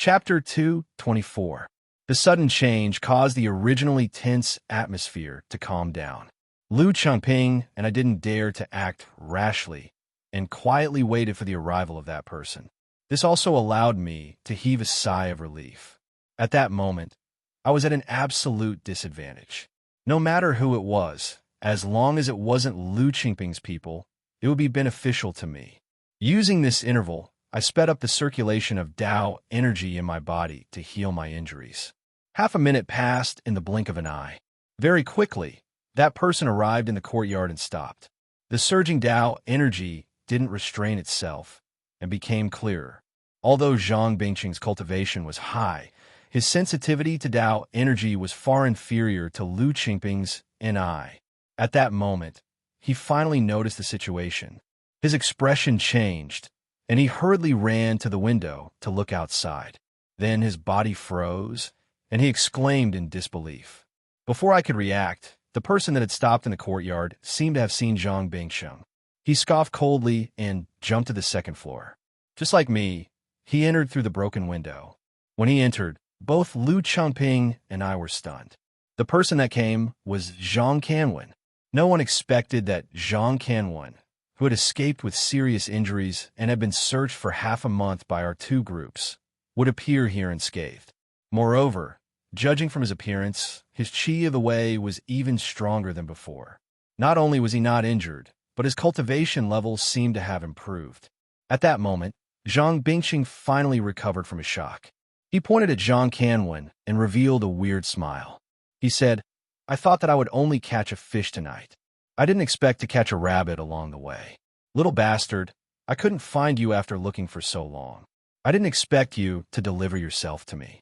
Chapter 2:24. The sudden change caused the originally tense atmosphere to calm down. Lu Changping and I didn't dare to act rashly and quietly waited for the arrival of that person. This also allowed me to heave a sigh of relief. At that moment, I was at an absolute disadvantage. No matter who it was, as long as it wasn't Lu Qingping's people, it would be beneficial to me. Using this interval, I sped up the circulation of Tao energy in my body to heal my injuries. Half a minute passed in the blink of an eye. Very quickly, that person arrived in the courtyard and stopped. The surging Tao energy didn't restrain itself and became clearer. Although Zhang Bingqing's cultivation was high, his sensitivity to Tao energy was far inferior to Lu Qingping's NI. At that moment, he finally noticed the situation. His expression changed, and he hurriedly ran to the window to look outside. Then his body froze, and he exclaimed in disbelief. Before I could react, the person that had stopped in the courtyard seemed to have seen Zhang Bingqing. He scoffed coldly and jumped to the second floor. Just like me, he entered through the broken window. When he entered, both Lu Changping and I were stunned. The person that came was Zhang Canwen. No one expected that Zhang Canwen, who had escaped with serious injuries and had been searched for half a month by our two groups, would appear here unscathed. Moreover, judging from his appearance, his qi of the way was even stronger than before. Not only was he not injured, but his cultivation levels seemed to have improved. At that moment, Zhang Bingqing finally recovered from his shock. He pointed at Zhang Canwen and revealed a weird smile. He said, "I thought that I would only catch a fish tonight. I didn't expect to catch a rabbit along the way. Little bastard, I couldn't find you after looking for so long. I didn't expect you to deliver yourself to me."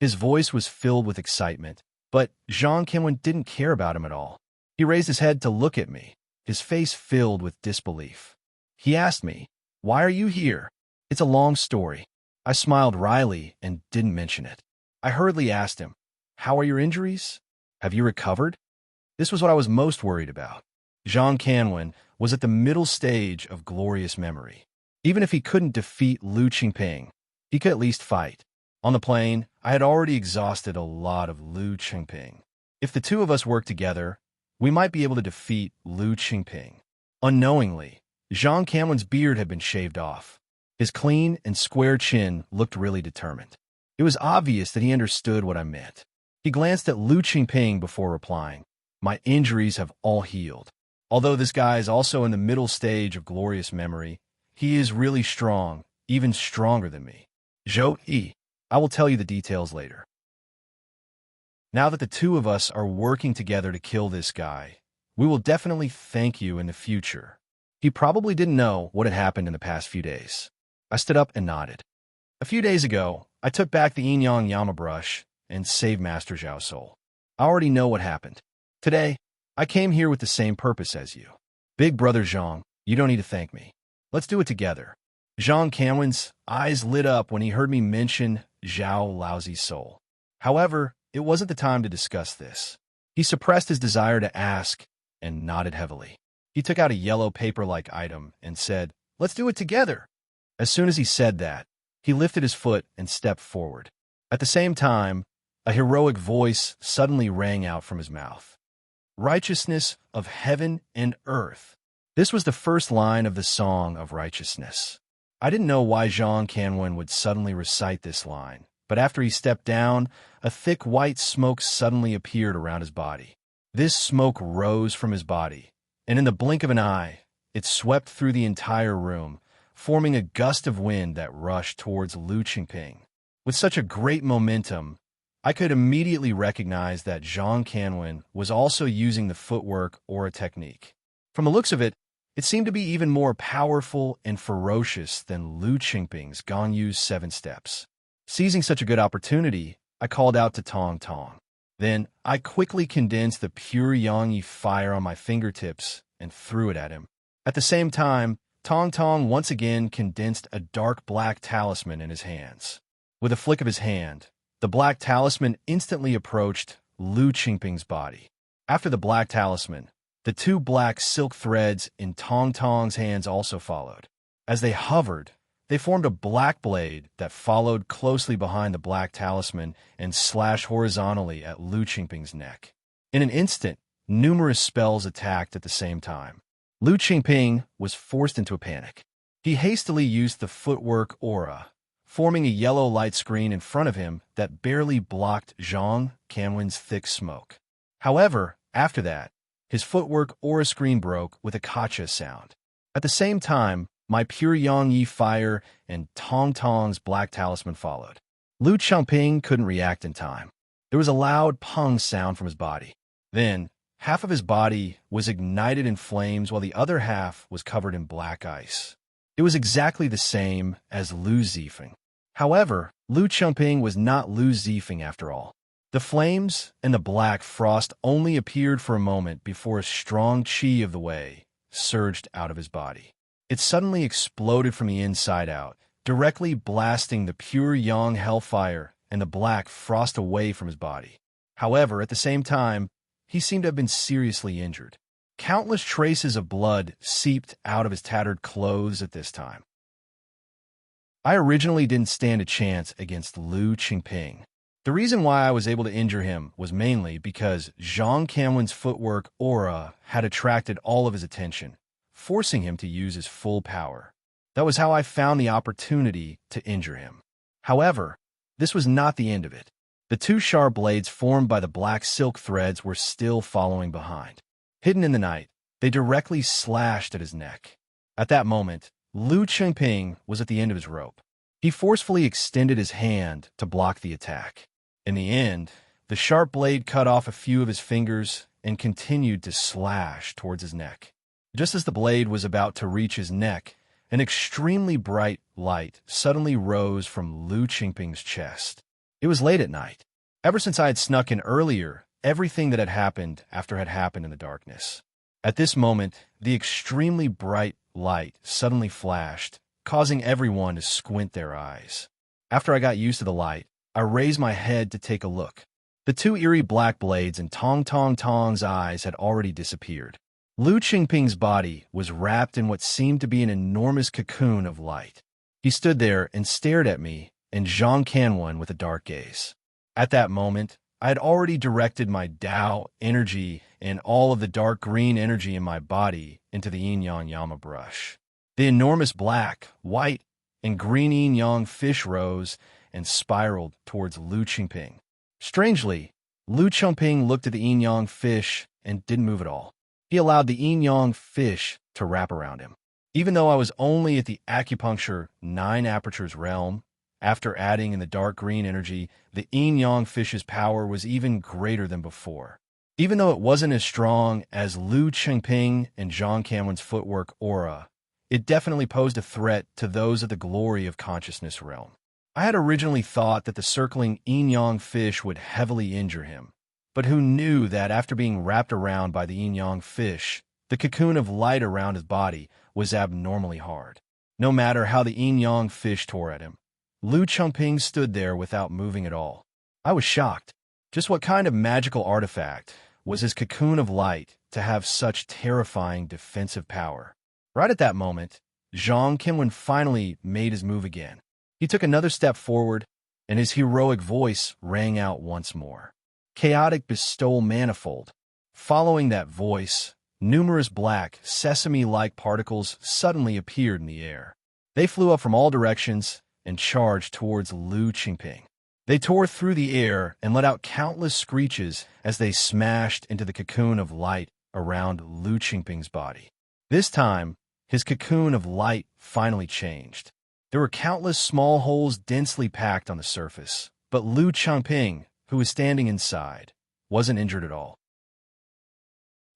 His voice was filled with excitement, but Zhang Canwen didn't care about him at all. He raised his head to look at me, his face filled with disbelief. He asked me, "Why are you here?" "It's a long story." I smiled wryly and didn't mention it. I hurriedly asked him, "How are your injuries? Have you recovered?" This was what I was most worried about. Zhang Canwen was at the middle stage of glorious memory. Even if he couldn't defeat Lu Qingping, he could at least fight. On the plane, I had already exhausted a lot of Lu Qingping. If the two of us worked together, we might be able to defeat Lu Qingping. Unknowingly, Zhang Canwen's beard had been shaved off. His clean and square chin looked really determined. It was obvious that he understood what I meant. He glanced at Lu Qingping before replying, "My injuries have all healed. Although this guy is also in the middle stage of glorious memory, he is really strong, even stronger than me. Zhou Yi, I will tell you the details later. Now that the two of us are working together to kill this guy, we will definitely thank you in the future." He probably didn't know what had happened in the past few days. I stood up and nodded. A few days ago, I took back the Yin Yama brush and saved Master Zhao's soul. I already know what happened. Today, I came here with the same purpose as you. Big brother Zhang, you don't need to thank me. Let's do it together. Zhang Canwen's eyes lit up when he heard me mention Zhao Laozi's soul. However, it wasn't the time to discuss this. He suppressed his desire to ask and nodded heavily. He took out a yellow paper-like item and said, "Let's do it together." As soon as he said that, he lifted his foot and stepped forward. At the same time, a heroic voice suddenly rang out from his mouth. "Righteousness of heaven and earth." This was the first line of the Song of Righteousness. I didn't know why Zhang Canwen would suddenly recite this line, but after he stepped down, a thick white smoke suddenly appeared around his body. This smoke rose from his body, and in the blink of an eye, it swept through the entire room, forming a gust of wind that rushed towards Lu Qingping. With such a great momentum, I could immediately recognize that Zhang Canwen was also using the footwork aura technique. From the looks of it, it seemed to be even more powerful and ferocious than Lu Qingping's Gangyu's 7 steps. Seizing such a good opportunity, I called out to Tong Tong. Then, I quickly condensed the pure Yangyi fire on my fingertips and threw it at him. At the same time, Tong Tong once again condensed a dark black talisman in his hands. With a flick of his hand, the black talisman instantly approached Lu Qingping's body. After the black talisman, the 2 black silk threads in Tong Tong's hands also followed. As they hovered, They formed a black blade that followed closely behind the black talisman and slashed horizontally at Lu Qingping's neck. In an instant, numerous spells attacked at the same time. Lu Qingping was forced into a panic. He hastily used the footwork aura, forming a yellow light screen in front of him that barely blocked Zhang Canwen's thick smoke. However, after that, his footwork aura screen broke with a kacha sound. At the same time, my pure Yang Yi fire and Tong Tong's black talisman followed. Lu Changping couldn't react in time. There was a loud pung sound from his body. Then, half of his body was ignited in flames while the other half was covered in black ice. It was exactly the same as Lu Zifeng. However, Lu Changping was not Lu Zifeng after all. The flames and the black frost only appeared for a moment before a strong qi of the Wei surged out of his body. It suddenly exploded from the inside out, directly blasting the pure yang hellfire and the black frost away from his body. However, at the same time, he seemed to have been seriously injured. Countless traces of blood seeped out of his tattered clothes at this time. I originally didn't stand a chance against Lu Qingping. The reason why I was able to injure him was mainly because Zhang Canwen's footwork aura had attracted all of his attention, forcing him to use his full power. That was how I found the opportunity to injure him. However, this was not the end of it. The two sharp blades formed by the black silk threads were still following behind. Hidden in the night, they directly slashed at his neck. At that moment, Lu Qingping was at the end of his rope. He forcefully extended his hand to block the attack. In the end, the sharp blade cut off a few of his fingers and continued to slash towards his neck. Just as the blade was about to reach his neck, an extremely bright light suddenly rose from Lu Qingping's chest. It was late at night. Ever since I had snuck in earlier, everything that had happened after had happened in the darkness. At this moment, the extremely bright light suddenly flashed, causing everyone to squint their eyes. After I got used to the light, I raised my head to take a look. The two eerie black blades in Tong Tong's eyes had already disappeared. Lu Qingping's body was wrapped in what seemed to be an enormous cocoon of light. He stood there and stared at me and Zhang Canwen with a dark gaze. At that moment, I had already directed my Tao energy and all of the dark green energy in my body into the yin-yang yama brush. The enormous black, white, and green yin-yang fish rose and spiraled towards Lu Qingping. Strangely, Lu Qingping looked at the yin-yang fish and didn't move at all. He allowed the yin-yang fish to wrap around him. Even though I was only at the acupuncture 9 apertures realm, after adding in the dark green energy, the yin-yang fish's power was even greater than before. Even though it wasn't as strong as Lu Qingping and Zhang Canwen's footwork aura, it definitely posed a threat to those of the glory of consciousness realm. I had originally thought that the circling yin-yang fish would heavily injure him, but who knew that after being wrapped around by the yin-yang fish, the cocoon of light around his body was abnormally hard. No matter how the yin-yang fish tore at him, Lu Qingping stood there without moving at all. I was shocked. Just what kind of magical artifact was his cocoon of light to have such terrifying defensive power? Right at that moment, Zhang Canwen finally made his move again. He took another step forward, and his heroic voice rang out once more. Chaotic bestowal manifold. Following that voice, numerous black, sesame-like particles suddenly appeared in the air. They flew up from all directions and charged towards Lu Qingping. They tore through the air and let out countless screeches as they smashed into the cocoon of light around Lu Qingping's body. This time, his cocoon of light finally changed. There were countless small holes densely packed on the surface, but Lu Qingping, who was standing inside, wasn't injured at all.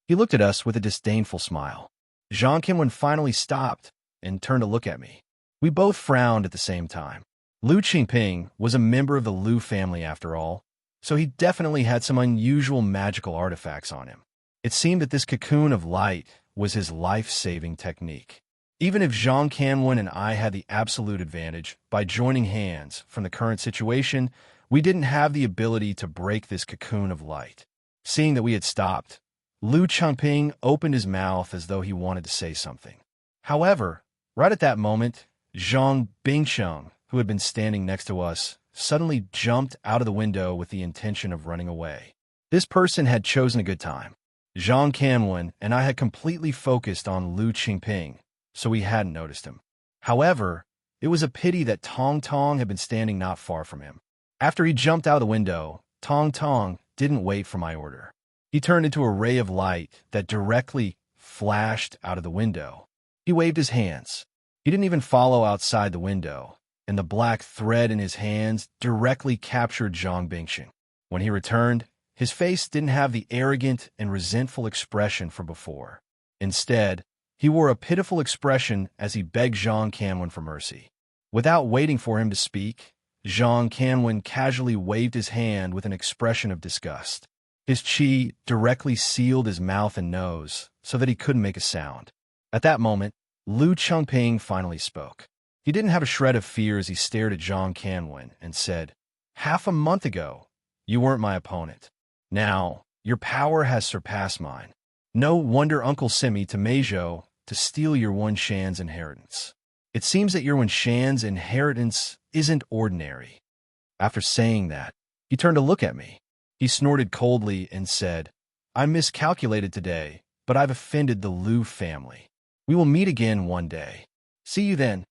He looked at us with a disdainful smile. Zhang Canwen finally stopped and turned to look at me. We both frowned at the same time. Lu Qingping was a member of the Lu family after all, so he definitely had some unusual magical artifacts on him. It seemed that this cocoon of light was his life-saving technique. Even if Zhang Canwen and I had the absolute advantage by joining hands from the current situation, we didn't have the ability to break this cocoon of light. Seeing that we had stopped, Lu Qingping opened his mouth as though he wanted to say something. However, right at that moment, Zhang Bingsheng, who had been standing next to us, suddenly jumped out of the window with the intention of running away. This person had chosen a good time. Zhang Canwen and I had completely focused on Lu Qingping, so we hadn't noticed him. However, it was a pity that Tong Tong had been standing not far from him. After he jumped out of the window, Tong Tong didn't wait for my order. He turned into a ray of light that directly flashed out of the window. He waved his hands. He didn't even follow outside the window, and the black thread in his hands directly captured Zhang Bingsheng. When he returned, his face didn't have the arrogant and resentful expression from before. Instead, he wore a pitiful expression as he begged Zhang Canwen for mercy. Without waiting for him to speak, Zhang Canwen casually waved his hand with an expression of disgust. His qi directly sealed his mouth and nose so that he couldn't make a sound. At that moment, Lu Chengping finally spoke. He didn't have a shred of fear as he stared at Zhang Canwen and said, "Half a month ago, you weren't my opponent. Now, your power has surpassed mine. No wonder Uncle sent me to Meizhou to steal your Wen Shan's inheritance. It seems that your Wen Shan's inheritance isn't ordinary." After saying that, he turned to look at me. He snorted coldly and said, "I miscalculated today, but I've offended the Lu family. We will meet again one day. See you then."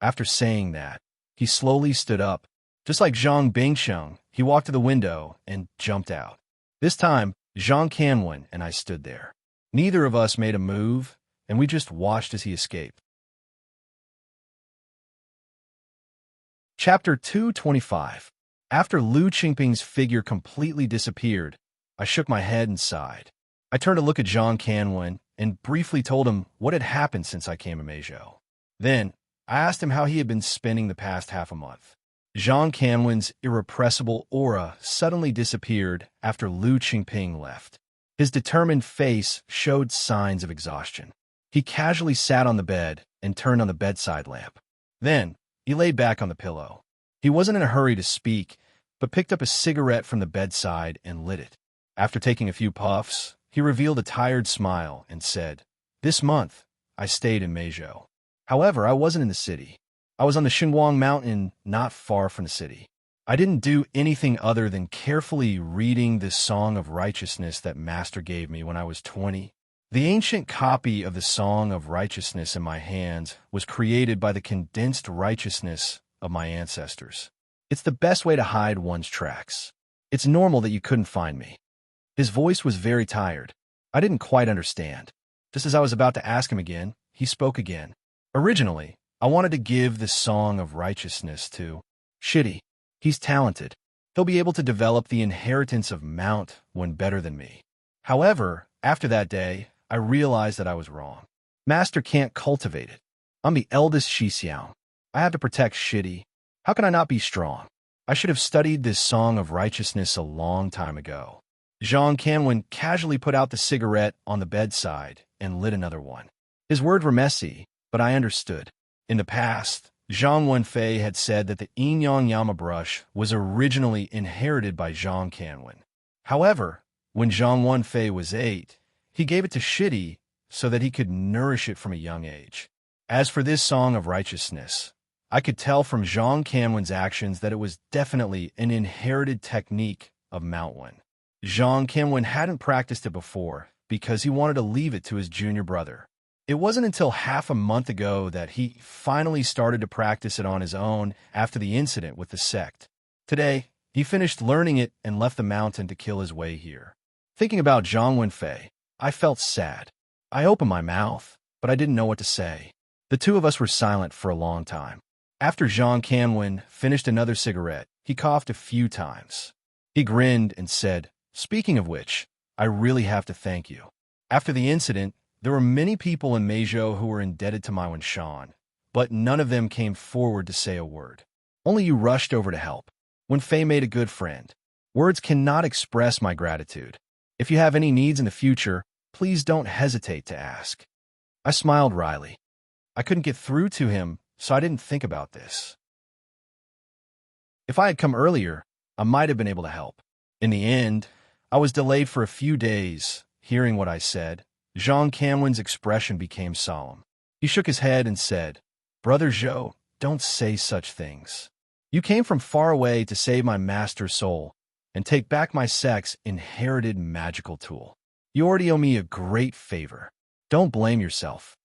After saying that, he slowly stood up. Just like Zhang Bingsheng, he walked to the window and jumped out. This time, Zhang Canwen and I stood there. Neither of us made a move, and we just watched as he escaped. Chapter 225. After Lu Qingping's figure completely disappeared, I shook my head and sighed. I turned to look at Zhang Canwen and briefly told him what had happened since I came to Meizhou. Then, I asked him how he had been spending the past half a month. Zhang Canwen's irrepressible aura suddenly disappeared after Lu Qingping left. His determined face showed signs of exhaustion. He casually sat on the bed and turned on the bedside lamp. Then, he lay back on the pillow. He wasn't in a hurry to speak, but picked up a cigarette from the bedside and lit it. After taking a few puffs, he revealed a tired smile and said, "This month, I stayed in Meizhou. However, I wasn't in the city. I was on the Xinguang Mountain, not far from the city. I didn't do anything other than carefully reading this Song of Righteousness that Master gave me when I was 20. The ancient copy of the Song of Righteousness in my hands was created by the condensed righteousness of my ancestors. It's the best way to hide one's tracks. It's normal that you couldn't find me." His voice was very tired. I didn't quite understand. Just as I was about to ask him again, he spoke again. "Originally, I wanted to give this Song of Righteousness to Shitty. He's talented. He'll be able to develop the inheritance of Mount when better than me. However, after that day, I realized that I was wrong. Master can't cultivate it. I'm the eldest Shixiao. I have to protect Shitty. How can I not be strong? I should have studied this Song of Righteousness a long time ago." Zhang Canwen casually put out the cigarette on the bedside and lit another one. His words were messy, but I understood. In the past, Zhang Wenfei had said that the Yin-Yang Yama brush was originally inherited by Zhang Canwen. However, when Zhang Wenfei was 8, he gave it to Shitty so that he could nourish it from a young age. As for this Song of Righteousness, I could tell from Zhang Canwen's actions that it was definitely an inherited technique of Mount Wen. Zhang Canwen hadn't practiced it before because he wanted to leave it to his junior brother. It wasn't until half a month ago that he finally started to practice it on his own after the incident with the sect. Today, he finished learning it and left the mountain to kill his way here. Thinking about Zhang Wenfei, I felt sad. I opened my mouth, but I didn't know what to say. The two of us were silent for a long time. After Zhang Canwen finished another cigarette, he coughed a few times. He grinned and said, "Speaking of which, I really have to thank you. After the incident, there were many people in Meizhou who were indebted to my Wen Shan, but none of them came forward to say a word. Only you rushed over to help. Wenfei made a good friend. Words cannot express my gratitude. If you have any needs in the future, please don't hesitate to ask." I smiled wryly. I couldn't get through to him, so I didn't think about this. If I had come earlier, I might have been able to help. In the end, I was delayed for a few days. Hearing what I said, Zhang Canwen's expression became solemn. He shook his head and said, "Brother Zhou, don't say such things. You came from far away to save my master's soul and take back my sect's inherited magical tool. You already owe me a great favor. Don't blame yourself.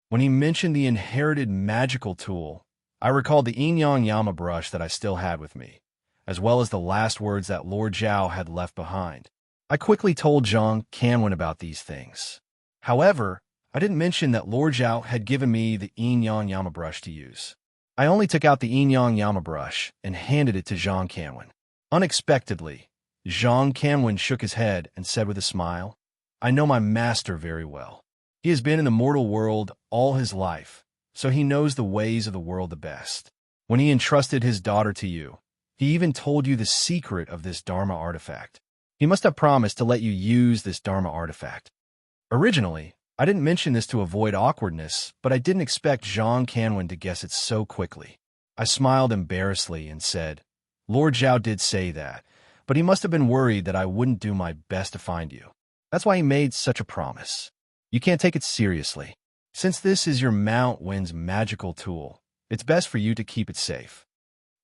When he mentioned the inherited magical tool, I recalled the yin-yang yama brush that I still had with me, as well as the last words that Lord Zhao had left behind. I quickly told Zhang Canwen about these things. However, I didn't mention that Lord Zhao had given me the yin-yang yama brush to use. I only took out the yin-yang yama brush and handed it to Zhang Canwen. Unexpectedly, Zhang Canwen shook his head and said with a smile, "I know my master very well. He has been in the mortal world all his life, so he knows the ways of the world the best. When he entrusted his daughter to you, he even told you the secret of this Dharma artifact. He must have promised to let you use this Dharma artifact." Originally, I didn't mention this to avoid awkwardness, but I didn't expect Zhang Canwen to guess it so quickly. I smiled embarrassedly and said, "Lord Zhao did say that, but he must have been worried that I wouldn't do my best to find you. That's why he made such a promise. You can't take it seriously. Since this is your Mount Wind's magical tool, it's best for you to keep it safe."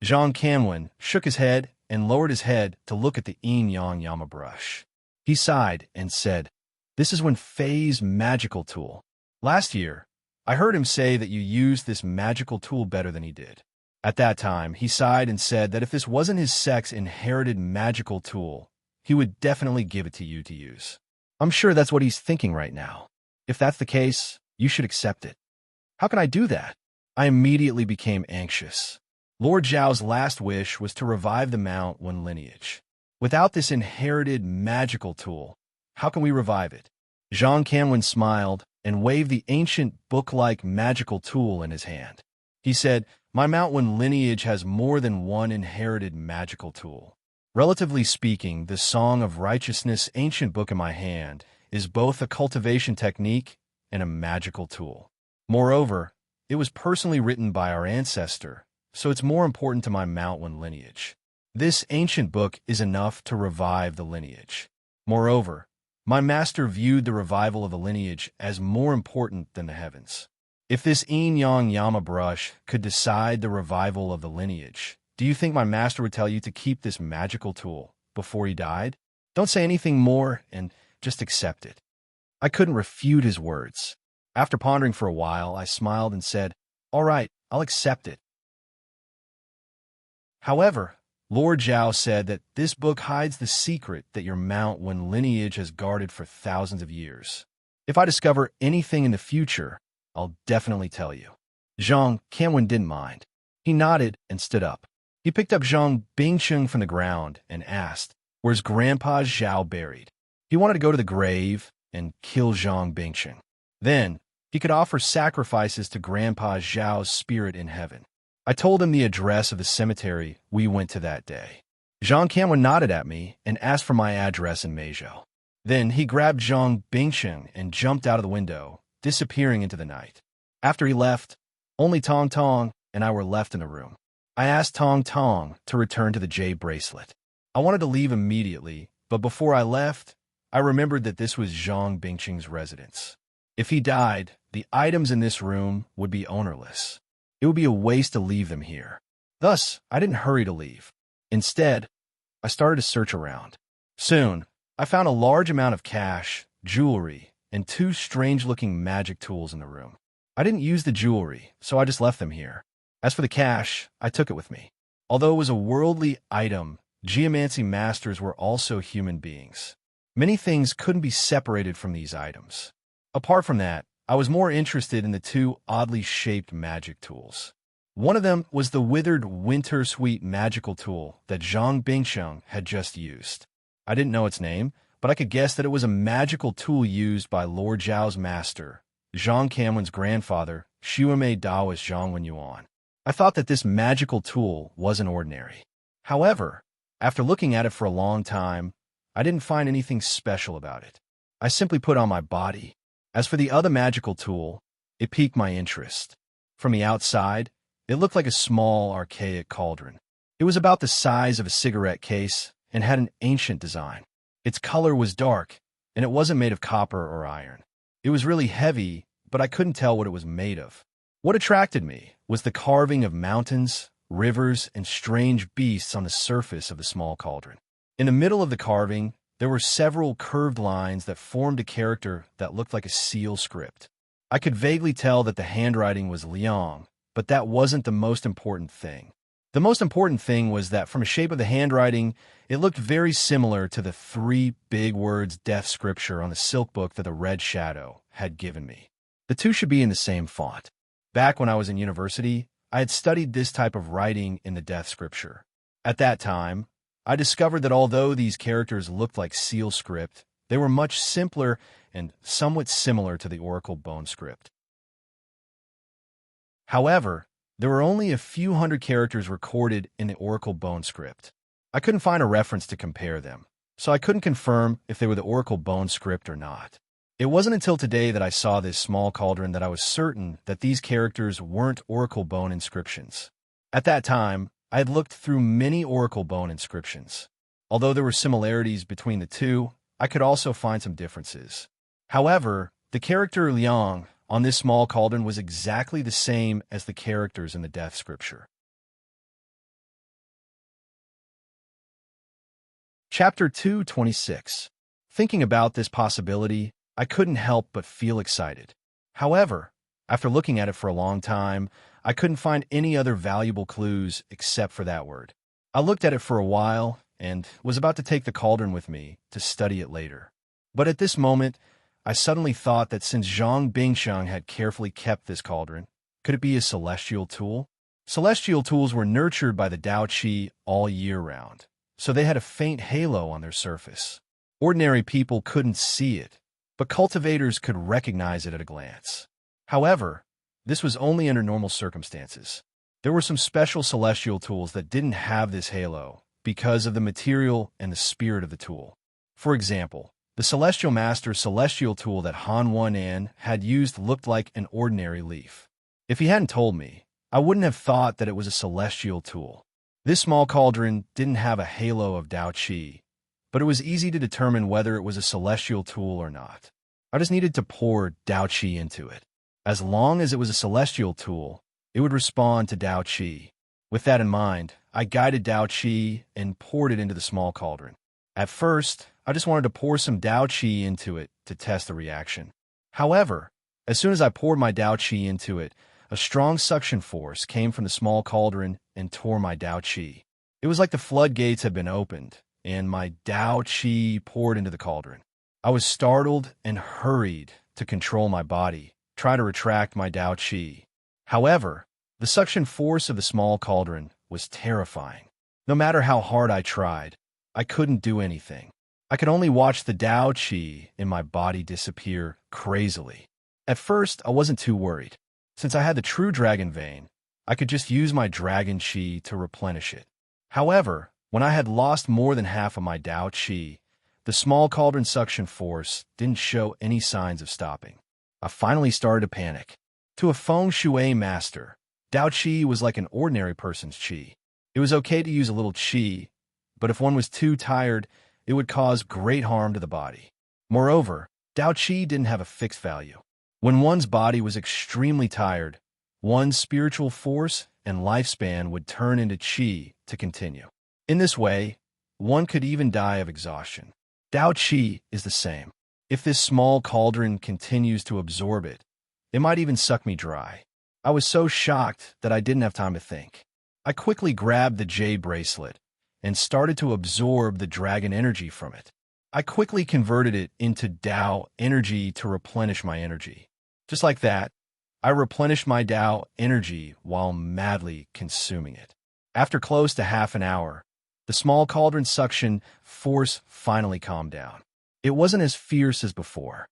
Zhang Canwen shook his head and lowered his head to look at the yin-yang yama brush. He sighed and said, "This is Wen Fei's magical tool. Last year, I heard him say that you used this magical tool better than he did. At that time, he sighed and said that if this wasn't his sect's inherited magical tool, he would definitely give it to you to use. I'm sure that's what he's thinking right now. If that's the case, you should accept it." "How can I do that?" I immediately became anxious. Lord Zhao's last wish was to revive the Mount Wen lineage. Without this inherited magical tool, how can we revive it? Zhang Canwen smiled and waved the ancient book-like magical tool in his hand. He said, "My Mount Wen lineage has more than one inherited magical tool. Relatively speaking, the Song of Righteousness ancient book in my hand is both a cultivation technique and a magical tool. Moreover, it was personally written by our ancestor, so it's more important to my Mount Wen lineage. This ancient book is enough to revive the lineage. Moreover, my master viewed the revival of the lineage as more important than the heavens. If this yin-yang yama brush could decide the revival of the lineage, do you think my master would tell you to keep this magical tool before he died? Don't say anything more and just accept it." I couldn't refute his words. After pondering for a while, I smiled and said, "All right, I'll accept it." However, Lord Zhao said that this book hides the secret that your Mount Wen lineage has guarded for thousands of years. If I discover anything in the future, I'll definitely tell you." Zhang Canwen didn't mind. He nodded and stood up. He picked up Zhang Bingcheng from the ground and asked, "Where's Grandpa Zhao buried?" He wanted to go to the grave and kill Zhang Bingcheng. Then, he could offer sacrifices to Grandpa Zhao's spirit in heaven. I told him the address of the cemetery we went to that day. Zhang Canwen nodded at me and asked for my address in Meizhou. Then he grabbed Zhang Bingcheng and jumped out of the window, disappearing into the night. After he left, only Tong Tong and I were left in the room. I asked Tong Tong to return to the jade bracelet. I wanted to leave immediately, but before I left, I remembered that this was Zhang Bingcheng's residence. If he died, the items in this room would be ownerless. It would be a waste to leave them here. Thus, I didn't hurry to leave. Instead, I started to search around. Soon, I found a large amount of cash, jewelry, and two strange-looking magic tools in the room. I didn't use the jewelry, so I just left them here. As for the cash, I took it with me. Although it was a worldly item, geomancy masters were also human beings. Many things couldn't be separated from these items. Apart from that, I was more interested in the two oddly shaped magic tools. One of them was the withered winter sweet magical tool that Zhang Bingcheng had just used. I didn't know its name, but I could guess that it was a magical tool used by Lord Zhao's master, Zhang Canwen's grandfather, Xuemei Daoist Zhang Wenyuan. I thought that this magical tool wasn't ordinary. However, after looking at it for a long time, I didn't find anything special about it. I simply put on my body. As for the other magical tool, it piqued my interest. From the outside, it looked like a small, archaic cauldron. It was about the size of a cigarette case and had an ancient design. Its color was dark, and it wasn't made of copper or iron. It was really heavy, but I couldn't tell what it was made of. What attracted me was the carving of mountains, rivers, and strange beasts on the surface of the small cauldron. In the middle of the carving, there were several curved lines that formed a character that looked like a seal script. I could vaguely tell that the handwriting was Liang, but that wasn't the most important thing. The most important thing was that from the shape of the handwriting, it looked very similar to the 3 big words death scripture on the silk book that the Red Shadow had given me. The two should be in the same font. Back when I was in university, I had studied this type of writing in the death scripture. At that time, I discovered that although these characters looked like seal script, they were much simpler and somewhat similar to the Oracle bone script. However, there were only a few hundred characters recorded in the Oracle bone script. I couldn't find a reference to compare them, so I couldn't confirm if they were the Oracle bone script or not. It wasn't until today that I saw this small cauldron that I was certain that these characters weren't Oracle bone inscriptions. At that time, I had looked through many Oracle bone inscriptions. Although there were similarities between the two, I could also find some differences. However, the character Liang on this small cauldron was exactly the same as the characters in the death scripture. Chapter 226. Thinking about this possibility, I couldn't help but feel excited. However, after looking at it for a long time, I couldn't find any other valuable clues except for that word. I looked at it for a while and was about to take the cauldron with me to study it later. But at this moment, I suddenly thought that since Zhang Bingsheng had carefully kept this cauldron, could it be a celestial tool? Celestial tools were nurtured by the Tao Qi all year round, so they had a faint halo on their surface. Ordinary people couldn't see it, but cultivators could recognize it at a glance. However, this was only under normal circumstances. There were some special celestial tools that didn't have this halo because of the material and the spirit of the tool. For example, the Celestial Master's celestial tool that Han Wan-an had used looked like an ordinary leaf. If he hadn't told me, I wouldn't have thought that it was a celestial tool. This small cauldron didn't have a halo of Tao Qi, but it was easy to determine whether it was a celestial tool or not. I just needed to pour Tao Qi into it. As long as it was a celestial tool, it would respond to Tao Qi. With that in mind, I guided Tao Qi and poured it into the small cauldron. At first, I just wanted to pour some Tao Qi into it to test the reaction. However, as soon as I poured my Tao Qi into it, a strong suction force came from the small cauldron and tore my Tao Qi. It was like the floodgates had been opened, and my Tao Qi poured into the cauldron. I was startled and hurried to control my body, try to retract my Tao Qi. However, the suction force of the small cauldron was terrifying. No matter how hard I tried, I couldn't do anything. I could only watch the Tao Qi in my body disappear crazily. At first, I wasn't too worried. Since I had the true dragon vein, I could just use my dragon Qi to replenish it. However, when I had lost more than half of my Tao Qi, the small cauldron suction force didn't show any signs of stopping. I finally started to panic. To a feng shui master, Tao Qi was like an ordinary person's Qi. It was okay to use a little Qi, but if one was too tired, it would cause great harm to the body. Moreover, Tao Qi didn't have a fixed value. When one's body was extremely tired, one's spiritual force and lifespan would turn into Qi to continue. In this way, one could even die of exhaustion. Tao Qi is the same. If this small cauldron continues to absorb it, it might even suck me dry. I was so shocked that I didn't have time to think. I quickly grabbed the jade bracelet and started to absorb the dragon energy from it. I quickly converted it into Tao energy to replenish my energy. Just like that, I replenished my Tao energy while madly consuming it. After close to half an hour, the small cauldron suction force finally calmed down. It wasn't as fierce as before.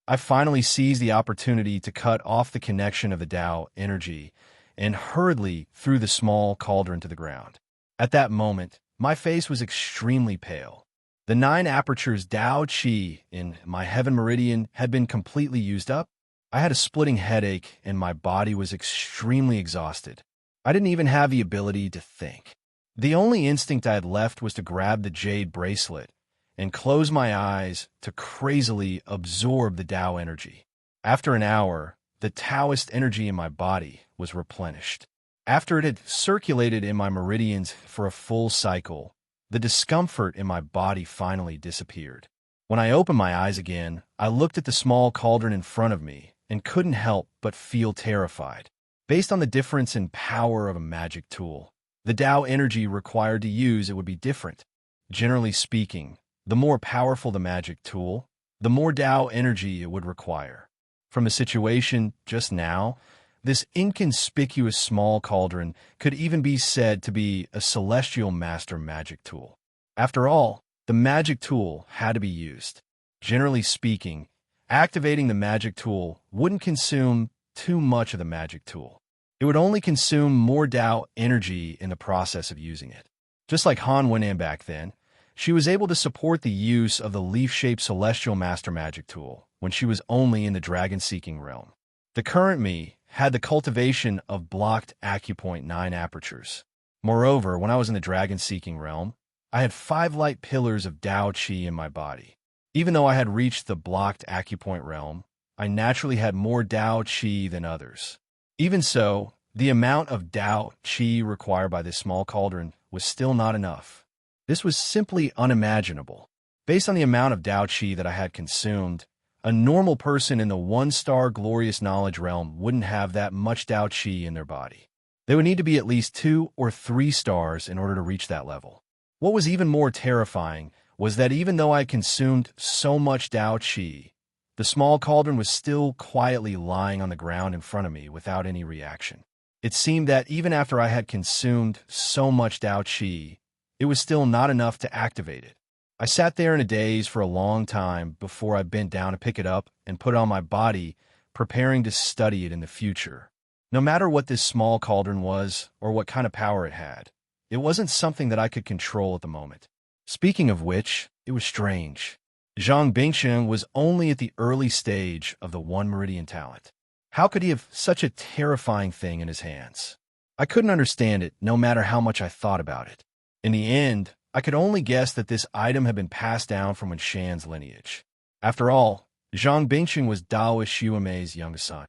I finally seized the opportunity to cut off the connection of the Tao energy and hurriedly threw the small cauldron to the ground. At that moment, my face was extremely pale. The 9 apertures Tao Qi in my heaven meridian had been completely used up. I had a splitting headache and my body was extremely exhausted. I didn't even have the ability to think. The only instinct I had left was to grab the jade bracelet and close my eyes to crazily absorb the Tao energy. After an hour, the Taoist energy in my body was replenished. After it had circulated in my meridians for a full cycle, the discomfort in my body finally disappeared. When I opened my eyes again, I looked at the small cauldron in front of me and couldn't help but feel terrified. Based on the difference in power of a magic tool, the Tao energy required to use it would be different. Generally speaking, the more powerful the magic tool, the more Tao energy it would require. From the situation just now, this inconspicuous small cauldron could even be said to be a celestial master magic tool. After all, the magic tool had to be used. Generally speaking, activating the magic tool wouldn't consume too much of the magic tool. It would only consume more Tao energy in the process of using it. Just like Han Wen back then, she was able to support the use of the leaf-shaped celestial master magic tool when she was only in the dragon-seeking realm. The current me had the cultivation of blocked acupoint 9 apertures. Moreover, when I was in the dragon-seeking realm, I had 5 light pillars of Tao Qi in my body. Even though I had reached the blocked acupoint realm, I naturally had more Tao Qi than others. Even so, the amount of Tao Qi required by this small cauldron was still not enough. This was simply unimaginable. Based on the amount of Tao Qi that I had consumed, a normal person in the 1-star glorious knowledge realm wouldn't have that much Tao Qi in their body. They would need to be at least 2 or 3 stars in order to reach that level. What was even more terrifying was that even though I consumed so much Tao Qi, the small cauldron was still quietly lying on the ground in front of me without any reaction. It seemed that even after I had consumed so much Tao Qi, it was still not enough to activate it. I sat there in a daze for a long time before I bent down to pick it up and put it on my body, preparing to study it in the future. No matter what this small cauldron was or what kind of power it had, it wasn't something that I could control at the moment. Speaking of which, it was strange. Zhang Bingsheng was only at the early stage of the One Meridian talent. How could he have such a terrifying thing in his hands? I couldn't understand it, no matter how much I thought about it. In the end, I could only guess that this item had been passed down from Wen Shan's lineage. After all, Zhang Bingsheng was Daoist Xuemei's youngest son.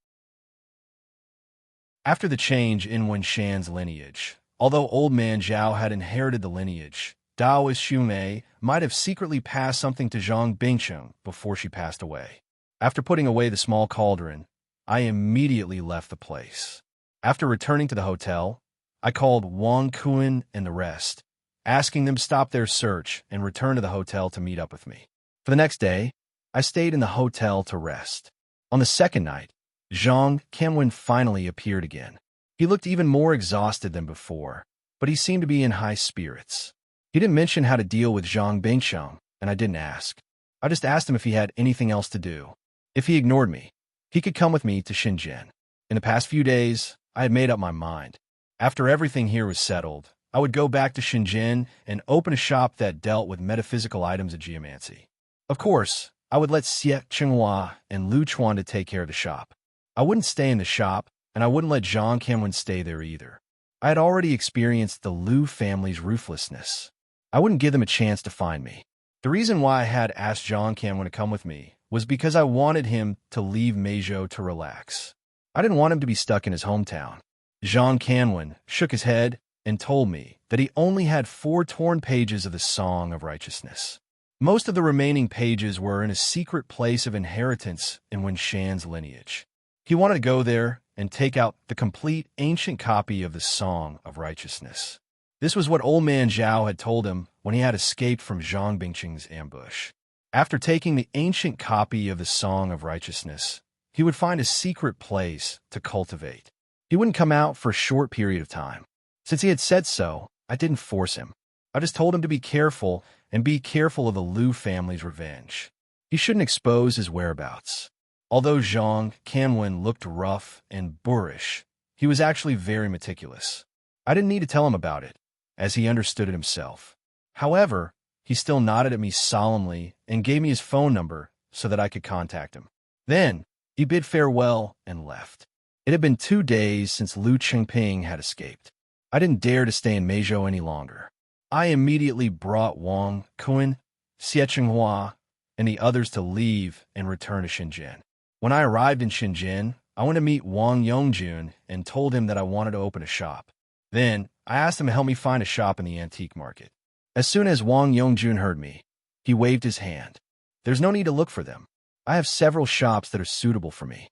After the change in Wen Shan's lineage, although Old Man Zhao had inherited the lineage, Daoist Xuemei might have secretly passed something to Zhang Bingsheng before she passed away. After putting away the small cauldron, I immediately left the place. After returning to the hotel, I called Wang Kuan and the rest, asking them to stop their search and return to the hotel to meet up with me. For the next day, I stayed in the hotel to rest. On the second night, Zhang Kanwen finally appeared again. He looked even more exhausted than before, but he seemed to be in high spirits. He didn't mention how to deal with Zhang Bingsheng, and I didn't ask. I just asked him if he had anything else to do. If he ignored me, he could come with me to Shenzhen. In the past few days, I had made up my mind. After everything here was settled, I would go back to Shenzhen and open a shop that dealt with metaphysical items of geomancy. Of course, I would let Xie Chenghua and Lu Chuan to take care of the shop. I wouldn't stay in the shop, and I wouldn't let Zhang Kanwen stay there either. I had already experienced the Lu family's ruthlessness. I wouldn't give them a chance to find me. The reason why I had asked Zhang Kanwen to come with me was because I wanted him to leave Meizhou to relax. I didn't want him to be stuck in his hometown. Zhang Kanwen shook his head and told me that he only had 4 torn pages of the Song of Righteousness. Most of the remaining pages were in a secret place of inheritance in Wen Shan's lineage. He wanted to go there and take out the complete ancient copy of the Song of Righteousness. This was what Old Man Zhao had told him when he had escaped from Zhang Bingsheng's ambush. After taking the ancient copy of the Song of Righteousness, he would find a secret place to cultivate. He wouldn't come out for a short period of time. Since he had said so, I didn't force him. I just told him to be careful and be careful of the Lu family's revenge. He shouldn't expose his whereabouts. Although Zhang Kanwen looked rough and boorish, he was actually very meticulous. I didn't need to tell him about it, as he understood it himself. However, he still nodded at me solemnly and gave me his phone number so that I could contact him. Then, he bid farewell and left. It had been 2 days since Lu Chengping had escaped. I didn't dare to stay in Meizhou any longer. I immediately brought Wang Kuan, Xie Chenghua, and the others to leave and return to Shenzhen. When I arrived in Shenzhen, I went to meet Wang Yongjun and told him that I wanted to open a shop. Then, I asked him to help me find a shop in the antique market. As soon as Wang Yongjun heard me, he waved his hand. There's no need to look for them. I have several shops that are suitable for me.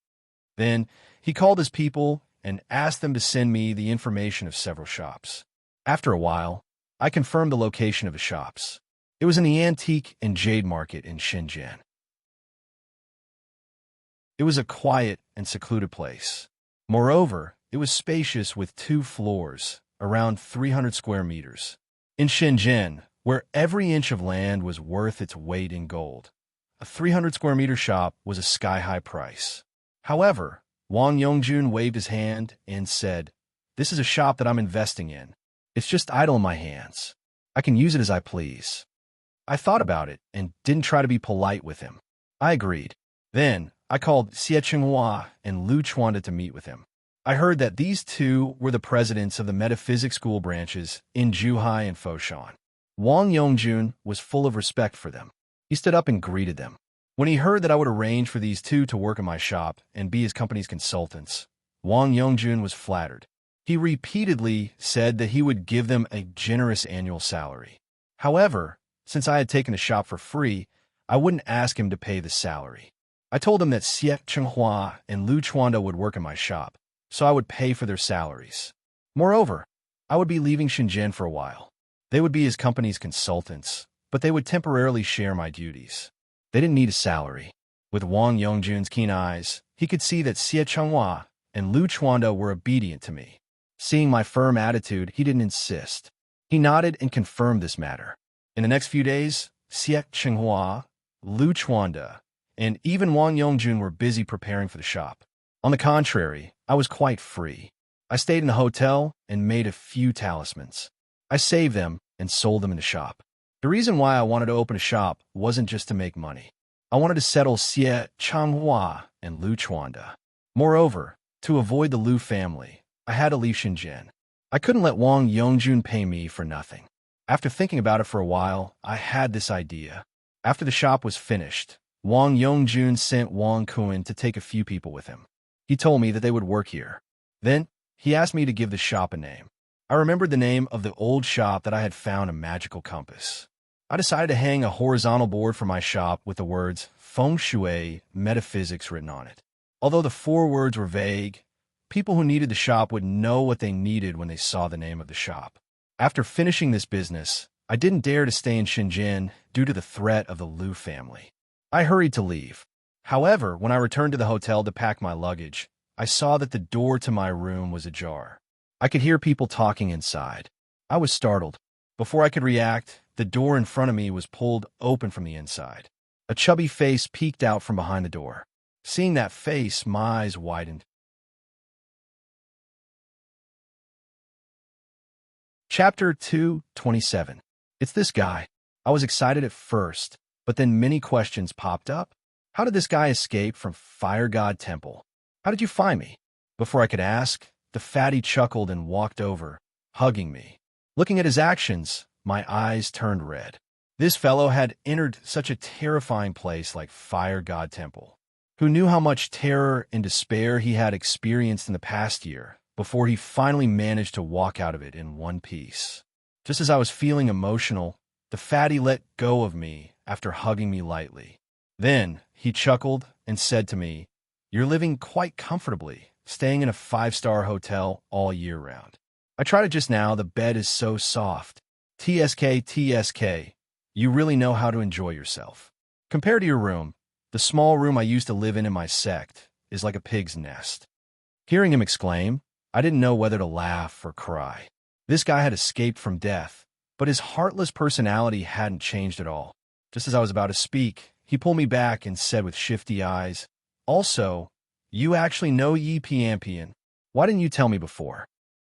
Then, he called his people and asked them to send me the information of several shops. After a while, I confirmed the location of the shops. It was in the antique and jade market in Shenzhen. It was a quiet and secluded place. Moreover, it was spacious with 2 floors, around 300 square meters. In Shenzhen, where every inch of land was worth its weight in gold, a 300 square meter shop was a sky-high price. However, Wang Yongjun waved his hand and said, "This is a shop that I'm investing in. It's just idle in my hands. I can use it as I please." I thought about it and didn't try to be polite with him. I agreed. Then, I called Xie Chenghua and Lu Chuanda to meet with him. I heard that these two were the presidents of the metaphysics school branches in Zhuhai and Foshan. Wang Yongjun was full of respect for them. He stood up and greeted them. When he heard that I would arrange for these two to work in my shop and be his company's consultants, Wang Yongjun was flattered. He repeatedly said that he would give them a generous annual salary. However, since I had taken the shop for free, I wouldn't ask him to pay the salary. I told him that Xie Chenghua and Lu Chuanda would work in my shop, so I would pay for their salaries. Moreover, I would be leaving Shenzhen for a while. They would be his company's consultants, but they would temporarily share my duties. They didn't need a salary. With Wang Yongjun's keen eyes, he could see that Xie Chenghua and Lu Chuanda were obedient to me. Seeing my firm attitude, he didn't insist. He nodded and confirmed this matter. In the next few days, Xie Chenghua, Lu Chuanda, and even Wang Yongjun were busy preparing for the shop. On the contrary, I was quite free. I stayed in the hotel and made a few talismans. I saved them and sold them in the shop. The reason why I wanted to open a shop wasn't just to make money. I wanted to settle Xie Chenghua and Lu Chuanda. Moreover, to avoid the Lu family, I had to leave Shenzhen. I couldn't let Wang Yongjun pay me for nothing. After thinking about it for a while, I had this idea. After the shop was finished, Wang Yongjun sent Wang Kun to take a few people with him. He told me that they would work here. Then, he asked me to give the shop a name. I remembered the name of the old shop that I had found a magical compass. I decided to hang a horizontal board for my shop with the words Feng Shui Metaphysics written on it. Although the 4 words were vague, people who needed the shop would know what they needed when they saw the name of the shop. After finishing this business, I didn't dare to stay in Shenzhen due to the threat of the Lu family. I hurried to leave. However, when I returned to the hotel to pack my luggage, I saw that the door to my room was ajar. I could hear people talking inside. I was startled. Before I could react, the door in front of me was pulled open from the inside. A chubby face peeked out from behind the door. Seeing that face, my eyes widened. Chapter 2:27. It's this guy. I was excited at first, but then many questions popped up. How did this guy escape from Fire God Temple? How did you find me? Before I could ask, the fatty chuckled and walked over, hugging me. Looking at his actions, my eyes turned red. This fellow had entered such a terrifying place like Fire God Temple. Who knew how much terror and despair he had experienced in the past year before he finally managed to walk out of it in one piece? Just as I was feeling emotional, the fatty let go of me after hugging me lightly. Then he chuckled and said to me, "You're living quite comfortably, staying in a 5-star hotel all year round. I tried it just now, the bed is so soft. TSK, you really know how to enjoy yourself. Compared to your room, the small room I used to live in my sect is like a pig's nest." Hearing him exclaim, I didn't know whether to laugh or cry. This guy had escaped from death, but his heartless personality hadn't changed at all. Just as I was about to speak, he pulled me back and said with shifty eyes, "Also, you actually know Yi Piampian. Why didn't you tell me before?"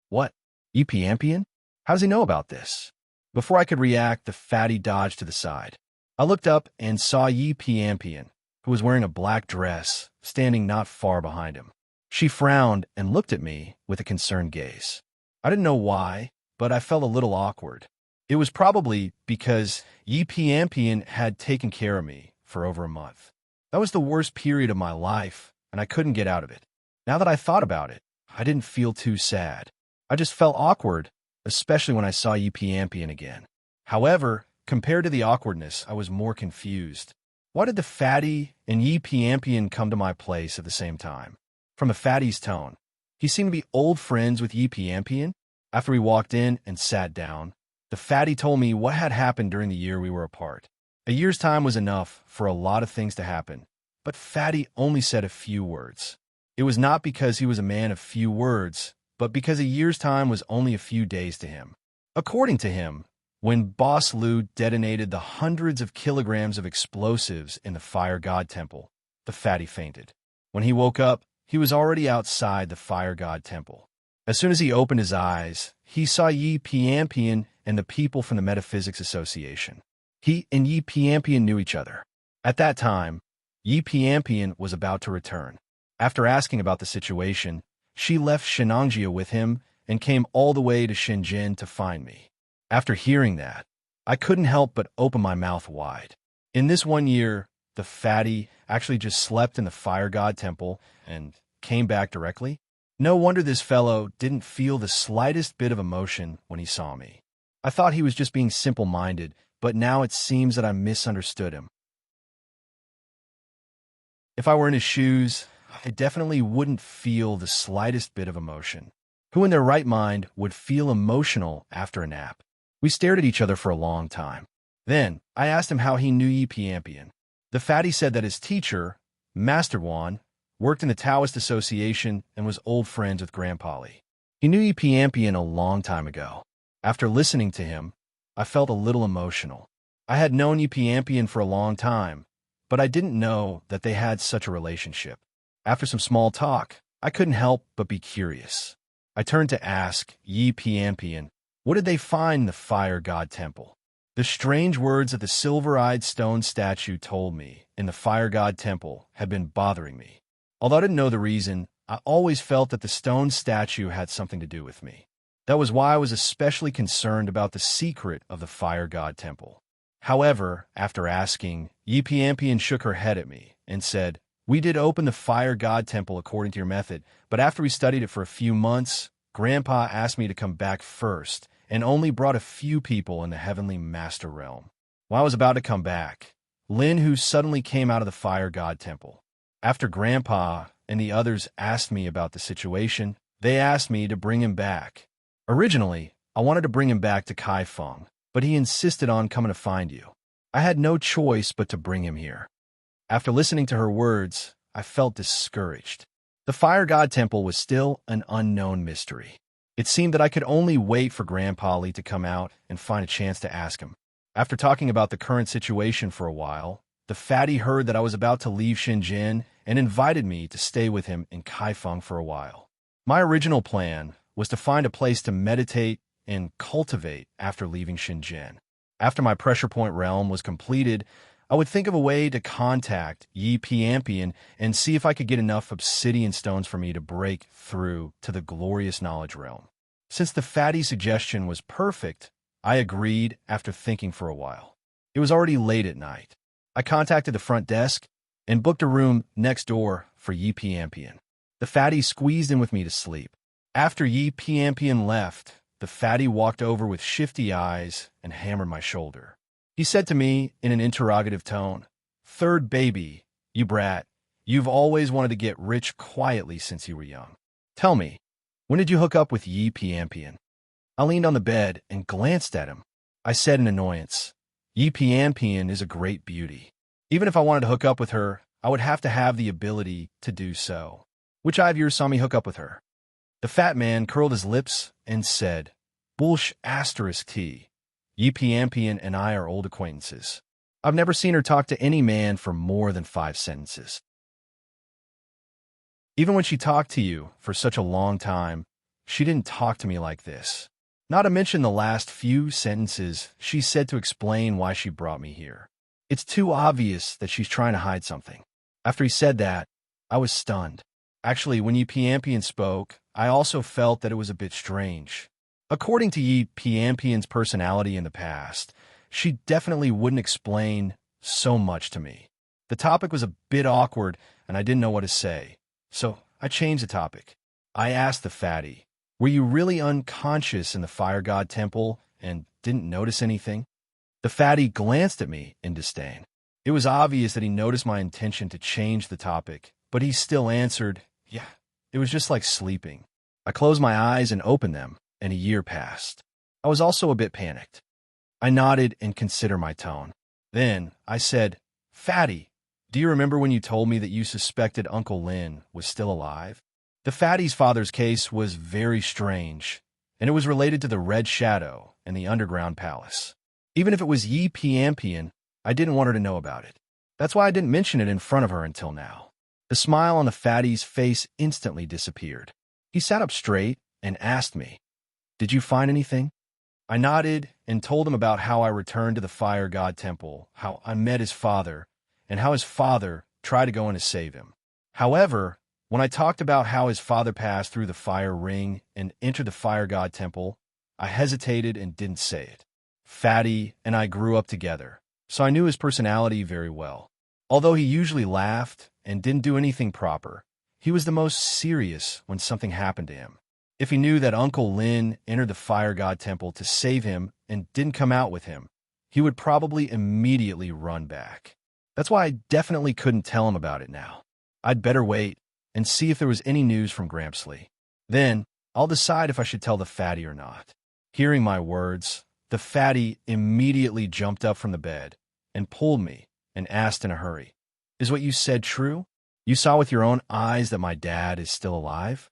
"What? Yi Piampian? How does he know about this?" Before I could react, the fatty dodged to the side. I looked up and saw Yi Piampian, who was wearing a black dress, standing not far behind him. She frowned and looked at me with a concerned gaze. I didn't know why, but I felt a little awkward. It was probably because Yi Piampian had taken care of me for over a month. That was the worst period of my life, and I couldn't get out of it. Now that I thought about it, I didn't feel too sad. I just felt awkward, especially when I saw Yepiampian again. However, compared to the awkwardness, I was more confused. Why did the fatty and Yepiampian come to my place at the same time? From the fatty's tone, he seemed to be old friends with Yepiampian. After we walked in and sat down, the fatty told me what had happened during the year we were apart. A year's time was enough for a lot of things to happen, but fatty only said a few words. It was not because he was a man of few words, but because a year's time was only a few days to him. According to him, when Boss Lu detonated the hundreds of kilograms of explosives in the Fire God Temple, the fatty fainted. When he woke up, he was already outside the Fire God Temple. As soon as he opened his eyes, he saw Yepiampian and the people from the Metaphysics Association. He and Yepiampian knew each other. At that time, Yepiampian was about to return. After asking about the situation, she left Shenangjia with him and came all the way to Shenzhen to find me. After hearing that, I couldn't help but open my mouth wide. In this 1 year, the fatty actually just slept in the Fire God Temple and came back directly. No wonder this fellow didn't feel the slightest bit of emotion when he saw me. I thought he was just being simple-minded, but now it seems that I misunderstood him. If I were in his shoes, I definitely wouldn't feel the slightest bit of emotion. Who in their right mind would feel emotional after a nap? We stared at each other for a long time. Then, I asked him how he knew Yepiampian. The fatty said that his teacher, Master Wan, worked in the Taoist Association and was old friends with Grandpa Li. He knew Yepiampian a long time ago. After listening to him, I felt a little emotional. I had known Yepiampian for a long time, but I didn't know that they had such a relationship. After some small talk, I couldn't help but be curious. I turned to ask Yepiampian, what did they find in the Fire God Temple? The strange words that the silver-eyed stone statue told me in the Fire God Temple had been bothering me. Although I didn't know the reason, I always felt that the stone statue had something to do with me. That was why I was especially concerned about the secret of the Fire God Temple. However, after asking, Yepiampian shook her head at me and said, we did open the Fire God Temple according to your method, but after we studied it for a few months, Grandpa asked me to come back first and only brought a few people in the Heavenly Master Realm. While I was about to come back, Lin Hu suddenly came out of the Fire God Temple. After Grandpa and the others asked me about the situation, they asked me to bring him back. Originally, I wanted to bring him back to Kaifeng, but he insisted on coming to find you. I had no choice but to bring him here. After listening to her words, I felt discouraged. The Fire God Temple was still an unknown mystery. It seemed that I could only wait for Grandpa Li to come out and find a chance to ask him. After talking about the current situation for a while, the fatty heard that I was about to leave Shenzhen and invited me to stay with him in Kaifeng for a while. My original plan was to find a place to meditate and cultivate after leaving Shenzhen. After my pressure point realm was completed, I would think of a way to contact Yepiampian and see if I could get enough obsidian stones for me to break through to the glorious knowledge realm. Since the fatty suggestion was perfect, I agreed after thinking for a while. It was already late at night. I contacted the front desk and booked a room next door for Yepiampian. The fatty squeezed in with me to sleep. After Yepiampian left, the fatty walked over with shifty eyes and hammered my shoulder. He said to me in an interrogative tone, "Third baby, you brat, you've always wanted to get rich quietly since you were young. Tell me, when did you hook up with Yepiampian?" I leaned on the bed and glanced at him. I said in annoyance, "Yepiampian is a great beauty. Even if I wanted to hook up with her, I would have to have the ability to do so. Which eye of yours saw me hook up with her?" The fat man curled his lips and said, "Bullsh asterisk T. Yepiampian and I are old acquaintances. I've never seen her talk to any man for more than 5 sentences. Even when she talked to you for such a long time, she didn't talk to me like this. Not to mention the last few sentences she said to explain why she brought me here. It's too obvious that she's trying to hide something." After he said that, I was stunned. Actually, when Yepiampian spoke, I also felt that it was a bit strange. According to Yepiampian's personality in the past, she definitely wouldn't explain so much to me. The topic was a bit awkward, and I didn't know what to say, so I changed the topic. I asked the fatty, "Were you really unconscious in the fire god temple and didn't notice anything?" The fatty glanced at me in disdain. It was obvious that he noticed my intention to change the topic, but he still answered, "Yeah, it was just like sleeping." I closed my eyes and opened them, and a year passed. I was also a bit panicked. I nodded and considered my tone. Then I said, "Fatty, do you remember when you told me that you suspected Uncle Lin was still alive?" The fatty's father's case was very strange, and it was related to the Red Shadow and the underground palace. Even if it was Yi Piampian, I didn't want her to know about it. That's why I didn't mention it in front of her until now. The smile on the fatty's face instantly disappeared. He sat up straight and asked me, "Did you find anything?" I nodded and told him about how I returned to the fire god temple, how I met his father, and how his father tried to go in to save him. However, when I talked about how his father passed through the fire ring and entered the fire god temple, I hesitated and didn't say it. Fatty and I grew up together, so I knew his personality very well. Although he usually laughed and didn't do anything proper, he was the most serious when something happened to him. If he knew that Uncle Lin entered the fire god temple to save him and didn't come out with him, he would probably immediately run back. That's why I definitely couldn't tell him about it now. I'd better wait and see if there was any news from Grampsley. Then I'll decide if I should tell the fatty or not. Hearing my words, the fatty immediately jumped up from the bed and pulled me and asked in a hurry, "Is what you said true? You saw with your own eyes that my dad is still alive?"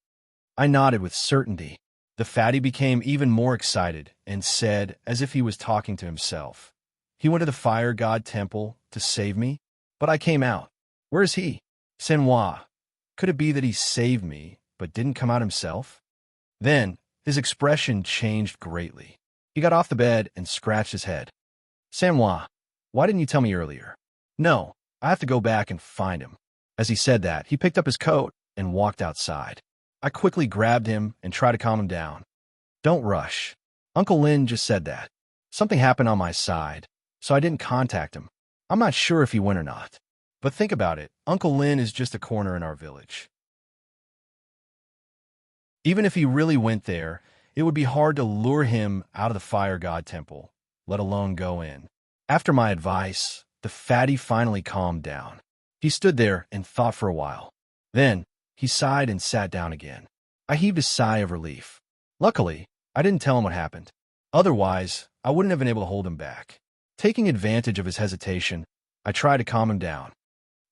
I nodded with certainty. The fatty became even more excited and said, as if he was talking to himself, "He went to the fire god temple to save me, but I came out. Where is he? Senwa. Could it be that he saved me, but didn't come out himself?" Then his expression changed greatly. He got off the bed and scratched his head. "Senwa, why didn't you tell me earlier?" "No, I have to go back and find him." As he said that, he picked up his coat and walked outside. I quickly grabbed him and tried to calm him down. "Don't rush. Uncle Lin just said that. Something happened on my side, so I didn't contact him. I'm not sure if he went or not. But think about it. Uncle Lin is just a corner in our village. Even if he really went there, it would be hard to lure him out of the fire god temple, let alone go in." After my advice, the fatty finally calmed down. He stood there and thought for a while. Then he sighed and sat down again. I heaved a sigh of relief. Luckily, I didn't tell him what happened. Otherwise, I wouldn't have been able to hold him back. Taking advantage of his hesitation, I tried to calm him down.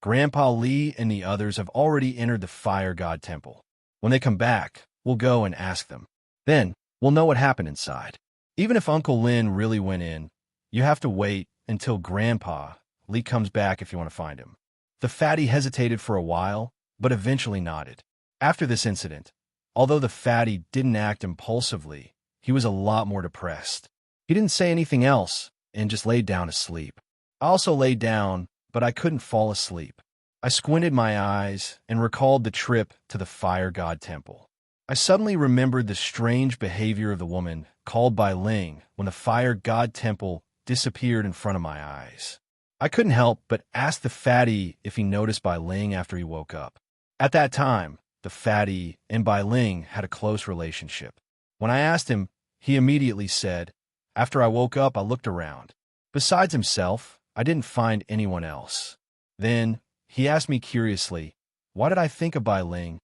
"Grandpa Lee and the others have already entered the fire god temple. When they come back, we'll go and ask them. Then we'll know what happened inside. Even if Uncle Lin really went in, you have to wait until Grandpa Lee comes back if you want to find him." The fatty hesitated for a while, but eventually nodded. After this incident, although the fatty didn't act impulsively, he was a lot more depressed. He didn't say anything else and just laid down to sleep. I also laid down, but I couldn't fall asleep. I squinted my eyes and recalled the trip to the fire god temple. I suddenly remembered the strange behavior of the woman called by Ling when the fire god temple disappeared in front of my eyes. I couldn't help but ask the fatty if he noticed Bai Ling after he woke up. At that time, the fatty and Bai Ling had a close relationship. When I asked him, he immediately said, "After I woke up, I looked around. Besides himself, I didn't find anyone else." Then he asked me curiously, why did I think of Bai Ling?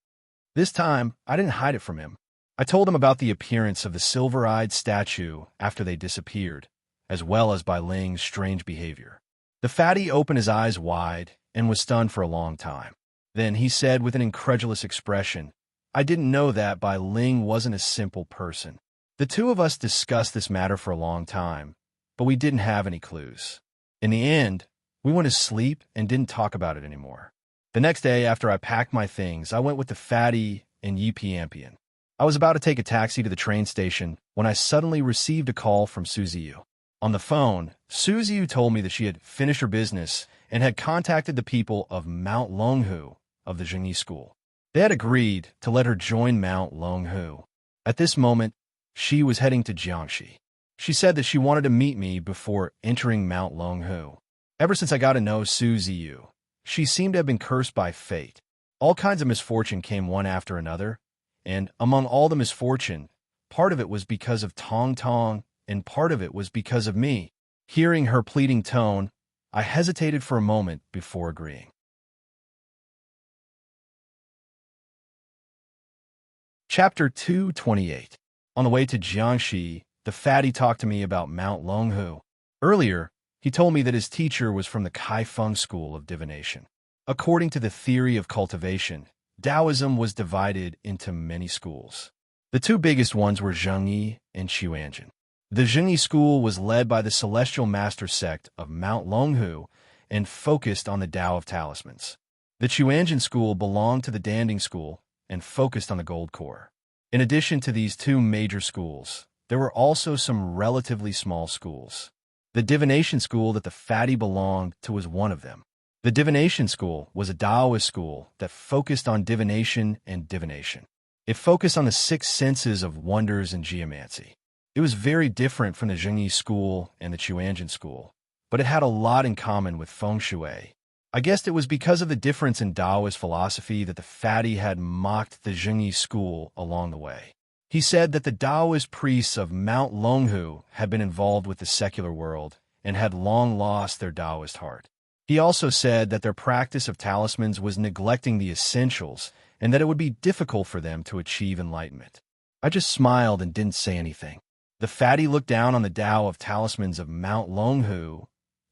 This time, I didn't hide it from him. I told him about the appearance of the silver-eyed statue after they disappeared, as well as Bai Ling's strange behavior. The fatty opened his eyes wide and was stunned for a long time. Then he said with an incredulous expression, "I didn't know that Bai Ling wasn't a simple person." The two of us discussed this matter for a long time, but we didn't have any clues. In the end, we went to sleep and didn't talk about it anymore. The next day, after I packed my things, I went with the fatty and Yi Piampian. I was about to take a taxi to the train station when I suddenly received a call from Suziyu. On the phone, Suziyu told me that she had finished her business and had contacted the people of Mount Longhu of the Zhengyi school. They had agreed to let her join Mount Longhu. At this moment, she was heading to Jiangxi. She said that she wanted to meet me before entering Mount Longhu. Ever since I got to know Suziyu, she seemed to have been cursed by fate. All kinds of misfortune came one after another, and among all the misfortune, part of it was because of Tong Tong, and part of it was because of me. Hearing her pleading tone, I hesitated for a moment before agreeing. Chapter 228. On the way to Jiangxi, the fatty talked to me about Mount Longhu. Earlier, he told me that his teacher was from the Kaifeng school of divination. According to the theory of cultivation, Taoism was divided into many schools. The two biggest ones were Zhengyi and Xuanzhen. The Zhengyi school was led by the celestial master sect of Mount Longhu and focused on the Tao of talismans. The Xuanzhen school belonged to the Danding school and focused on the gold core. In addition to these two major schools, there were also some relatively small schools. The divination school that the fatty belonged to was one of them. The divination school was a Taoist school that focused on divination and divination. It focused on the six senses of wonders and geomancy. It was very different from the Zhengyi school and the Xuanzhen school, but it had a lot in common with feng shui. I guessed it was because of the difference in Taoist philosophy that the fatty had mocked the Zhengyi school along the way. He said that the Taoist priests of Mount Longhu had been involved with the secular world and had long lost their Taoist heart. He also said that their practice of talismans was neglecting the essentials and that it would be difficult for them to achieve enlightenment. I just smiled and didn't say anything. The fatty looked down on the Tao of talismans of Mount Longhu,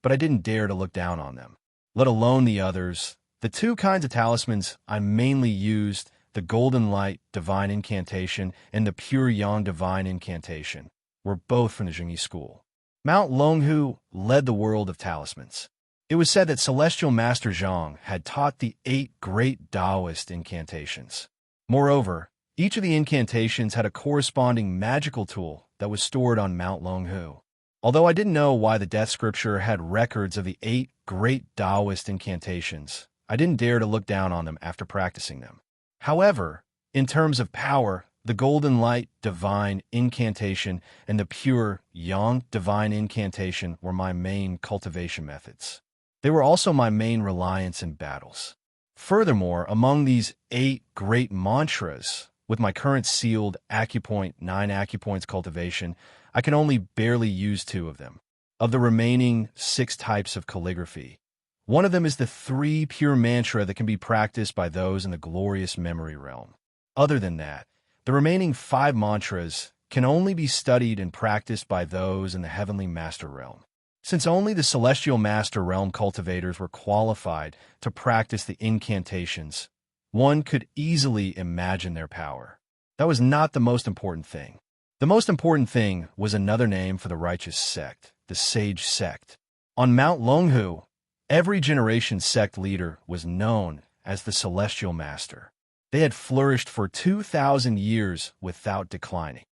but I didn't dare to look down on them, let alone the others. The two kinds of talismans I mainly used, the Golden Light Divine Incantation and the Pure Yang Divine Incantation, were both from the Zhengyi school. Mount Longhu led the world of talismans. It was said that Celestial Master Zhang had taught the 8 great Taoist incantations. Moreover, each of the incantations had a corresponding magical tool that was stored on Mount Longhu. Although I didn't know why the Death Scripture had records of the 8 great Taoist incantations, I didn't dare to look down on them after practicing them. However, in terms of power, the Golden Light Divine Incantation and the Pure Yang Divine Incantation were my main cultivation methods. They were also my main reliance in battles. Furthermore, among these 8 great mantras, with my current sealed acupoint 9 acupoints cultivation, I can only barely use 2 of them. Of the remaining 6 types of calligraphy, one of them is the 3 pure mantra that can be practiced by those in the glorious memory realm. Other than that, the remaining 5 mantras can only be studied and practiced by those in the heavenly master realm. Since only the celestial master realm cultivators were qualified to practice the incantations, one could easily imagine their power. That was not the most important thing. The most important thing was another name for the righteous sect, the sage sect. On Mount Longhu, every generation sect leader was known as the celestial master. They had flourished for 2,000 years without declining.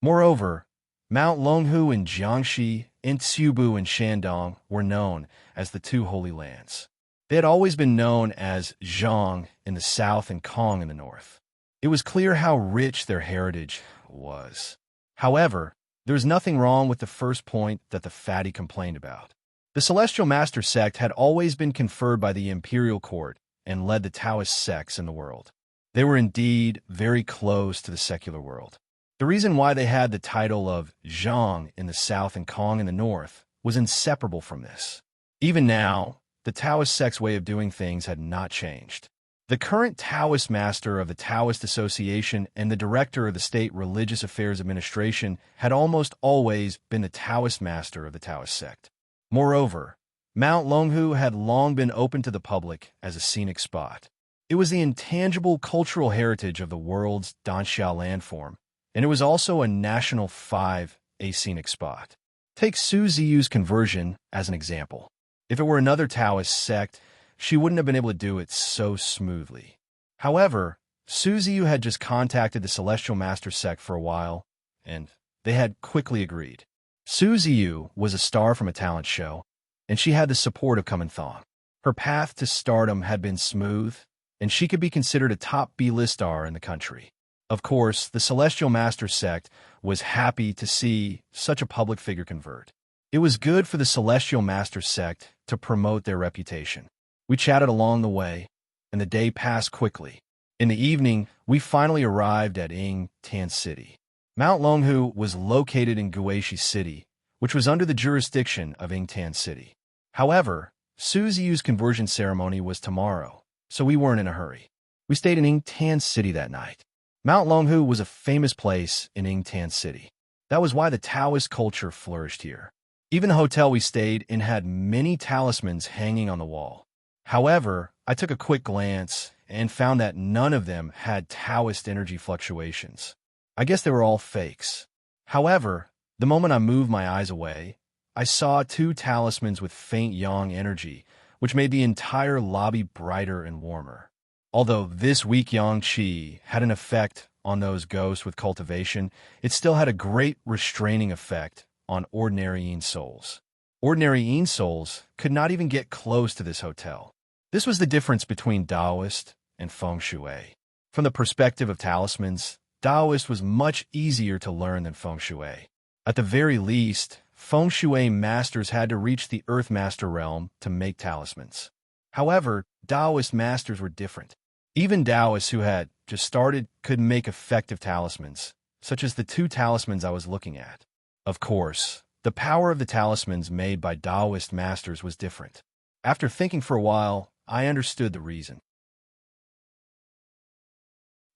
Moreover, Mount Longhu in Jiangxi and Tsiubu in Shandong were known as the 2 holy lands. They had always been known as Zhang in the south and Kong in the north. It was clear how rich their heritage was. However, there was nothing wrong with the first point that the fatty complained about. The Celestial Master sect had always been conferred by the imperial court and led the Taoist sects in the world. They were indeed very close to the secular world. The reason why they had the title of Zhang in the south and Kong in the north was inseparable from this. Even now, the Taoist sect's way of doing things had not changed. The current Taoist master of the Taoist Association and the director of the State Religious Affairs Administration had almost always been the Taoist master of the Taoist sect. Moreover, Mount Longhu had long been open to the public as a scenic spot. It was the intangible cultural heritage of the world's Danxiao landform, and it was also a national 5A scenic spot. Take Su Ziyu's conversion as an example. If it were another Taoist sect, she wouldn't have been able to do it so smoothly. However, Su Ziyu had just contacted the Celestial Master sect for a while, and they had quickly agreed. Su Ziyu was a star from a talent show, and she had the support of Kumanthong. Her path to stardom had been smooth, and she could be considered a top B-list star in the country. Of course, the Celestial Master sect was happy to see such a public figure convert. It was good for the Celestial Master sect to promote their reputation. We chatted along the way, and the day passed quickly. In the evening, we finally arrived at Ing Tan City. Mount Longhu was located in Guishi City, which was under the jurisdiction of Ing Tan City. However, Suziu's conversion ceremony was tomorrow, so we weren't in a hurry. We stayed in Ing Tan City that night. Mount Longhu was a famous place in Ing Tan City. That was why the Taoist culture flourished here. Even the hotel we stayed in had many talismans hanging on the wall. However, I took a quick glance and found that none of them had Taoist energy fluctuations. I guess they were all fakes. However, the moment I moved my eyes away, I saw 2 talismans with faint yang energy, which made the entire lobby brighter and warmer. Although this weak yang qi had an effect on those ghosts with cultivation, it still had a great restraining effect on ordinary Yin souls. Ordinary Yin souls could not even get close to this hotel. This was the difference between Taoist and Feng Shui. From the perspective of talismans, Taoist was much easier to learn than Feng Shui. At the very least, Feng Shui masters had to reach the Earth Master realm to make talismans. However, Taoist masters were different. Even Taoists who had just started could make effective talismans, such as the 2 talismans I was looking at. Of course, the power of the talismans made by Taoist masters was different. After thinking for a while, I understood the reason.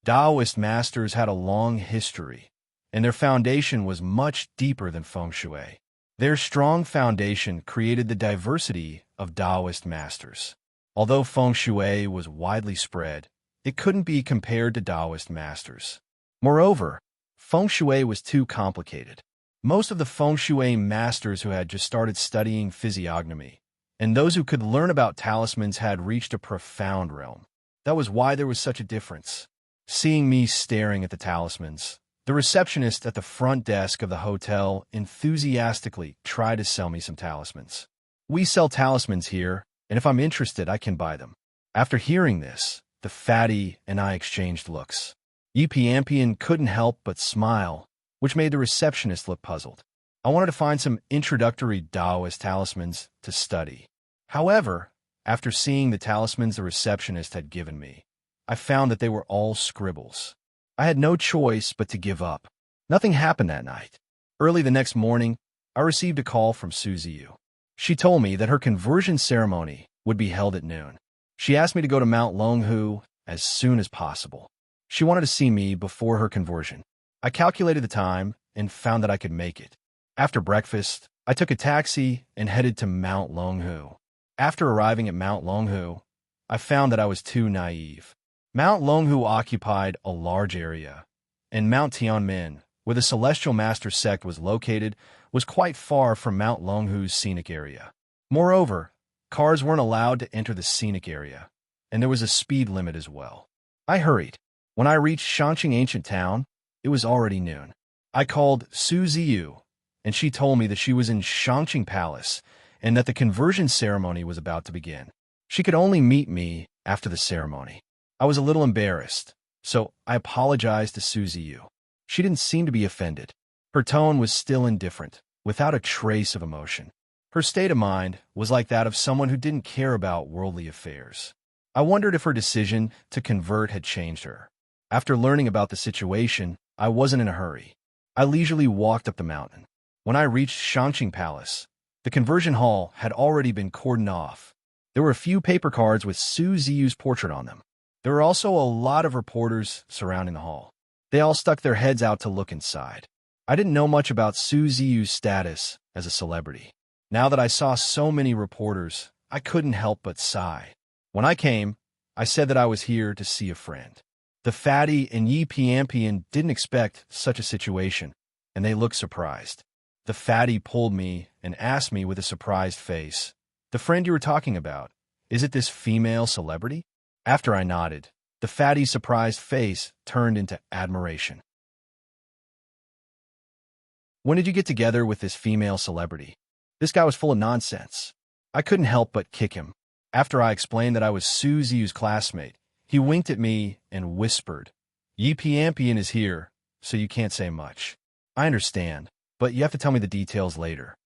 Taoist masters had a long history, and their foundation was much deeper than Feng Shui. Their strong foundation created the diversity of Taoist masters. Although Feng Shui was widely spread, it couldn't be compared to Taoist masters. Moreover, Feng Shui was too complicated. Most of the Feng Shui masters who had just started studying physiognomy, and those who could learn about talismans had reached a profound realm. That was why there was such a difference. Seeing me staring at the talismans, the receptionist at the front desk of the hotel enthusiastically tried to sell me some talismans. "We sell talismans here, and if I'm interested, I can buy them." After hearing this, the fatty and I exchanged looks. Yipiampian couldn't help but smile, which made the receptionist look puzzled. I wanted to find some introductory Taoist talismans to study. However, after seeing the talismans the receptionist had given me, I found that they were all scribbles. I had no choice but to give up. Nothing happened that night. Early the next morning, I received a call from Suziu. She told me that her conversion ceremony would be held at noon. She asked me to go to Mount Longhu as soon as possible. She wanted to see me before her conversion. I calculated the time and found that I could make it. After breakfast, I took a taxi and headed to Mount Longhu. After arriving at Mount Longhu, I found that I was too naive. Mount Longhu occupied a large area, and Mount Tianmen, where the Celestial Master sect was located, was quite far from Mount Longhu's scenic area. Moreover, cars weren't allowed to enter the scenic area, and there was a speed limit as well. I hurried. When I reached Shanqing Ancient Town, it was already noon. I called Suziu, and she told me that she was in Shanqing Palace and that the conversion ceremony was about to begin. She could only meet me after the ceremony. I was a little embarrassed, so I apologized to Suziu. She didn't seem to be offended. Her tone was still indifferent, without a trace of emotion. Her state of mind was like that of someone who didn't care about worldly affairs. I wondered if her decision to convert had changed her. After learning about the situation, I wasn't in a hurry. I leisurely walked up the mountain. When I reached Shanqing Palace, the conversion hall had already been cordoned off. There were a few paper cards with Suziu's portrait on them. There were also a lot of reporters surrounding the hall. They all stuck their heads out to look inside. I didn't know much about Suziu's status as a celebrity. Now that I saw so many reporters, I couldn't help but sigh. When I came, I said that I was here to see a friend. The fatty and Yipiampian didn't expect such a situation, and they looked surprised. The fatty pulled me and asked me with a surprised face, "The friend you were talking about, is it this female celebrity?" After I nodded, the fatty's surprised face turned into admiration. "When did you get together with this female celebrity?" This guy was full of nonsense. I couldn't help but kick him. After I explained that I was Suziu's classmate, he winked at me and whispered, "Yipiampian is here, so you can't say much. I understand, but you have to tell me the details later."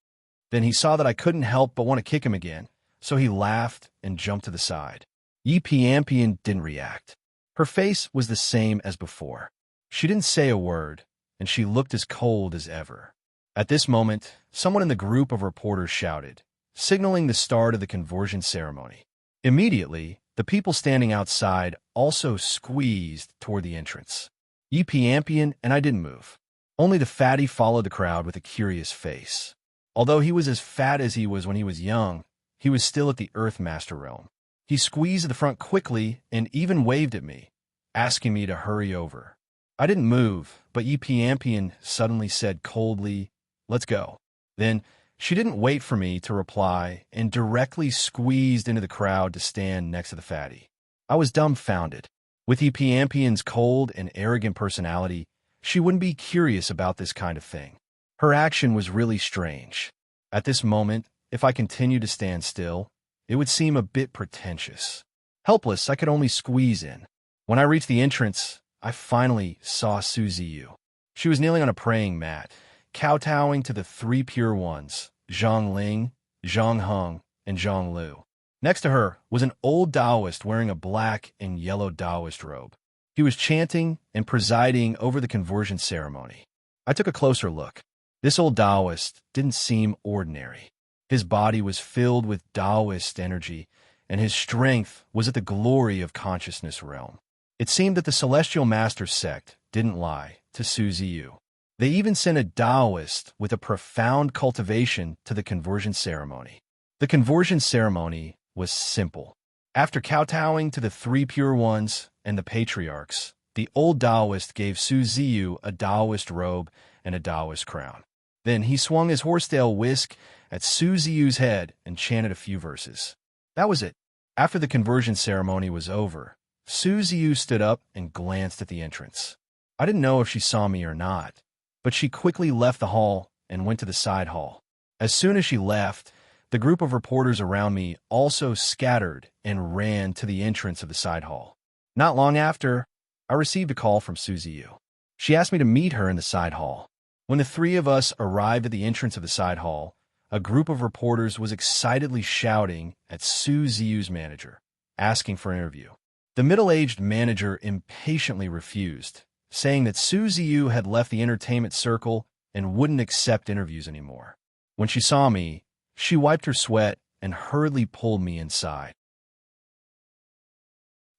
Then he saw that I couldn't help but want to kick him again, so he laughed and jumped to the side. Yi Piampian didn't react. Her face was the same as before. She didn't say a word, and she looked as cold as ever. At this moment, someone in the group of reporters shouted, signaling the start of the conversion ceremony. Immediately, the people standing outside also squeezed toward the entrance. Yi Piampian and I didn't move. Only the fatty followed the crowd with a curious face. Although he was as fat as he was when he was young, he was still at the Earthmaster realm. He squeezed the front quickly and even waved at me, asking me to hurry over. I didn't move, but Yi Piampian suddenly said coldly, "Let's go." Then, she didn't wait for me to reply and directly squeezed into the crowd to stand next to the fatty. I was dumbfounded. With Yi Piampian's cold and arrogant personality, she wouldn't be curious about this kind of thing. Her action was really strange. At this moment, if I continued to stand still, it would seem a bit pretentious. Helpless, I could only squeeze in. When I reached the entrance, I finally saw Su Ziyu. She was kneeling on a praying mat, kowtowing to the three pure ones, Zhang Ling, Zhang Heng, and Zhang Lu. Next to her was an old Taoist wearing a black and yellow Taoist robe. He was chanting and presiding over the conversion ceremony. I took a closer look. This old Taoist didn't seem ordinary. His body was filled with Taoist energy, and his strength was at the glory of consciousness realm. It seemed that the Celestial Master sect didn't lie to Su Ziyu. They even sent a Taoist with a profound cultivation to the conversion ceremony. The conversion ceremony was simple. After kowtowing to the three pure ones and the patriarchs, the old Taoist gave Su Ziyu a Taoist robe and a Taoist crown. Then he swung his horsetail whisk at Su Ziyu's head and chanted a few verses. That was it. After the conversion ceremony was over, Su Ziyu stood up and glanced at the entrance. I didn't know if she saw me or not, but she quickly left the hall and went to the side hall. As soon as she left, the group of reporters around me also scattered and ran to the entrance of the side hall. Not long after, I received a call from Su Ziyu. She asked me to meet her in the side hall. When the three of us arrived at the entrance of the side hall, a group of reporters was excitedly shouting at Su Ziyu's manager, asking for an interview. The middle-aged manager impatiently refused, saying that Su Ziyu had left the entertainment circle and wouldn't accept interviews anymore. When she saw me, she wiped her sweat and hurriedly pulled me inside.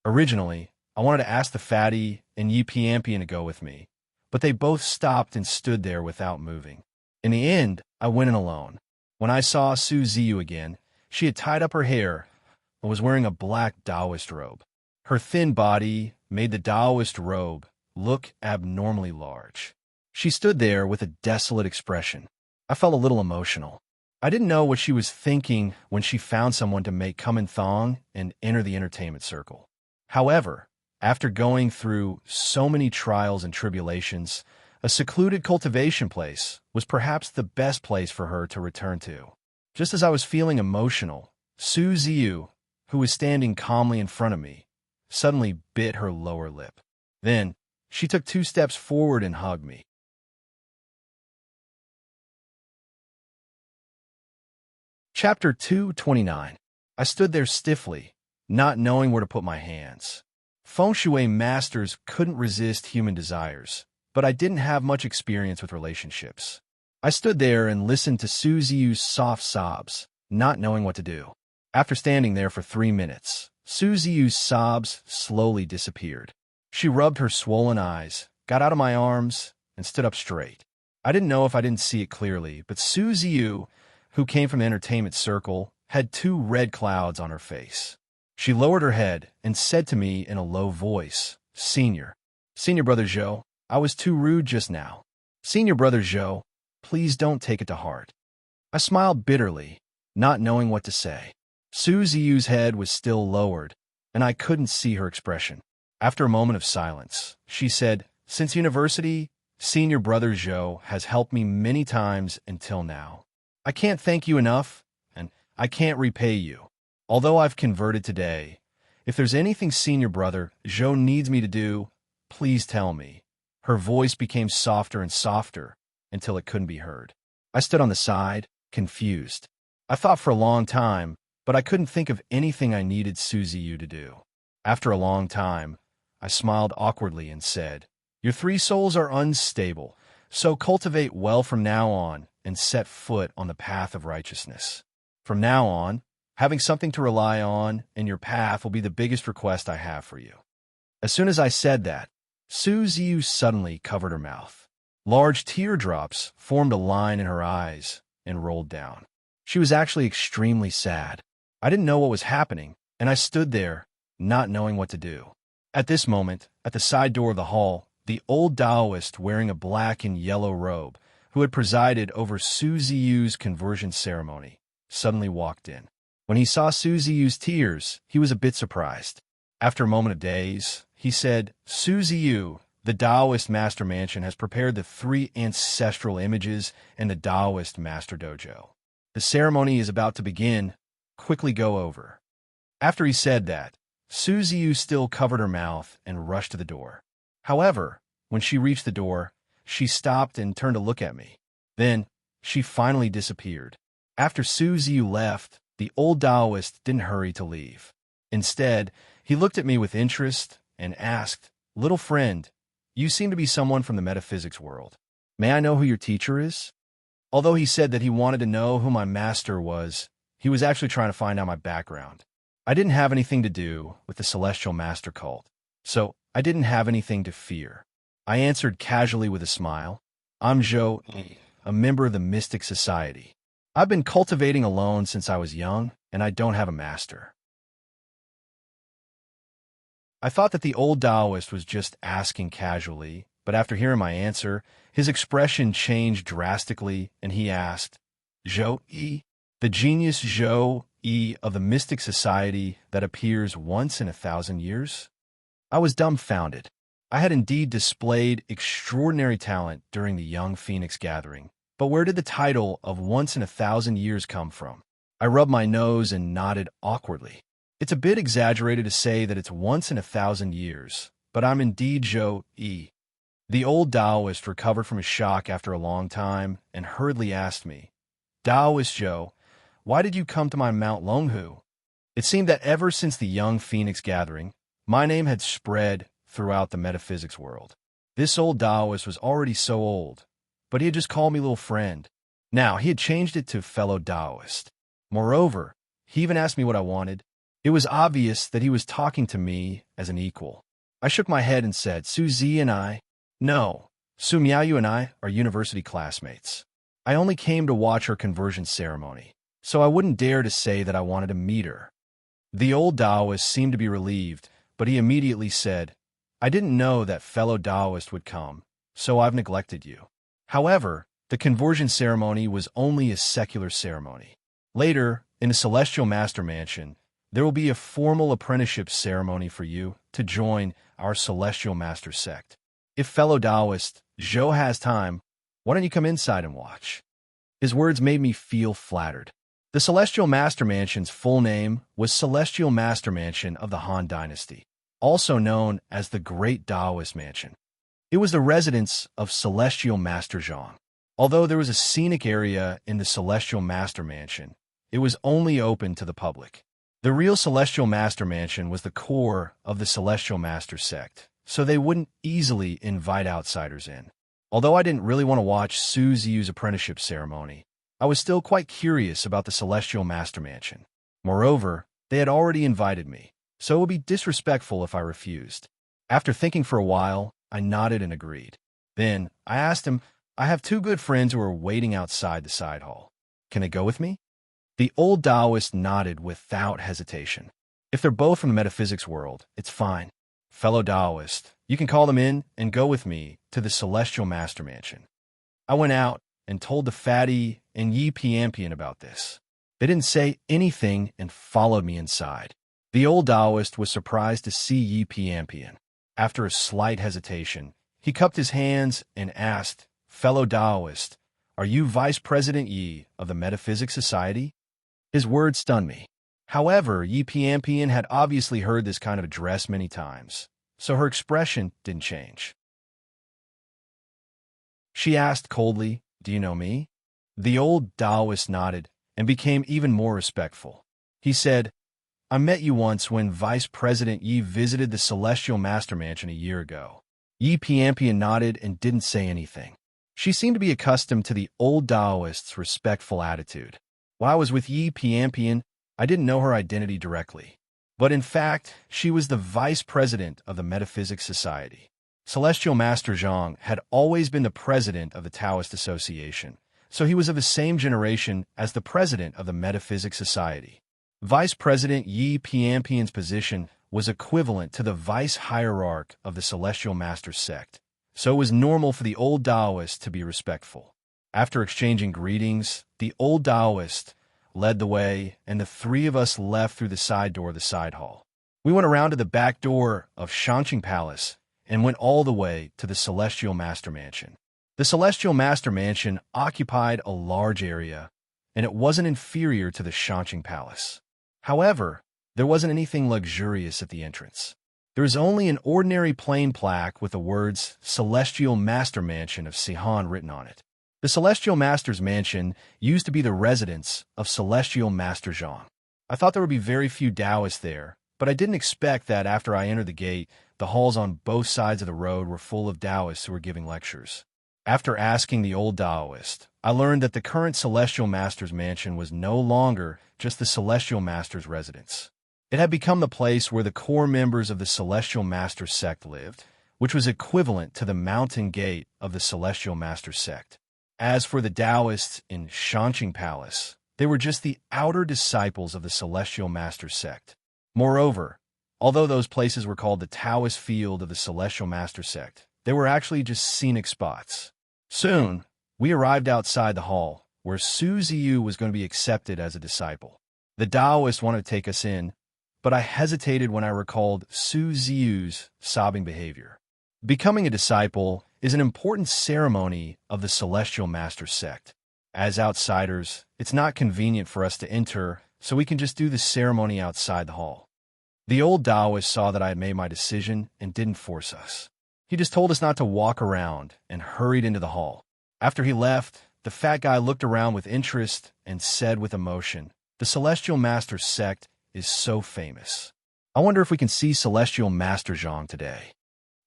Originally, I wanted to ask the fatty and Yi Piampian to go with me, but they both stopped and stood there without moving. In the end, I went in alone. When I saw Su Ziyu again, she had tied up her hair and was wearing a black Taoist robe. Her thin body made the Taoist robe look abnormally large. She stood there with a desolate expression. I felt a little emotional. I didn't know what she was thinking when she found someone to make come in thong and enter the entertainment circle. However, after going through so many trials and tribulations, a secluded cultivation place was perhaps the best place for her to return to. Just as I was feeling emotional, Su Ziyu, who was standing calmly in front of me, suddenly bit her lower lip. Then, she took 2 steps forward and hugged me. Chapter 229. I stood there stiffly, not knowing where to put my hands. Feng Shui masters couldn't resist human desires, but I didn't have much experience with relationships. I stood there and listened to Su Ziyu's soft sobs, not knowing what to do. After standing there for 3 minutes, Su Ziyu's sobs slowly disappeared. She rubbed her swollen eyes, got out of my arms, and stood up straight. I didn't know if I didn't see it clearly, but Su Ziyu, who came from the entertainment circle, had 2 red clouds on her face. She lowered her head and said to me in a low voice, Senior Brother Zhou, I was too rude just now. Senior Brother Zhou, please don't take it to heart. I smiled bitterly, not knowing what to say. Su Ziyu's head was still lowered, and I couldn't see her expression. After a moment of silence, she said, Since university, Senior Brother Zhou has helped me many times until now. I can't thank you enough, and I can't repay you. Although I've converted today, if there's anything Senior Brother Zhou needs me to do, please tell me. Her voice became softer and softer until it couldn't be heard. I stood on the side, confused. I thought for a long time, but I couldn't think of anything I needed Suzy Yu to do. After a long time, I smiled awkwardly and said, "Your three souls are unstable, so cultivate well from now on and set foot on the path of righteousness. From now on, having something to rely on in your path will be the biggest request I have for you." As soon as I said that, Suzy Yu suddenly covered her mouth. Large teardrops formed a line in her eyes and rolled down. She was actually extremely sad. I didn't know what was happening, and I stood there, not knowing what to do. At this moment, at the side door of the hall, the old Taoist wearing a black and yellow robe, who had presided over Suzy Yu's conversion ceremony, suddenly walked in. When he saw Suzy Yu's tears, he was a bit surprised. After a moment of daze, he said, "Suzy Yu, the Taoist Master Mansion has prepared the 3 ancestral images in the Taoist Master Dojo. The ceremony is about to begin. Quickly go over." After he said that, Suzy Yu still covered her mouth and rushed to the door. However, when she reached the door, she stopped and turned to look at me. Then, she finally disappeared. After Suzy Yu left, the old Taoist didn't hurry to leave. Instead, he looked at me with interest and asked, "Little friend, you seem to be someone from the metaphysics world. May I know who your teacher is?" Although he said that he wanted to know who my master was, he was actually trying to find out my background. I didn't have anything to do with the Celestial Master cult, so I didn't have anything to fear. I answered casually with a smile, "I'm Zhou Yi, a member of the Mystic Society. I've been cultivating alone since I was young, and I don't have a master." I thought that the old Taoist was just asking casually, but after hearing my answer, his expression changed drastically, and he asked, "Zhou Yi, the genius Zhou Yi of the Mystic Society that appears once in 1,000 years?" I was dumbfounded. I had indeed displayed extraordinary talent during the Young Phoenix gathering, but where did the title of once in 1,000 years come from? I rubbed my nose and nodded awkwardly. It's a bit exaggerated to say that it's once in 1,000 years, but I'm indeed Zhou Yi. The old Taoist recovered from his shock after a long time and hurriedly asked me, "Taoist Zhou, why did you come to my Mount Longhu?" It seemed that ever since the Young Phoenix gathering, my name had spread throughout the metaphysics world. This old Taoist was already so old, but he had just called me little friend. Now, he had changed it to fellow Taoist. Moreover, he even asked me what I wanted. It was obvious that he was talking to me as an equal. I shook my head and said, "Suzy and I, no, Su Miaoyu and I are university classmates. I only came to watch her conversion ceremony, so I wouldn't dare to say that I wanted to meet her." The old Taoist seemed to be relieved, but he immediately said, "I didn't know that fellow Taoist would come, so I've neglected you." However, the conversion ceremony was only a secular ceremony. Later, in the Celestial Master Mansion, there will be a formal apprenticeship ceremony for you to join our Celestial Master sect. If fellow Taoist Zhou has time, why don't you come inside and watch? His words made me feel flattered. The Celestial Master Mansion's full name was Celestial Master Mansion of the Han Dynasty, also known as the Great Taoist Mansion. It was the residence of Celestial Master Zhang. Although there was a scenic area in the Celestial Master Mansion, it was only open to the public. The real Celestial Master Mansion was the core of the Celestial Master sect, so they wouldn't easily invite outsiders in. Although I didn't really want to watch Suzy Yu's apprenticeship ceremony, I was still quite curious about the Celestial Master Mansion. Moreover, they had already invited me, so it would be disrespectful if I refused. After thinking for a while, I nodded and agreed. Then, I asked him, "I have 2 good friends who are waiting outside the side hall. Can they go with me?" The old Taoist nodded without hesitation. "If they're both from the metaphysics world, it's fine. Fellow Taoist, you can call them in and go with me to the Celestial Master Mansion." I went out and told the fatty and Yi Piampian about this. They didn't say anything and followed me inside. The old Taoist was surprised to see Yi Piampian. After a slight hesitation, he cupped his hands and asked, "Fellow Taoist, are you Vice President Yi of the Metaphysics Society?" His words stunned me. However, Yi Piampian had obviously heard this kind of address many times, so her expression didn't change. She asked coldly, "Do you know me?" The old Taoist nodded and became even more respectful. He said, I met you once when Vice President Yi visited the Celestial Master Mansion a year ago. Yi Piampian nodded and didn't say anything. She seemed to be accustomed to the old Taoist's respectful attitude. While I was with Yi Piampian, I didn't know her identity directly. But in fact, she was the vice president of the Metaphysics Society. Celestial Master Zhang had always been the president of the Taoist Association, so he was of the same generation as the president of the Metaphysics Society. Vice President Yi Piampian's position was equivalent to the vice hierarch of the Celestial Master's sect, so it was normal for the old Taoist to be respectful. After exchanging greetings, the old Taoist led the way, and the three of us left through the side door of the side hall. We went around to the back door of Shanqing Palace and went all the way to the Celestial Master Mansion. The Celestial Master Mansion occupied a large area, and it wasn't inferior to the Shanqing Palace. However, there wasn't anything luxurious at the entrance. There was only an ordinary plain plaque with the words Celestial Master Mansion of Sihan written on it. The Celestial Master's Mansion used to be the residence of Celestial Master Zhang. I thought there would be very few Taoists there, but I didn't expect that after I entered the gate, the halls on both sides of the road were full of Taoists who were giving lectures. After asking the old Taoist, I learned that the current Celestial Master's Mansion was no longer just the Celestial Master's residence. It had become the place where the core members of the Celestial Master sect lived, which was equivalent to the mountain gate of the Celestial Master sect. As for the Taoists in Shanqing Palace, they were just the outer disciples of the Celestial Master sect. Moreover, although those places were called the Taoist field of the Celestial Master sect, they were actually just scenic spots. Soon, we arrived outside the hall, where Su Ziyu was going to be accepted as a disciple. The Taoist wanted to take us in, but I hesitated when I recalled Su Ziyu's sobbing behavior. Becoming a disciple is an important ceremony of the Celestial Master sect. As outsiders, it's not convenient for us to enter, so we can just do the ceremony outside the hall. The old Taoist saw that I had made my decision and didn't force us. He just told us not to walk around and hurried into the hall. After he left, the fat guy looked around with interest and said with emotion, "The Celestial Master sect is so famous. I wonder if we can see Celestial Master Zhang today."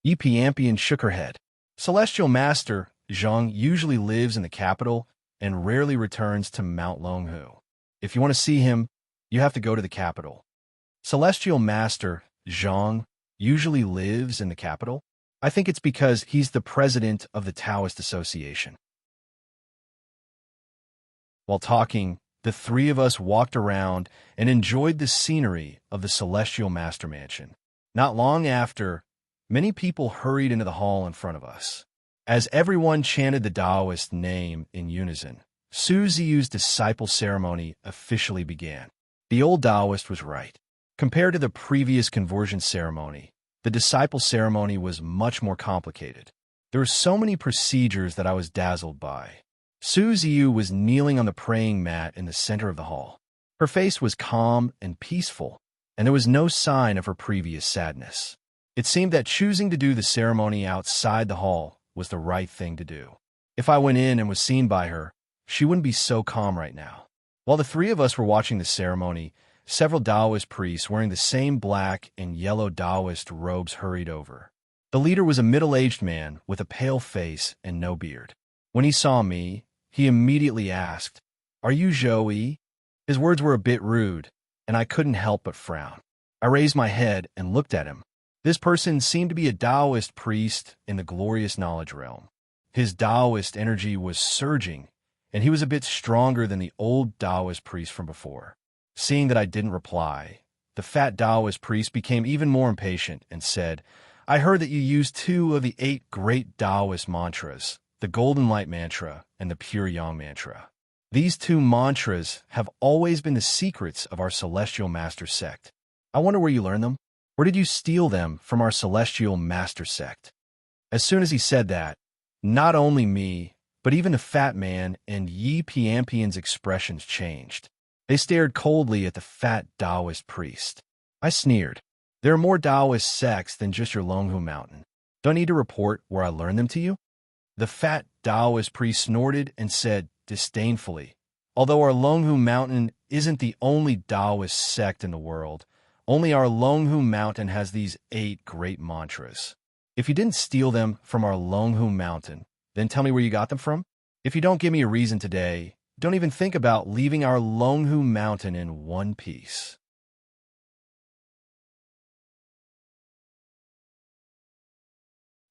Yi Piampian shook her head. Celestial Master Zhang usually lives in the capital and rarely returns to Mount Longhu. If you want to see him, you have to go to the capital. Celestial Master Zhang usually lives in the capital? I think it's because he's the president of the Taoist Association. While talking, the three of us walked around and enjoyed the scenery of the Celestial Master Mansion. Not long after, many people hurried into the hall in front of us. As everyone chanted the Taoist name in unison, Su Ziyu's disciple ceremony officially began. The old Taoist was right. Compared to the previous conversion ceremony, the disciple ceremony was much more complicated. There were so many procedures that I was dazzled by. Su Ziyu was kneeling on the praying mat in the center of the hall. Her face was calm and peaceful, and there was no sign of her previous sadness. It seemed that choosing to do the ceremony outside the hall was the right thing to do. If I went in and was seen by her, she wouldn't be so calm right now. While the three of us were watching the ceremony, several Taoist priests wearing the same black and yellow Taoist robes hurried over. The leader was a middle-aged man with a pale face and no beard. When he saw me, he immediately asked, "Are you Zhou Yi?" His words were a bit rude, and I couldn't help but frown. I raised my head and looked at him. This person seemed to be a Taoist priest in the glorious knowledge realm. His Taoist energy was surging, and he was a bit stronger than the old Taoist priest from before. Seeing that I didn't reply, the fat Taoist priest became even more impatient and said, "I heard that you use 2 of the 8 great Taoist mantras, the Golden Light Mantra and the Pure Yang Mantra. These 2 mantras have always been the secrets of our Celestial Master sect. I wonder where you learned them? Or did you steal them from our Celestial Master sect?" As soon as he said that, not only me, but even the fat man and Yi Piampian's expressions changed. They stared coldly at the fat Taoist priest. I sneered. "There are more Taoist sects than just your Longhu Mountain. Do I need to report where I learned them to you?" The fat Taoist priest snorted and said disdainfully, Although our Longhu Mountain isn't the only Taoist sect in the world, only our Longhu Mountain has these 8 great mantras. If you didn't steal them from our Longhu Mountain, then tell me where you got them from. If you don't give me a reason today, don't even think about leaving our Longhu Mountain in one piece.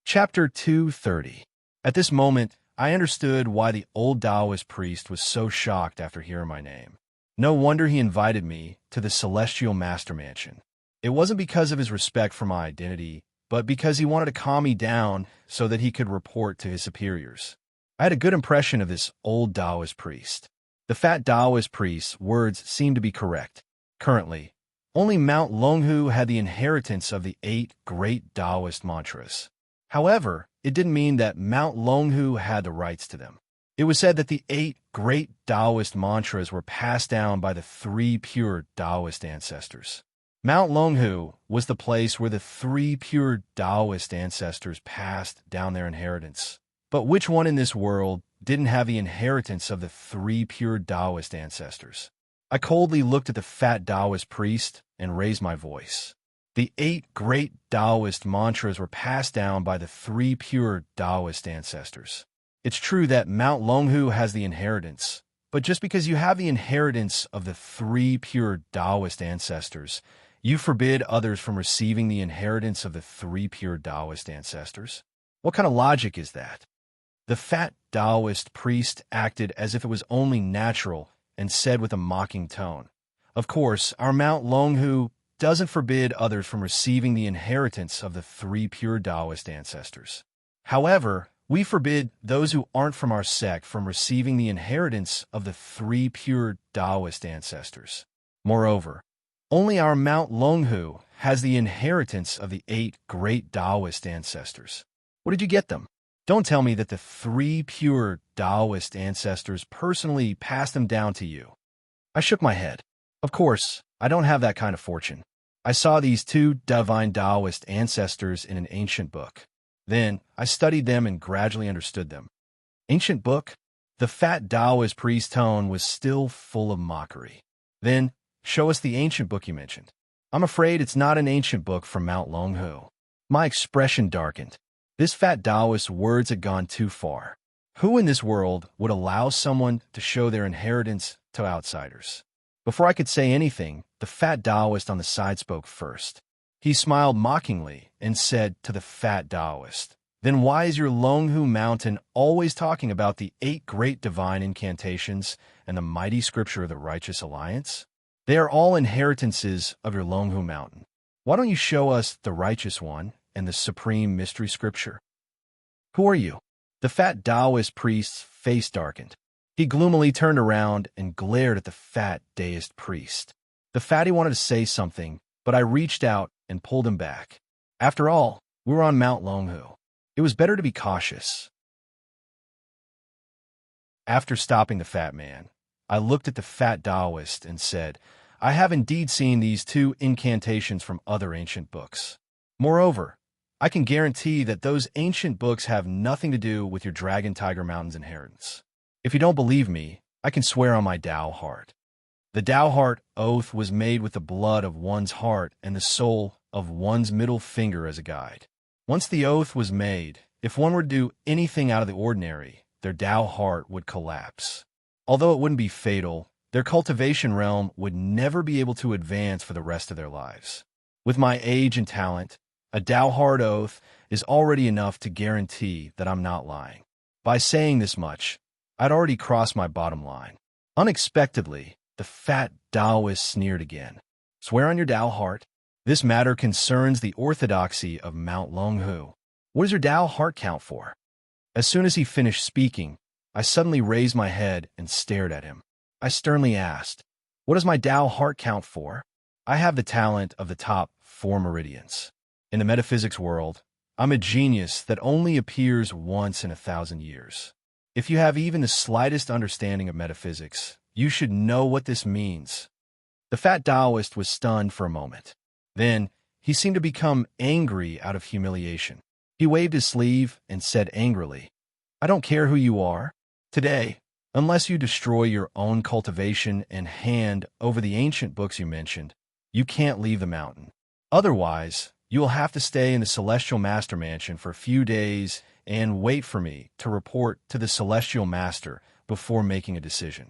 Chapter 230. At this moment, I understood why the old Taoist priest was so shocked after hearing my name. No wonder he invited me to the Celestial Master Mansion. It wasn't because of his respect for my identity, but because he wanted to calm me down so that he could report to his superiors. I had a good impression of this old Taoist priest. The fat Taoist priest's words seemed to be correct. Currently, only Mount Longhu had the inheritance of the 8 great Taoist mantras. However, it didn't mean that Mount Longhu had the rights to them. It was said that the 8 great Taoist mantras were passed down by the 3 pure Taoist ancestors. Mount Longhu was the place where the 3 pure Taoist ancestors passed down their inheritance. But which one in this world didn't have the inheritance of the 3 pure Taoist ancestors? I coldly looked at the fat Taoist priest and raised my voice. The 8 great Taoist mantras were passed down by the 3 pure Taoist ancestors. It's true that Mount Longhu has the inheritance, but just because you have the inheritance of the 3 pure Taoist ancestors, you forbid others from receiving the inheritance of the 3 pure Taoist ancestors? What kind of logic is that? The fat Taoist priest acted as if it was only natural and said with a mocking tone, "Of course, our Mount Longhu doesn't forbid others from receiving the inheritance of the 3 pure Taoist ancestors. However, we forbid those who aren't from our sect from receiving the inheritance of the 3 pure Taoist ancestors. Moreover, only our Mount Longhu has the inheritance of the 8 great Taoist ancestors. Where did you get them? Don't tell me that the 3 pure Taoist ancestors personally passed them down to you." I shook my head. Of course, I don't have that kind of fortune. I saw these 2 divine Taoist ancestors in an ancient book. Then, I studied them and gradually understood them. Ancient book? The fat Taoist priest's tone was still full of mockery. Then, show us the ancient book you mentioned. I'm afraid it's not an ancient book from Mount Longhu. My expression darkened. This fat Taoist's words had gone too far. Who in this world would allow someone to show their inheritance to outsiders? Before I could say anything, the fat Taoist on the side spoke first. He smiled mockingly and said to the fat Taoist, "Then why is your Longhu Mountain always talking about the 8 great divine incantations and the mighty scripture of the righteous alliance? They are all inheritances of your Longhu Mountain. Why don't you show us the righteous one and the supreme mystery scripture?" "Who are you?" The fat Taoist priest's face darkened. He gloomily turned around and glared at the fat Taoist priest. The fatty wanted to say something, but I reached out and pulled him back. After all, we were on Mount Longhu. It was better to be cautious. After stopping the fat man, I looked at the fat Taoist and said, "I have indeed seen these 2 incantations from other ancient books. Moreover, I can guarantee that those ancient books have nothing to do with your Dragon Tiger Mountain's inheritance. If you don't believe me, I can swear on my Tao heart. The Tao heart oath was made with the blood of one's heart and the soul of one's middle finger as a guide. Once the oath was made, if one were to do anything out of the ordinary, their Tao heart would collapse. Although it wouldn't be fatal, their cultivation realm would never be able to advance for the rest of their lives. With my age and talent, a Tao heart oath is already enough to guarantee that I'm not lying. By saying this much, I'd already crossed my bottom line. Unexpectedly, the fat Taoist sneered again. "Swear on your Tao heart. This matter concerns the orthodoxy of Mount Longhu. What does your Tao heart count for?" As soon as he finished speaking, I suddenly raised my head and stared at him. I sternly asked, "What does my Tao heart count for?" I have the talent of the top 4 meridians. In the metaphysics world, I'm a genius that only appears once in 1,000 years. If you have even the slightest understanding of metaphysics, you should know what this means. The fat Taoist was stunned for a moment. Then, he seemed to become angry out of humiliation. He waved his sleeve and said angrily, "I don't care who you are. Today, Unless you destroy your own cultivation and hand over the ancient books you mentioned, you can't leave the mountain. Otherwise, you will have to stay in the Celestial Master Mansion for a few days and wait for me to report to the Celestial Master before making a decision.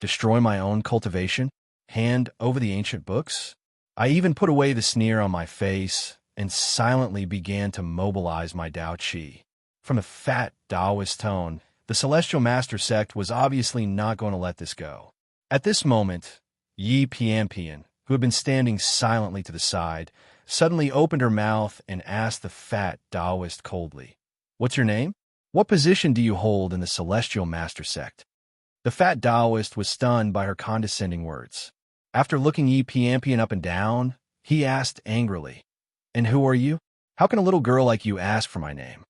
Destroy my own cultivation? Hand over the ancient books? I even put away the sneer on my face and silently began to mobilize my Tao Chi. From the fat Taoist tone, the Celestial Master sect was obviously not going to let this go. At this moment, Yi Pianpian, who had been standing silently to the side, suddenly opened her mouth and asked the fat Taoist coldly, "What's your name? What position do you hold in the Celestial Master sect?" The fat Taoist was stunned by her condescending words. After looking Yi Pianpian up and down, he asked angrily, "And who are you? How can a little girl like you ask for my name?"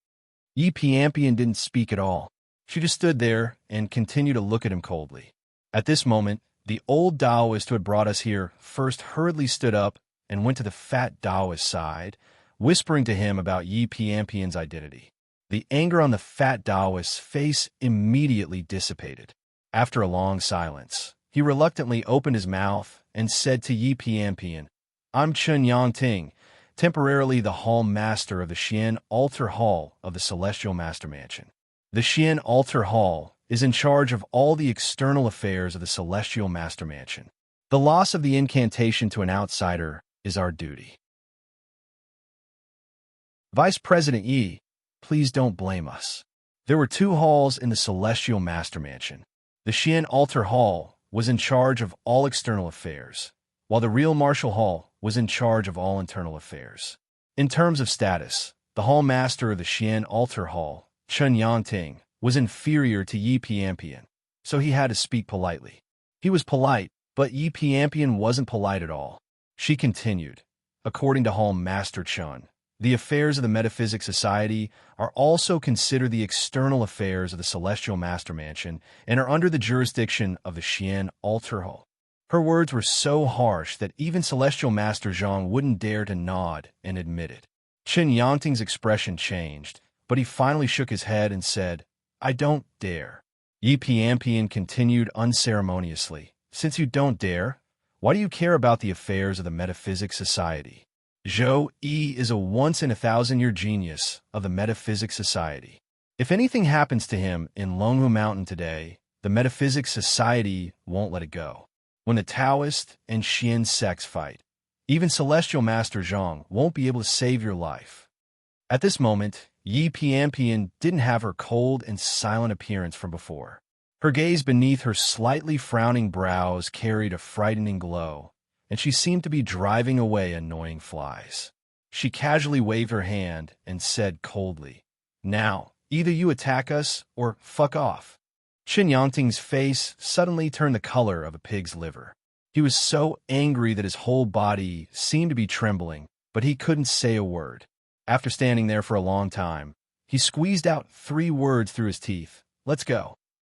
Yi Pianpian didn't speak at all. She just stood there and continued to look at him coldly. At this moment, the old Taoist who had brought us here first hurriedly stood up and went to the fat Taoist's side, whispering to him about Yi Pianpian's identity. The anger on the fat Taoist's face immediately dissipated. After a long silence, he reluctantly opened his mouth and said to Yi Pianpian, "I'm Chen Yangting, temporarily the Hall Master of the Xian Altar Hall of the Celestial Master Mansion. The Xian Altar Hall is in charge of all the external affairs of the Celestial Master Mansion. The loss of the incantation to an outsider is our duty." Vice President Yi, please don't blame us. There were two halls in the Celestial Master Mansion. The Xian Altar Hall was in charge of all external affairs, while the real Martial Hall was in charge of all internal affairs. In terms of status, the Hall Master of the Xian Altar Hall, Chen Yangting, was inferior to Yi Pianpian, so he had to speak politely. He was polite, but Yi Pianpian wasn't polite at all. She continued, "According to Hall Master Chen, the affairs of the Metaphysic Society are also considered the external affairs of the Celestial Master Mansion and are under the jurisdiction of the Xian Altar Hall." Her words were so harsh that even Celestial Master Zhang wouldn't dare to nod and admit it. Chen Yangting's expression changed, but he finally shook his head and said, "I don't dare." Yi Pianpian continued unceremoniously, "Since you don't dare, why do you care about the affairs of the Metaphysic Society? Zhou Yi is a once-in-a-thousand-year genius of the Metaphysic Society. If anything happens to him in Longhu Mountain today, the Metaphysic Society won't let it go. When the Taoist and Xian sects fight, even Celestial Master Zhang won't be able to save your life." At this moment, Yi Pianpian didn't have her cold and silent appearance from before. Her gaze beneath her slightly frowning brows carried a frightening glow, and she seemed to be driving away annoying flies. She casually waved her hand and said coldly, "Now, either you attack us or fuck off." Chen Yangting's face suddenly turned the color of a pig's liver. He was so angry that his whole body seemed to be trembling, but he couldn't say a word. After standing there for a long time, he squeezed out 3 words through his teeth, "Let's go."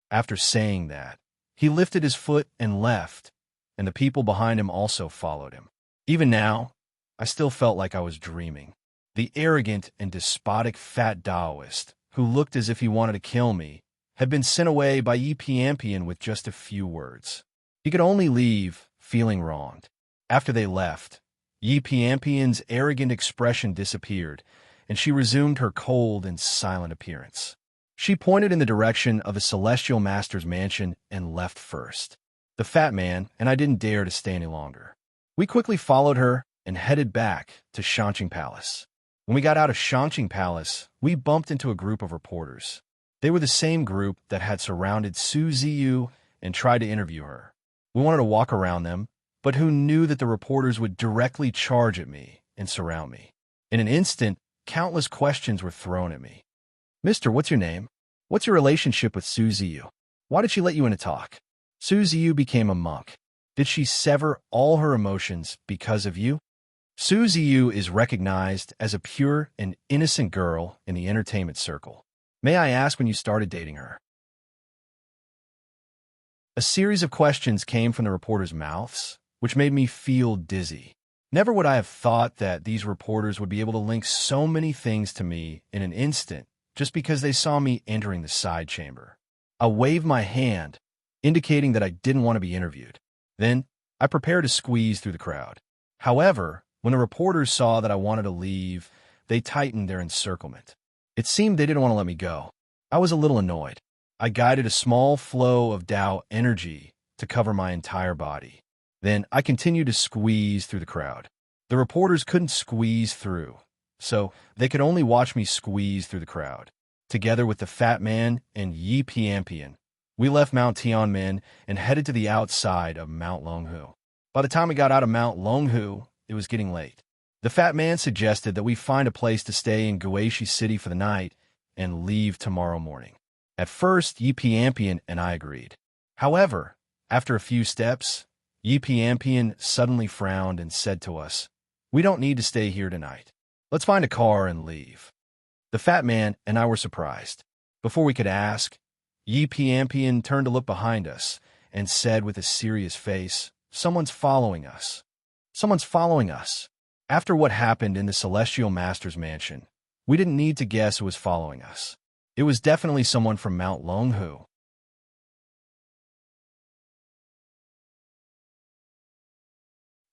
After saying that, he lifted his foot and left, and the people behind him also followed him. Even now, I still felt like I was dreaming. The arrogant and despotic fat Taoist, who looked as if he wanted to kill me, had been sent away by Yi Pianpian with just a few words. He could only leave, feeling wronged. After they left, Yi Pianpian's arrogant expression disappeared, and she resumed her cold and silent appearance. She pointed in the direction of the Celestial Master's mansion and left first. The fat man and I didn't dare to stay any longer. We quickly followed her and headed back to Shanqing Palace. When we got out of Shanqing Palace, we bumped into a group of reporters. They were the same group that had surrounded Su Ziyu and tried to interview her. We wanted to walk around them, but who knew that the reporters would directly charge at me and surround me? In an instant, countless questions were thrown at me. "Mister, what's your name? What's your relationship with Su Ziyu? Why did she let you in to talk? Su Ziyu became a monk. Did she sever all her emotions because of you?" Su Ziyu is recognized as a pure and innocent girl in the entertainment circle. May I ask when you started dating her? A series of questions came from the reporters' mouths, which made me feel dizzy. Never would I have thought that these reporters would be able to link so many things to me in an instant just because they saw me entering the side chamber. I waved my hand, indicating that I didn't want to be interviewed. Then, I prepared to squeeze through the crowd. However, when the reporters saw that I wanted to leave, they tightened their encirclement. It seemed they didn't want to let me go. I was a little annoyed. I guided a small flow of Tao energy to cover my entire body. Then, I continued to squeeze through the crowd. The reporters couldn't squeeze through, so they could only watch me squeeze through the crowd. Together with the Fat Man and Yi Piampian, we left Mount Tianmen and headed to the outside of Mount Longhu. By the time we got out of Mount Longhu, it was getting late. The Fat Man suggested that we find a place to stay in Guishi City for the night and leave tomorrow morning. At first, Yi Piampian and I agreed. However, after a few steps, Yi Piampian suddenly frowned and said to us, "We don't need to stay here tonight. Let's find a car and leave." The Fat Man and I were surprised. Before we could ask, Yi Piampian turned to look behind us and said with a serious face, "Someone's following us. Someone's following us." After what happened in the Celestial Master's mansion, we didn't need to guess who was following us. It was definitely someone from Mount Longhu.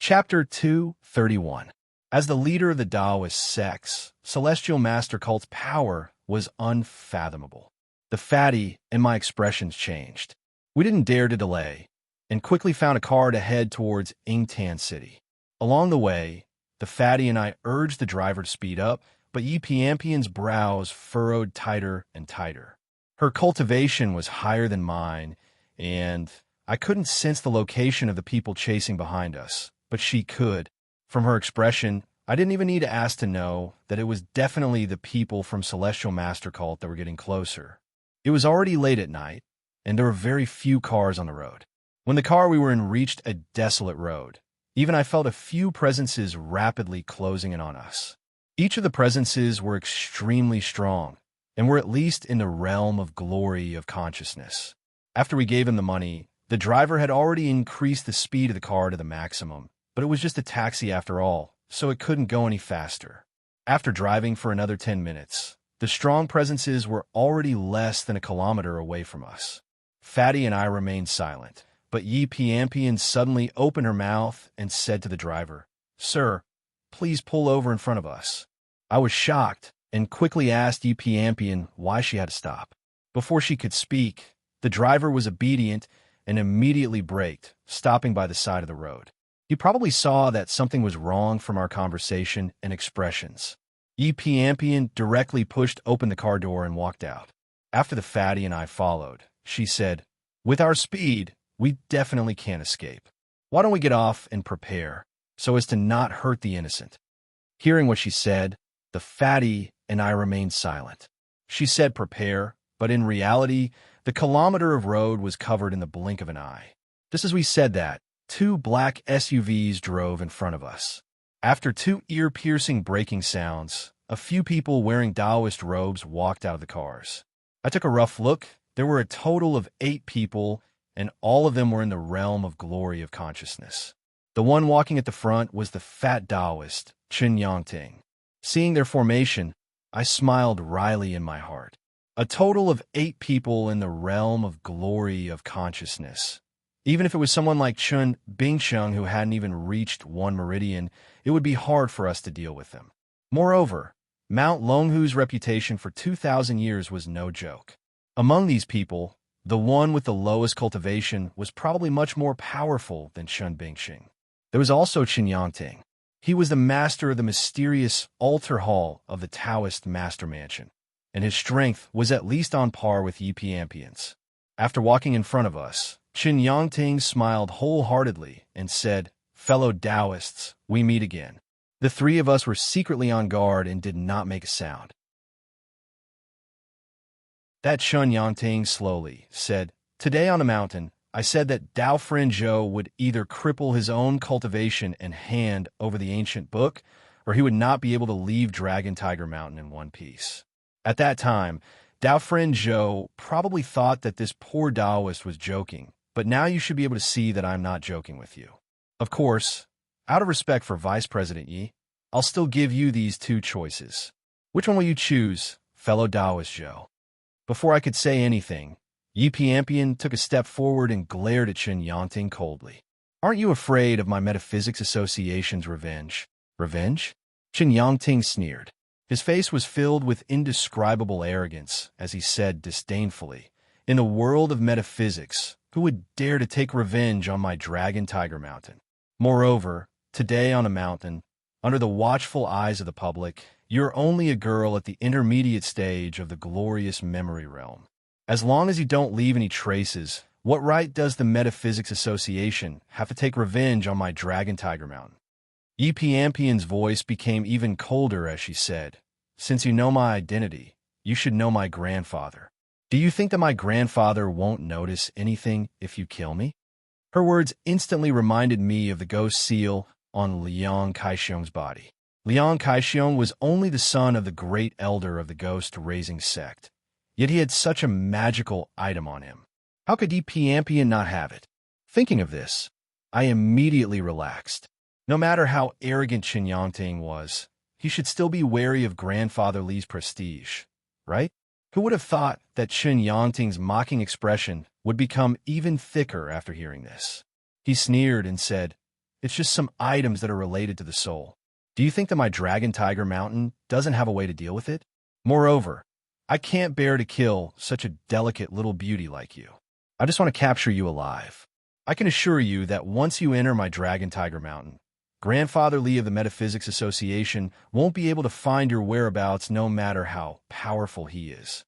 Chapter 231. As the leader of the Taoist sects, Celestial Master Cult's power was unfathomable. The fatty and my expressions changed. We didn't dare to delay, and quickly found a car to head towards Ingtan City. Along the way, the fatty and I urged the driver to speed up, but Yi Piampian's brows furrowed tighter and tighter. Her cultivation was higher than mine, and I couldn't sense the location of the people chasing behind us, but she could. From her expression, I didn't even need to ask to know that it was definitely the people from Celestial Master Cult that were getting closer. It was already late at night, and there were very few cars on the road. When the car we were in reached a desolate road, even I felt a few presences rapidly closing in on us. Each of the presences were extremely strong, and were at least in the realm of glory of consciousness. After we gave him the money, the driver had already increased the speed of the car to the maximum, but it was just a taxi after all, so it couldn't go any faster. After driving for another 10 minutes, the strong presences were already less than a kilometer away from us. Fatty and I remained silent, but Yi Piampian suddenly opened her mouth and said to the driver, "Sir, please pull over in front of us." I was shocked and quickly asked Yi Piampian why she had to stop. Before she could speak, the driver was obedient and immediately braked, stopping by the side of the road. He probably saw that something was wrong from our conversation and expressions. Yi Piampian directly pushed open the car door and walked out. After the fatty and I followed, she said, "With our speed, we definitely can't escape. Why don't we get off and prepare, so as to not hurt the innocent?" Hearing what she said, the fatty and I remained silent. She said prepare, but in reality, the kilometer of road was covered in the blink of an eye. Just as we said that, 2 black SUVs drove in front of us. After 2 ear-piercing braking sounds, a few people wearing Taoist robes walked out of the cars. I took a rough look. There were a total of 8 people, and all of them were in the realm of glory of consciousness. The one walking at the front was the fat Taoist, Chen Yangting. Seeing their formation, I smiled wryly in my heart. A total of 8 people in the realm of glory of consciousness. Even if it was someone like Chun Bingsheng who hadn't even reached 1 meridian, it would be hard for us to deal with them. Moreover, Mount Longhu's reputation for 2,000 years was no joke. Among these people, the one with the lowest cultivation was probably much more powerful than Chun Bingsheng. There was also Chen Yangting. He was the master of the mysterious altar hall of the Taoist master mansion, and his strength was at least on par with Yi Piampian's. After walking in front of us, Chen Yangting smiled wholeheartedly and said, "Fellow Taoists, we meet again." The 3 of us were secretly on guard and did not make a sound. That Chen Yangting slowly said, "Today on the mountain, I said that Dao Friend Zhou would either cripple his own cultivation and hand over the ancient book, or he would not be able to leave Dragon Tiger Mountain in one piece." At that time, Dao Friend Zhou probably thought that this poor Taoist was joking, but now you should be able to see that I'm not joking with you. Of course, out of respect for Vice President Yi, I'll still give you these 2 choices. Which one will you choose, fellow Taoist Zhou? Before I could say anything, Yi Piampian took a step forward and glared at Chen Yangting coldly. Aren't you afraid of my Metaphysics Association's revenge? Revenge? Chen Yangting sneered. His face was filled with indescribable arrogance as he said disdainfully, in the world of metaphysics, who would dare to take revenge on my dragon tiger mountain? Moreover, today on a mountain, under the watchful eyes of the public, you're only a girl at the intermediate stage of the glorious memory realm. As long as you don't leave any traces, what right does the Metaphysics Association have to take revenge on my dragon tiger mountain? Yi Piampian's voice became even colder as she said, Since you know my identity, you should know my grandfather. Do you think that my grandfather won't notice anything if you kill me? Her words instantly reminded me of the ghost seal on Liang Kaixiong's body. Liang Kaixiong was only the son of the great elder of the ghost-raising sect, yet he had such a magical item on him. How could Yi Piampian not have it? Thinking of this, I immediately relaxed. No matter how arrogant Chen Yangting was, he should still be wary of Grandfather Li's prestige, right? Who would have thought that Chen Yangting's mocking expression would become even thicker after hearing this? He sneered and said, It's just some items that are related to the soul. Do you think that my Dragon Tiger Mountain doesn't have a way to deal with it? Moreover, I can't bear to kill such a delicate little beauty like you. I just want to capture you alive. I can assure you that once you enter my Dragon Tiger Mountain, Grandfather Li of the Metaphysics Association won't be able to find your whereabouts no matter how powerful he is.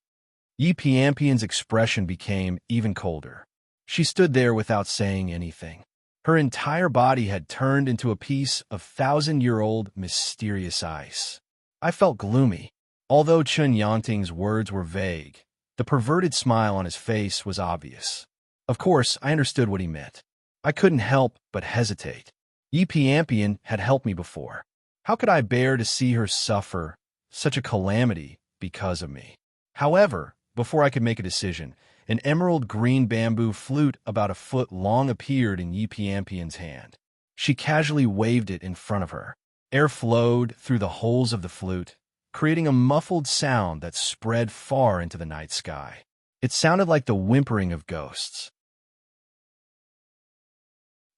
Yi Piampian's expression became even colder. She stood there without saying anything. Her entire body had turned into a piece of thousand-year-old mysterious ice. I felt gloomy. Although Chen Yangting's words were vague, the perverted smile on his face was obvious. Of course, I understood what he meant. I couldn't help but hesitate. Yi Piampian had helped me before. How could I bear to see her suffer such a calamity because of me? However, before I could make a decision, an emerald green bamboo flute about a foot long appeared in Yi Piampian's hand. She casually waved it in front of her. Air flowed through the holes of the flute, creating a muffled sound that spread far into the night sky. It sounded like the whimpering of ghosts.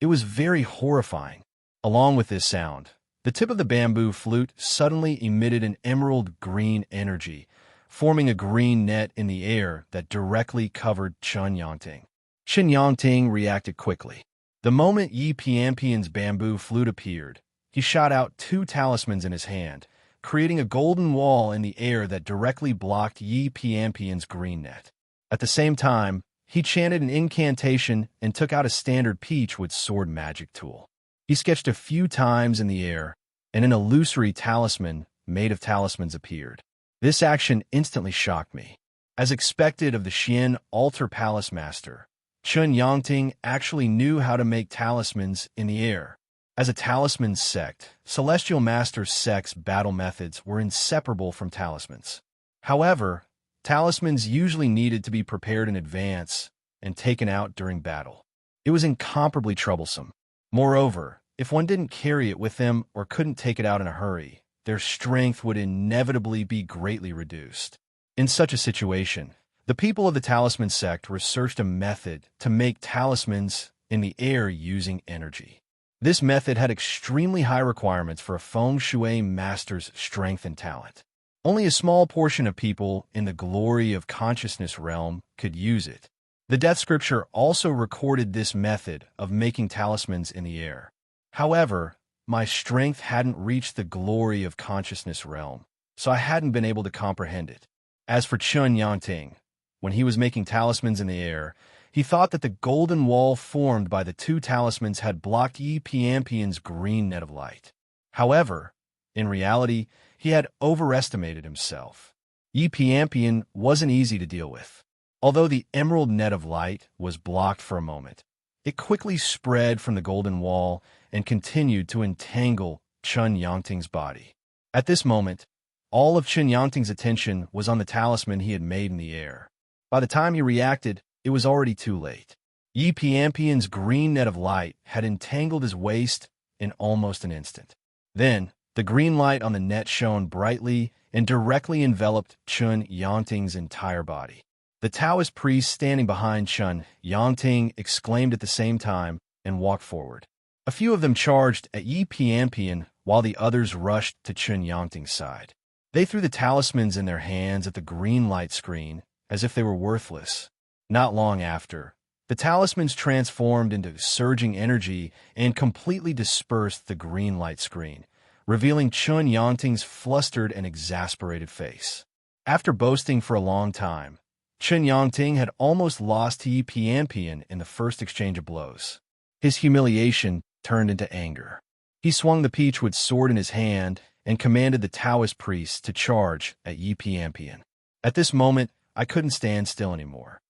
It was very horrifying. Along with this sound, the tip of the bamboo flute suddenly emitted an emerald green energy, forming a green net in the air that directly covered Chen Yangting. Chen Yangting reacted quickly. The moment Yi Piampian's bamboo flute appeared, he shot out 2 talismans in his hand, creating a golden wall in the air that directly blocked Yi Piampian's green net. At the same time, he chanted an incantation and took out a standard peachwood sword magic tool. He sketched a few times in the air, and an illusory talisman made of talismans appeared. This action instantly shocked me. As expected of the Xian Altar Palace Master, Chen Yangting actually knew how to make talismans in the air. As a talisman sect, Celestial Master sect's battle methods were inseparable from talismans. However, talismans usually needed to be prepared in advance and taken out during battle. It was incomparably troublesome. Moreover, if one didn't carry it with them or couldn't take it out in a hurry, their strength would inevitably be greatly reduced. In such a situation, the people of the talisman sect researched a method to make talismans in the air using energy. This method had extremely high requirements for a feng shui master's strength and talent. Only a small portion of people in the glory of consciousness realm could use it. The death scripture also recorded this method of making talismans in the air. However, my strength hadn't reached the glory of consciousness realm, so I hadn't been able to comprehend it. As for Chen Yangting, when he was making talismans in the air, he thought that the golden wall formed by the 2 talismans had blocked Yi Piampian's green net of light. However, in reality, he had overestimated himself. Yi Piampian wasn't easy to deal with. Although the emerald net of light was blocked for a moment, it quickly spread from the golden wall and continued to entangle Chen Yangting's body. At this moment, all of Chen Yangting's attention was on the talisman he had made in the air. By the time he reacted, it was already too late. Yi Piampian's green net of light had entangled his waist in almost an instant. Then, the green light on the net shone brightly and directly enveloped Chen Yangting's entire body. The Taoist priest standing behind Chun Yangting exclaimed at the same time and walked forward. A few of them charged at Yi Pianpian while the others rushed to Chun Yangting's side. They threw the talismans in their hands at the green light screen as if they were worthless. Not long after, the talismans transformed into surging energy and completely dispersed the green light screen, revealing Chun Yangting's flustered and exasperated face. After boasting for a long time, Chun Yangting had almost lost to Yi Pianpian in the first exchange of blows. His humiliation turned into anger. He swung the peachwood sword in his hand and commanded the Taoist priests to charge at Yi Pianpian. At this moment, I couldn't stand still anymore.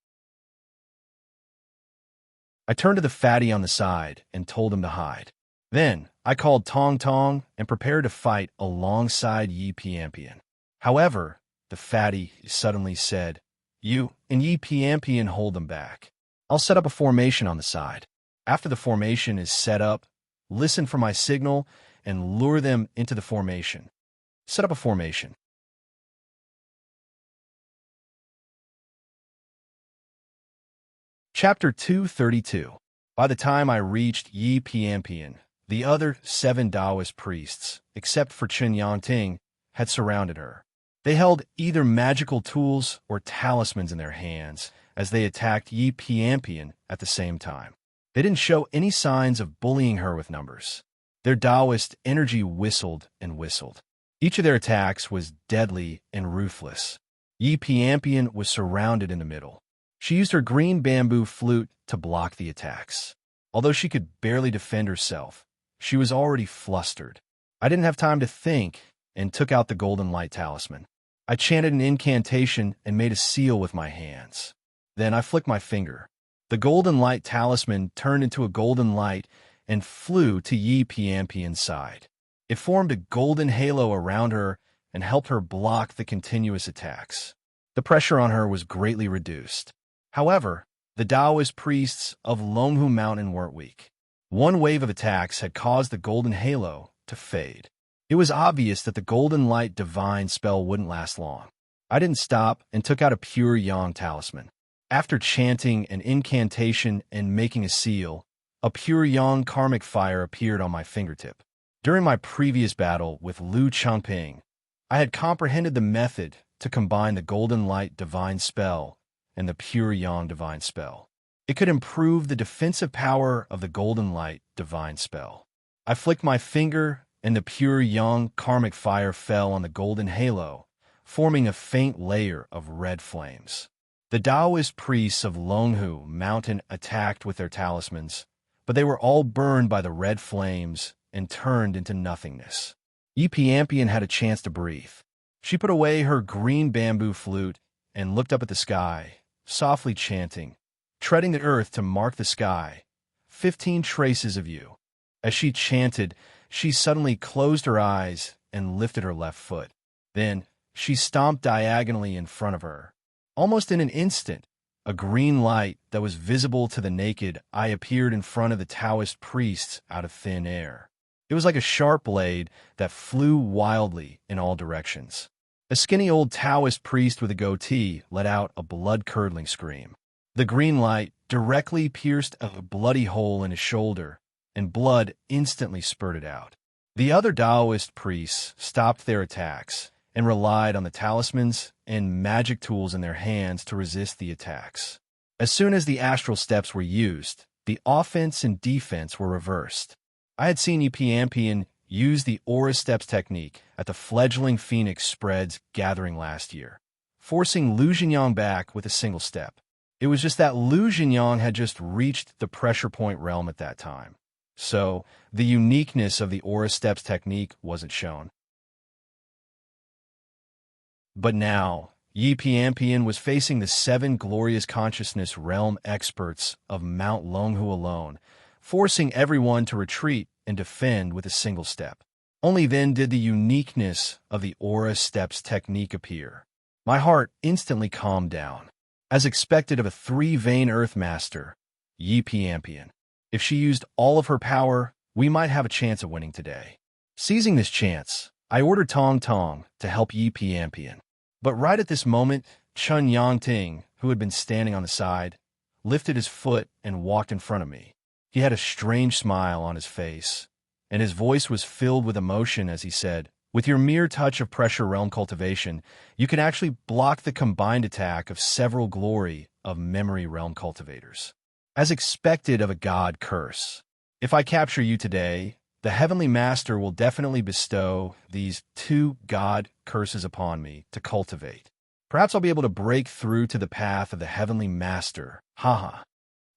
I turned to the fatty on the side and told him to hide. Then, I called Tong Tong and prepared to fight alongside Yi Pianpian. However, the fatty suddenly said, "You and Yi Pianpian hold them back. I'll set up a formation on the side. After the formation is set up, listen for my signal and lure them into the formation. Set up a formation." Chapter 232. By the time I reached Yi Pianpian, the other 7 Taoist priests, except for Chun Yangting, had surrounded her. They held either magical tools or talismans in their hands as they attacked Yi Pianpian at the same time. They didn't show any signs of bullying her with numbers. Their Taoist energy whistled and whistled. Each of their attacks was deadly and ruthless. Yi Pianpian was surrounded in the middle. She used her green bamboo flute to block the attacks. Although she could barely defend herself, she was already flustered. I didn't have time to think and took out the golden light talisman. I chanted an incantation and made a seal with my hands. Then I flicked my finger. The golden light talisman turned into a golden light and flew to Yi Pianpian's side. It formed a golden halo around her and helped her block the continuous attacks. The pressure on her was greatly reduced. However, the Taoist priests of Longhu Mountain weren't weak. One wave of attacks had caused the golden halo to fade. It was obvious that the golden light divine spell wouldn't last long. I didn't stop and took out a pure yang talisman. After chanting an incantation and making a seal, a pure yang karmic fire appeared on my fingertip. During my previous battle with Lu Changping, I had comprehended the method to combine the golden light divine spell and the pure yang divine spell. It could improve the defensive power of the golden light divine spell. I flicked my finger and the pure yang karmic fire fell on the golden halo, forming a faint layer of red flames. The Taoist priests of Longhu Mountain attacked with their talismans, but they were all burned by the red flames and turned into nothingness. Yi Pianpian had a chance to breathe. She put away her green bamboo flute and looked up at the sky, softly chanting, treading the earth to mark the sky, 15 traces of you. As she chanted, she suddenly closed her eyes and lifted her left foot. Then, she stomped diagonally in front of her. Almost in an instant, a green light that was visible to the naked eye appeared in front of the Taoist priests out of thin air. It was like a sharp blade that flew wildly in all directions. A skinny old Taoist priest with a goatee let out a blood-curdling scream. The green light directly pierced a bloody hole in his shoulder, and blood instantly spurted out. The other Taoist priests stopped their attacks and relied on the talismans and magic tools in their hands to resist the attacks. As soon as the astral steps were used, the offense and defense were reversed. I had seen Yi Pianpian use the aura steps technique at the fledgling phoenix spreads gathering last year, forcing Lu Jinyang back with a single step. It was just that Lu Jinyang had just reached the pressure point realm at that time. So, the uniqueness of the aura steps technique wasn't shown. But now, Yi Pianpian was facing the 7 glorious consciousness realm experts of Mount Longhu alone, forcing everyone to retreat and defend with a single step. Only then did the uniqueness of the aura steps technique appear. My heart instantly calmed down. As expected of a 3-vein earth master, Yi Pianpian. If she used all of her power, we might have a chance of winning today. Seizing this chance, I ordered Tong Tong to help Yi Pianpian. But right at this moment, Chun Yangting, who had been standing on the side, lifted his foot and walked in front of me. He had a strange smile on his face, and his voice was filled with emotion as he said, "With your mere touch of pressure realm cultivation, you can actually block the combined attack of several glory of memory realm cultivators. As expected of a god curse. If I capture you today, the Heavenly Master will definitely bestow these 2 god curses upon me to cultivate. Perhaps I'll be able to break through to the path of the Heavenly Master. Haha."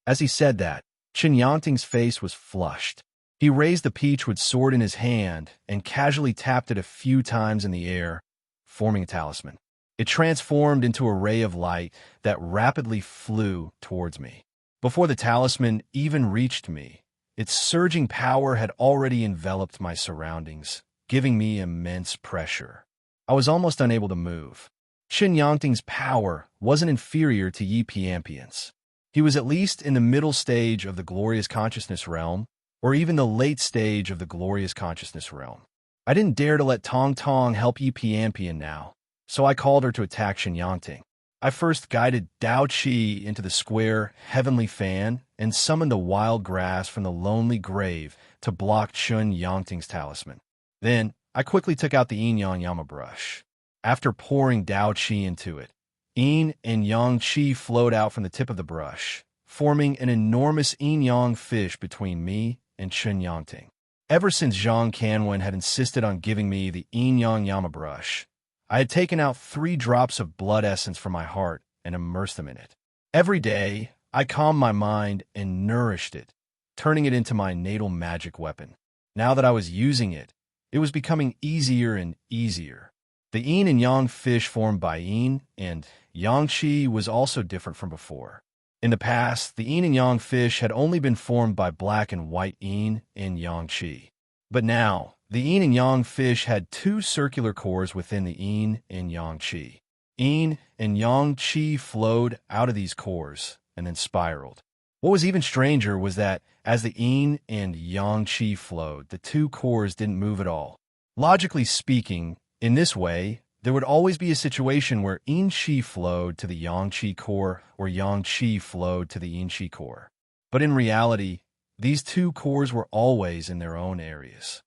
As he said that, Chen Yangting's face was flushed. He raised the peachwood sword in his hand and casually tapped it a few times in the air, forming a talisman. It transformed into a ray of light that rapidly flew towards me. Before the talisman even reached me, its surging power had already enveloped my surroundings, giving me immense pressure. I was almost unable to move. Chen Yangting's power wasn't inferior to Yi Piampian's. He was at least in the middle stage of the glorious consciousness realm, or even the late stage of the glorious consciousness realm. I didn't dare to let Tong Tong help Yi Piampian now, so I called her to attack Chen Yangting. I first guided Dao Qi into the square heavenly fan and summoned the wild grass from the lonely grave to block Chen Yangting's talisman. Then, I quickly took out the Yin Yang Yama brush. After pouring Dao Qi into it, Yin and Yang Qi flowed out from the tip of the brush, forming an enormous yin-yang fish between me and Chen Yangting. Ever since Zhang Canwen had insisted on giving me the yin-yang Yama brush, I had taken out 3 drops of blood essence from my heart and immersed them in it. Every day, I calmed my mind and nourished it, turning it into my natal magic weapon. Now that I was using it, it was becoming easier and easier. The yin and yang fish formed by yin and yang qi was also different from before. In the past, the yin and yang fish had only been formed by black and white yin and yang qi. But now, the yin and yang fish had 2 circular cores within the yin and yang qi. Yin and yang qi flowed out of these cores and then spiraled. What was even stranger was that as the yin and yang qi flowed, the 2 cores didn't move at all. Logically speaking, in this way, there would always be a situation where yin qi flowed to the yang qi core or yang qi flowed to the yin qi core. But in reality, these 2 cores were always in their own areas.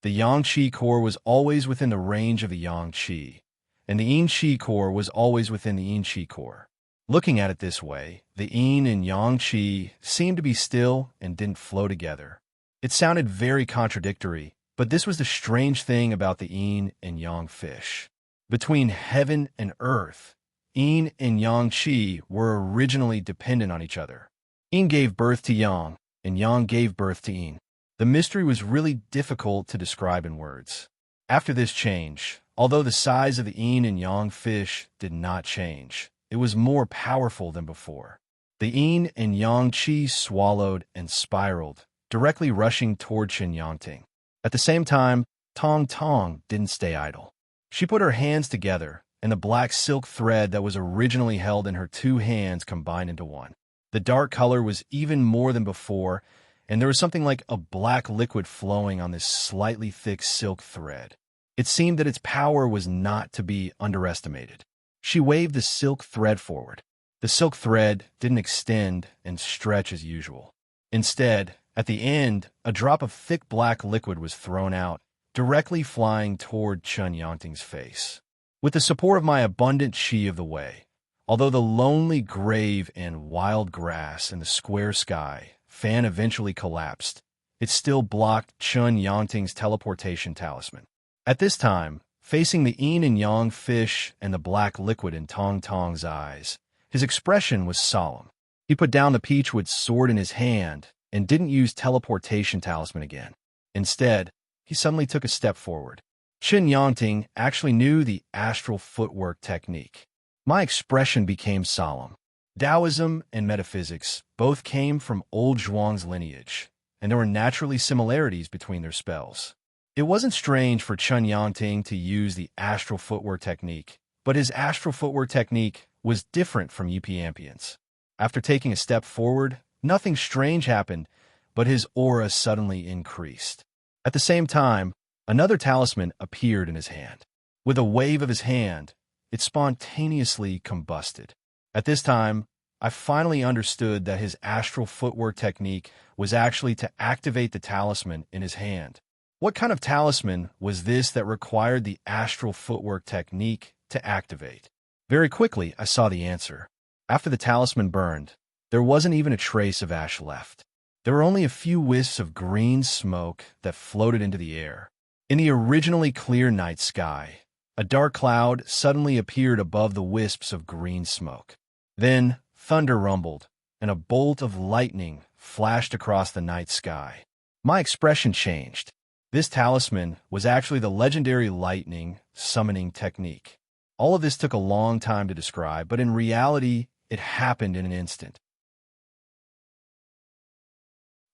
The yang qi core was always within the range of the yang qi, and the yin qi core was always within the yin qi core. Looking at it this way, the yin and yang qi seemed to be still and didn't flow together. It sounded very contradictory, but this was the strange thing about the yin and yang fish. Between heaven and earth, yin and yang qi were originally dependent on each other. Yin gave birth to yang, and yang gave birth to yin. The mystery was really difficult to describe in words. After this change, although the size of the yin and yang fish did not change, it was more powerful than before. The yin and yang qi swallowed and spiraled, directly rushing toward Chen Yangting. At the same time, Tong Tong didn't stay idle. She put her hands together, and the black silk thread that was originally held in her 2 hands combined into one. The dark color was even more than before, and there was something like a black liquid flowing on this slightly thick silk thread. It seemed that its power was not to be underestimated. She waved the silk thread forward. The silk thread didn't extend and stretch as usual. Instead, at the end, a drop of thick black liquid was thrown out, directly flying toward Chen Yangting's face. With the support of my abundant qi of the way, although the lonely grave and wild grass in the square sky fan eventually collapsed, it still blocked Chen Yangting's teleportation talisman. At this time, facing the yin and yang fish and the black liquid in Tong Tong's eyes, his expression was solemn. He put down the peachwood sword in his hand and didn't use teleportation talisman again. Instead, he suddenly took a step forward. Chen Yangting actually knew the astral footwork technique. My expression became solemn. Taoism and metaphysics both came from old Zhuang's lineage, and there were naturally similarities between their spells. It wasn't strange for Chen Yangting to use the astral footwork technique, but his astral footwork technique was different from Yi Piampian's. After taking a step forward, nothing strange happened, but his aura suddenly increased. At the same time, another talisman appeared in his hand. With a wave of his hand, it spontaneously combusted. At this time, I finally understood that his astral footwork technique was actually to activate the talisman in his hand. What kind of talisman was this that required the astral footwork technique to activate? Very quickly, I saw the answer. After the talisman burned, there wasn't even a trace of ash left. There were only a few wisps of green smoke that floated into the air. In the originally clear night sky, a dark cloud suddenly appeared above the wisps of green smoke. Then, thunder rumbled, and a bolt of lightning flashed across the night sky. My expression changed. This talisman was actually the legendary lightning summoning technique. All of this took a long time to describe, but in reality, it happened in an instant.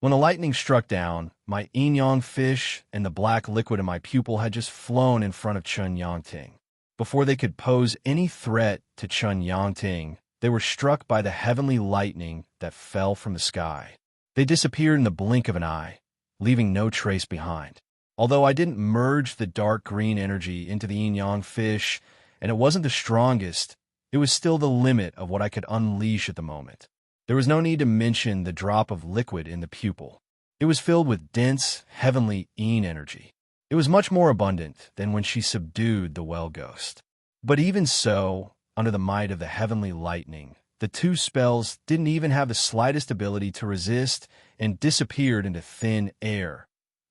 When the lightning struck down, my yin-yang fish and the black liquid in my pupil had just flown in front of Chun Yangting. Before they could pose any threat to Chun Yangting, they were struck by the heavenly lightning that fell from the sky. They disappeared in the blink of an eye, leaving no trace behind. Although I didn't merge the dark green energy into the yin-yang fish, and it wasn't the strongest, it was still the limit of what I could unleash at the moment. There was no need to mention the drop of liquid in the pupil. It was filled with dense, heavenly yin energy. It was much more abundant than when she subdued the well ghost. But even so, under the might of the heavenly lightning, the two spells didn't even have the slightest ability to resist and disappeared into thin air.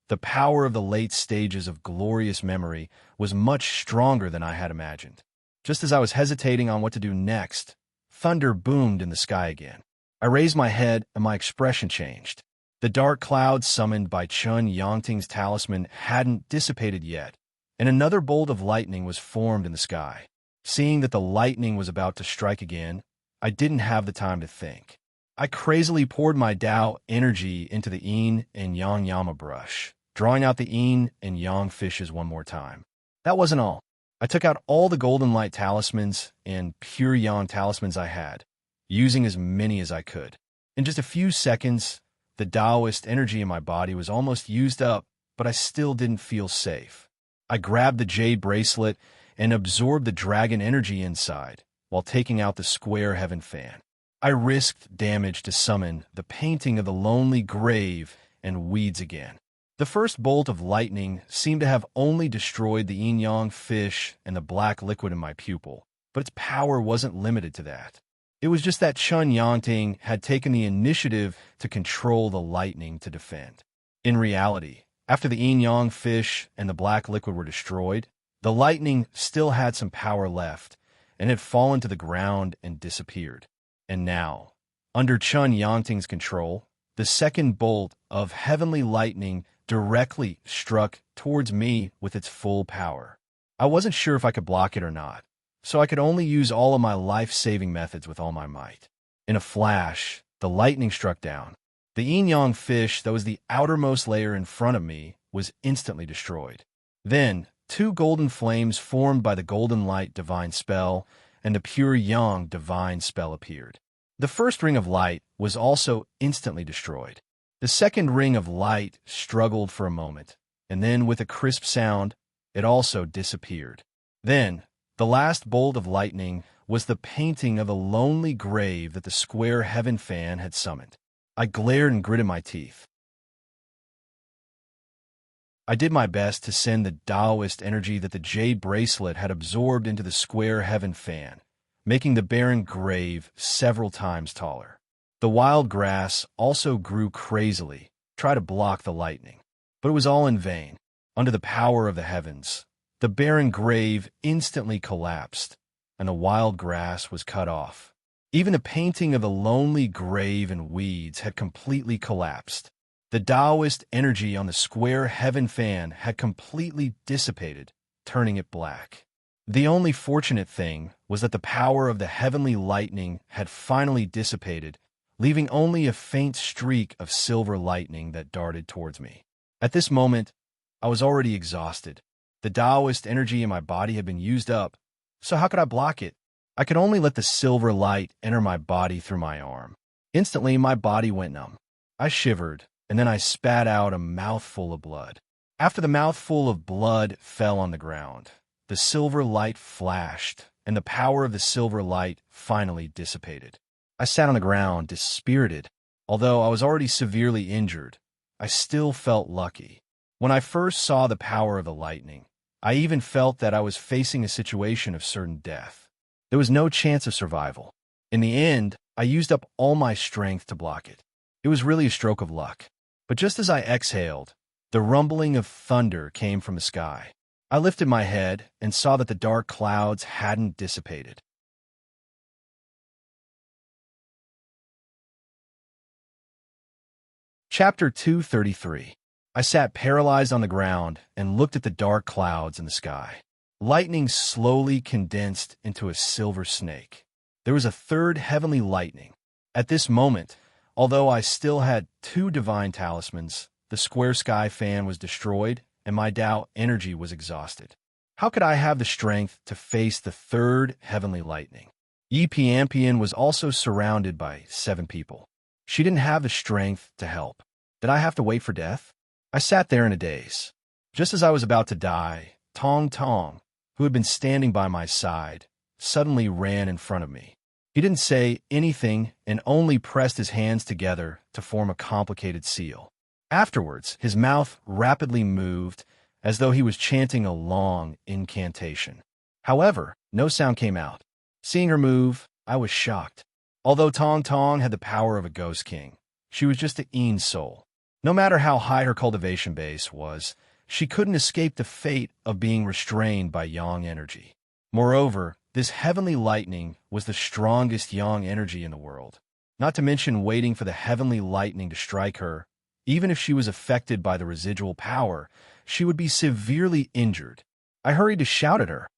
The power of the late stages of glorious memory was much stronger than I had imagined. Just as I was hesitating on what to do next, thunder boomed in the sky again. I raised my head and my expression changed. The dark cloud summoned by Chun Yangting's talisman hadn't dissipated yet, and another bolt of lightning was formed in the sky. Seeing that the lightning was about to strike again, I didn't have the time to think. I crazily poured my Tao energy into the yin and yang yama brush, drawing out the yin and yang fishes one more time. That wasn't all. I took out all the golden light talismans and pure yang talismans I had, using as many as I could. In just a few seconds, the Taoist energy in my body was almost used up, but I still didn't feel safe. I grabbed the jade bracelet and absorbed the dragon energy inside, while taking out the square heaven fan. I risked damage to summon the painting of the lonely grave and weeds again. The first bolt of lightning seemed to have only destroyed the yin-yang fish and the black liquid in my pupil, but its power wasn't limited to that. It was just that Chun Yangting had taken the initiative to control the lightning to defend. In reality, after the yin-yang fish and the black liquid were destroyed, the lightning still had some power left and had fallen to the ground and disappeared. And now, under Chun Yangting's control, the second bolt of heavenly lightning directly struck towards me with its full power. I wasn't sure if I could block it or not, so I could only use all of my life-saving methods with all my might. In a flash, the lightning struck down. The yin-yang fish that was the outermost layer in front of me was instantly destroyed. Then, two golden flames formed by the golden light divine spell and the pure yang divine spell appeared. The first ring of light was also instantly destroyed. The second ring of light struggled for a moment, and then with a crisp sound, it also disappeared. Then, the last bolt of lightning was the painting of the lonely grave that the square heaven fan had summoned. I glared and gritted my teeth. I did my best to send the Taoist energy that the jade bracelet had absorbed into the square heaven fan, making the barren grave several times taller. The wild grass also grew crazily, trying to block the lightning. But it was all in vain. Under the power of the heavens, the barren grave instantly collapsed, and the wild grass was cut off. Even the painting of the lonely grave and weeds had completely collapsed. The Taoist energy on the square heaven fan had completely dissipated, turning it black. The only fortunate thing was that the power of the heavenly lightning had finally dissipated, leaving only a faint streak of silver lightning that darted towards me. At this moment, I was already exhausted. The Taoist energy in my body had been used up, so how could I block it? I could only let the silver light enter my body through my arm. Instantly, my body went numb. I shivered, and then I spat out a mouthful of blood. After the mouthful of blood fell on the ground, the silver light flashed, and the power of the silver light finally dissipated. I sat on the ground, dispirited. Although I was already severely injured, I still felt lucky. When I first saw the power of the lightning, I even felt that I was facing a situation of certain death. There was no chance of survival. In the end, I used up all my strength to block it. It was really a stroke of luck. But just as I exhaled, the rumbling of thunder came from the sky. I lifted my head and saw that the dark clouds hadn't dissipated. Chapter 233. I sat paralyzed on the ground and looked at the dark clouds in the sky. Lightning slowly condensed into a silver snake. There was a third heavenly lightning. At this moment, although I still had 2 divine talismans, the square sky fan was destroyed and my Tao energy was exhausted. How could I have the strength to face the third heavenly lightning? Yi Piampian was also surrounded by 7 people. She didn't have the strength to help. Did I have to wait for death? I sat there in a daze. Just as I was about to die, Tong Tong, who had been standing by my side, suddenly ran in front of me. He didn't say anything and only pressed his hands together to form a complicated seal. Afterwards, his mouth rapidly moved as though he was chanting a long incantation. However, no sound came out. Seeing her move, I was shocked. Although Tong Tong had the power of a ghost king, she was just a Een soul. No matter how high her cultivation base was, she couldn't escape the fate of being restrained by yang energy. Moreover, this heavenly lightning was the strongest yang energy in the world. Not to mention waiting for the heavenly lightning to strike her. Even if she was affected by the residual power, she would be severely injured. I hurried to shout at her,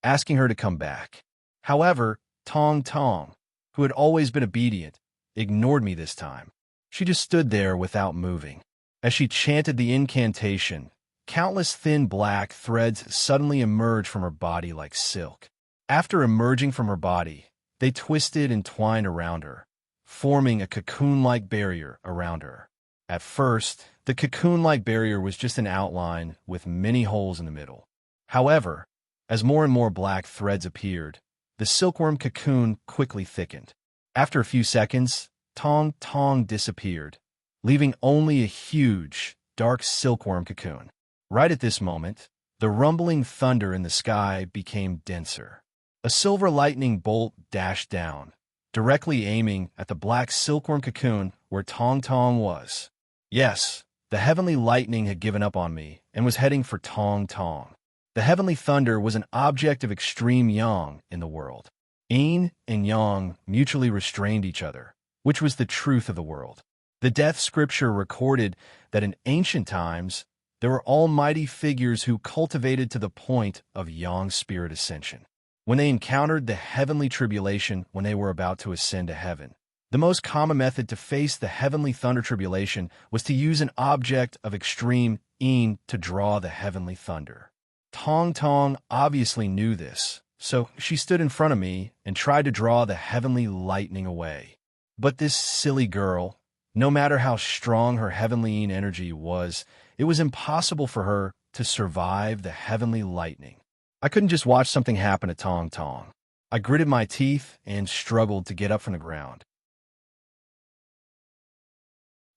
asking her to come back. However, Tong Tong, who had always been obedient, ignored me this time. She just stood there without moving. As she chanted the incantation, countless thin black threads suddenly emerged from her body like silk. After emerging from her body, they twisted and twined around her, forming a cocoon-like barrier around her. At first, the cocoon-like barrier was just an outline with many holes in the middle. However, as more and more black threads appeared, the silkworm cocoon quickly thickened. After a few seconds, Tong Tong disappeared, leaving only a huge, dark silkworm cocoon. Right at this moment, the rumbling thunder in the sky became denser. A silver lightning bolt dashed down, directly aiming at the black silkworm cocoon where Tong Tong was. Yes, the heavenly lightning had given up on me and was heading for Tong Tong. The heavenly thunder was an object of extreme yang in the world. Yin and yang mutually restrained each other, which was the truth of the world. The death scripture recorded that in ancient times, there were almighty figures who cultivated to the point of yang spirit ascension. When they encountered the heavenly tribulation when they were about to ascend to heaven, the most common method to face the heavenly thunder tribulation was to use an object of extreme yin to draw the heavenly thunder. Tong Tong obviously knew this, so she stood in front of me and tried to draw the heavenly lightning away. But this silly girl, no matter how strong her heavenly yin energy was, it was impossible for her to survive the heavenly lightning. I couldn't just watch something happen to Tong Tong. I gritted my teeth and struggled to get up from the ground.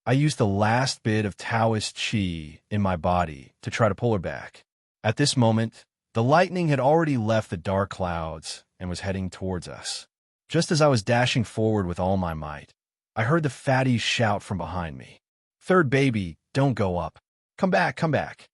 I used the last bit of Taoist qi in my body to try to pull her back. At this moment, the lightning had already left the dark clouds and was heading towards us. Just as I was dashing forward with all my might, I heard the fatties shout from behind me. "Third baby, don't go up. Come back, come back."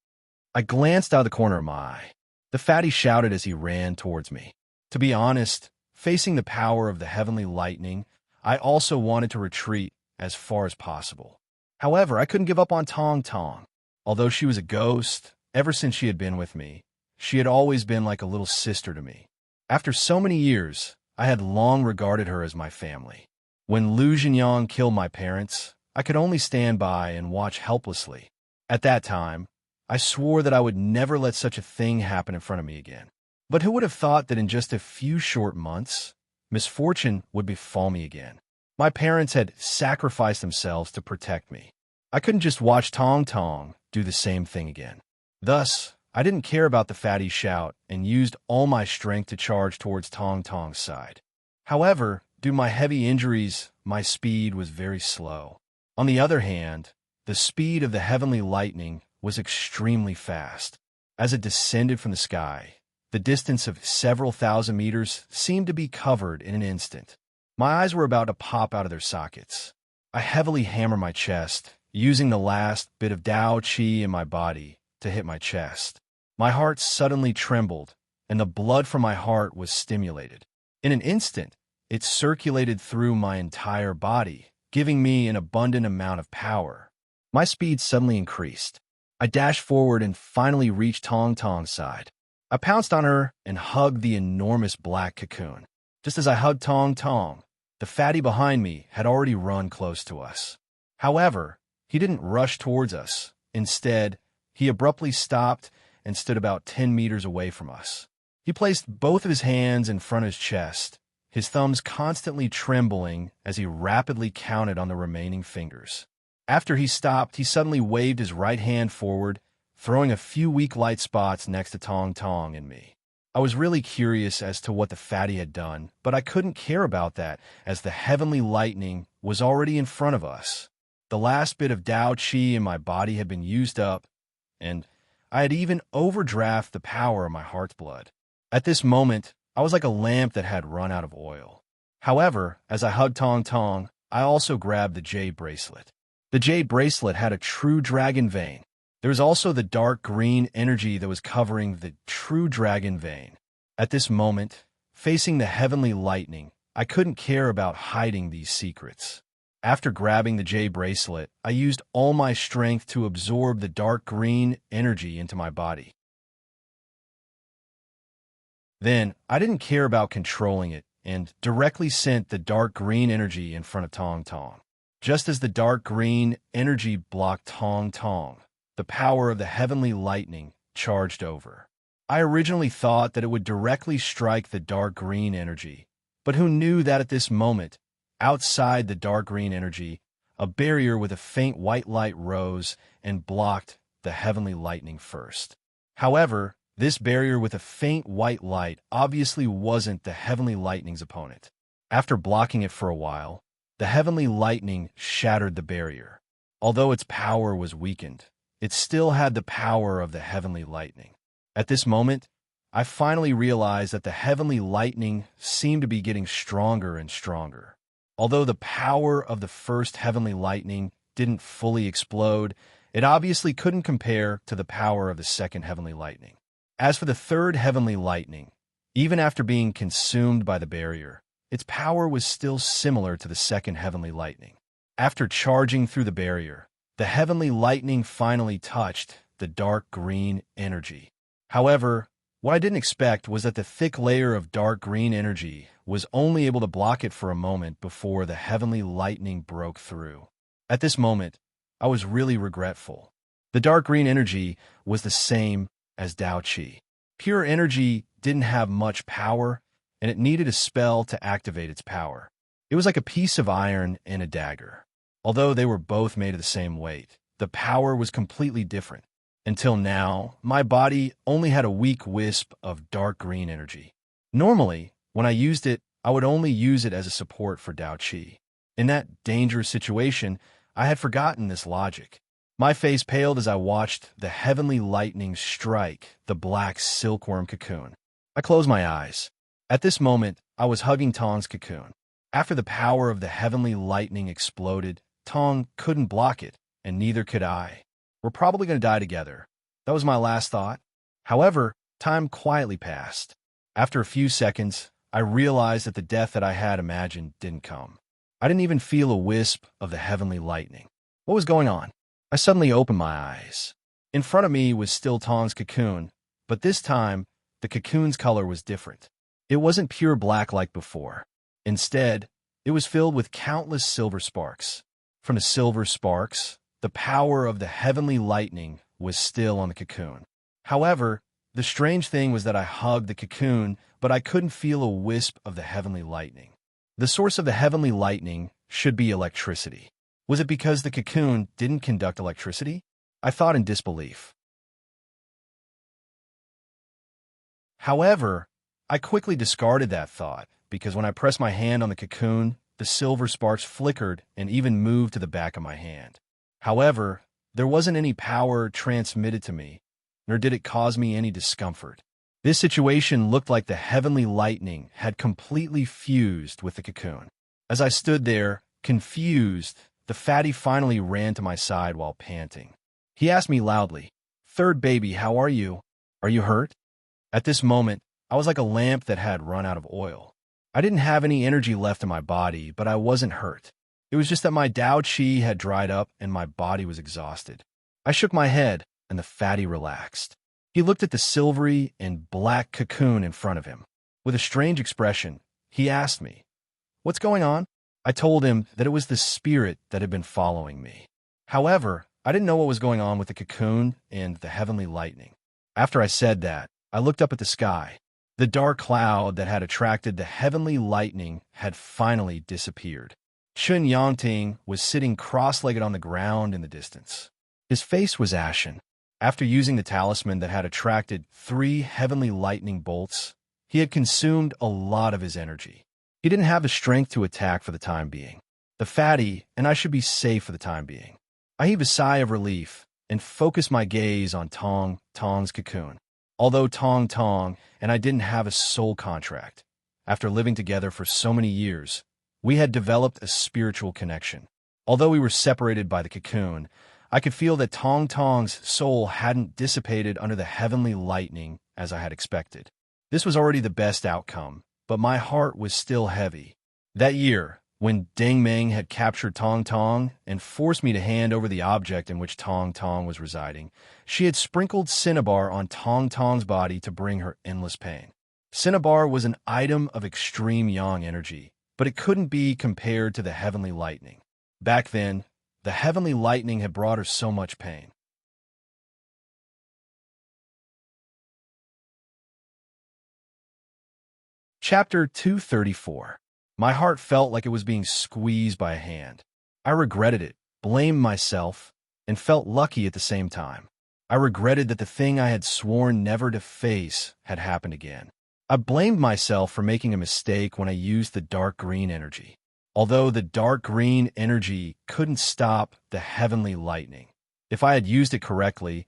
I glanced out of the corner of my eye. The fatty shouted as he ran towards me. To be honest, facing the power of the heavenly lightning, I also wanted to retreat as far as possible. However, I couldn't give up on Tong Tong. Although she was a ghost, ever since she had been with me, she had always been like a little sister to me. After so many years, I had long regarded her as my family. When Lu Jinyang killed my parents, I could only stand by and watch helplessly. At that time, I swore that I would never let such a thing happen in front of me again. But who would have thought that in just a few short months, misfortune would befall me again? My parents had sacrificed themselves to protect me. I couldn't just watch Tong Tong do the same thing again. Thus, I didn't care about the fatty's shout and used all my strength to charge towards Tong Tong's side. However, due to my heavy injuries, my speed was very slow. On the other hand, the speed of the heavenly lightning was extremely fast. As it descended from the sky, the distance of several thousand meters seemed to be covered in an instant. My eyes were about to pop out of their sockets. I heavily hammered my chest, using the last bit of Tao Qi in my body to hit my chest. My heart suddenly trembled, and the blood from my heart was stimulated. In an instant, it circulated through my entire body, giving me an abundant amount of power. My speed suddenly increased. I dashed forward and finally reached Tong Tong's side. I pounced on her and hugged the enormous black cocoon. Just as I hugged Tong Tong, the fatty behind me had already run close to us. However, he didn't rush towards us. Instead, he abruptly stopped and stood about 10 meters away from us. He placed both of his hands in front of his chest, his thumbs constantly trembling as he rapidly counted on the remaining fingers. After he stopped, he suddenly waved his right hand forward, throwing a few weak light spots next to Tong Tong and me. I was really curious as to what the fatty had done, but I couldn't care about that as the heavenly lightning was already in front of us. The last bit of Tao Qi in my body had been used up, and I had even overdrafted the power of my heart's blood. At this moment, I was like a lamp that had run out of oil. However, as I hugged Tong Tong, I also grabbed the jade bracelet. The jade bracelet had a true dragon vein. There was also the dark green energy that was covering the true dragon vein. At this moment, facing the heavenly lightning, I couldn't care about hiding these secrets. After grabbing the jade bracelet, I used all my strength to absorb the dark green energy into my body. Then, I didn't care about controlling it and directly sent the dark green energy in front of Tong Tong. Just as the dark green energy blocked Tong Tong, the power of the heavenly lightning charged over. I originally thought that it would directly strike the dark green energy, but who knew that at this moment, outside the dark green energy, a barrier with a faint white light rose and blocked the heavenly lightning first. However, this barrier with a faint white light obviously wasn't the heavenly lightning's opponent. After blocking it for a while, the heavenly lightning shattered the barrier. Although its power was weakened, it still had the power of the heavenly lightning. At this moment, I finally realized that the heavenly lightning seemed to be getting stronger and stronger. Although the power of the first heavenly lightning didn't fully explode, it obviously couldn't compare to the power of the second heavenly lightning. As for the third heavenly lightning, even after being consumed by the barrier, its power was still similar to the second heavenly lightning. After charging through the barrier, the heavenly lightning finally touched the dark green energy. However, what I didn't expect was that the thick layer of dark green energy was only able to block it for a moment before the heavenly lightning broke through. At this moment, I was really regretful. The dark green energy was the same as Tao Qi. Pure energy didn't have much power, and it needed a spell to activate its power. It was like a piece of iron and a dagger. Although they were both made of the same weight, the power was completely different. Until now, my body only had a weak wisp of dark green energy. Normally, when I used it, I would only use it as a support for Tao Qi. In that dangerous situation, I had forgotten this logic. My face paled as I watched the heavenly lightning strike the black silkworm cocoon. I closed my eyes. At this moment, I was hugging Tong's cocoon. After the power of the heavenly lightning exploded, Tong couldn't block it, and neither could I. We're probably going to die together. That was my last thought. However, time quietly passed. After a few seconds, I realized that the death that I had imagined didn't come. I didn't even feel a wisp of the heavenly lightning. What was going on? I suddenly opened my eyes. In front of me was still Tong's cocoon, but this time, the cocoon's color was different. It wasn't pure black like before. Instead, it was filled with countless silver sparks. From the silver sparks, the power of the heavenly lightning was still on the cocoon. However, the strange thing was that I hugged the cocoon, but I couldn't feel a wisp of the heavenly lightning. The source of the heavenly lightning should be electricity. Was it because the cocoon didn't conduct electricity? I thought in disbelief. However, I quickly discarded that thought because when I pressed my hand on the cocoon, the silver sparks flickered and even moved to the back of my hand. However, there wasn't any power transmitted to me, nor did it cause me any discomfort. This situation looked like the heavenly lightning had completely fused with the cocoon. As I stood there, confused, the fatty finally ran to my side while panting. He asked me loudly, "Third baby, how are you? Are you hurt?" At this moment, I was like a lamp that had run out of oil. I didn't have any energy left in my body, but I wasn't hurt. It was just that my Dao Qi had dried up and my body was exhausted. I shook my head, and the fatty relaxed. He looked at the silvery and black cocoon in front of him. With a strange expression, he asked me, "What's going on?" I told him that it was the spirit that had been following me. However, I didn't know what was going on with the cocoon and the heavenly lightning. After I said that, I looked up at the sky. The dark cloud that had attracted the heavenly lightning had finally disappeared. Chun Yangting was sitting cross-legged on the ground in the distance. His face was ashen. After using the talisman that had attracted 3 heavenly lightning bolts, he had consumed a lot of his energy. He didn't have the strength to attack for the time being. The fatty and I should be safe for the time being. I heaved a sigh of relief and focused my gaze on Tong Tong's cocoon. Although Tong Tong and I didn't have a soul contract, after living together for so many years, we had developed a spiritual connection. Although we were separated by the cocoon, I could feel that Tong Tong's soul hadn't dissipated under the heavenly lightning as I had expected. This was already the best outcome, but my heart was still heavy. That year, when Deng Meng had captured Tong Tong and forced me to hand over the object in which Tong Tong was residing, she had sprinkled cinnabar on Tong Tong's body to bring her endless pain. Cinnabar was an item of extreme yang energy, but it couldn't be compared to the heavenly lightning. Back then, the heavenly lightning had brought her so much pain. Chapter 234. My heart felt like it was being squeezed by a hand. I regretted it, blamed myself, and felt lucky at the same time. I regretted that the thing I had sworn never to face had happened again. I blamed myself for making a mistake when I used the dark green energy. Although the dark green energy couldn't stop the heavenly lightning. If I had used it correctly,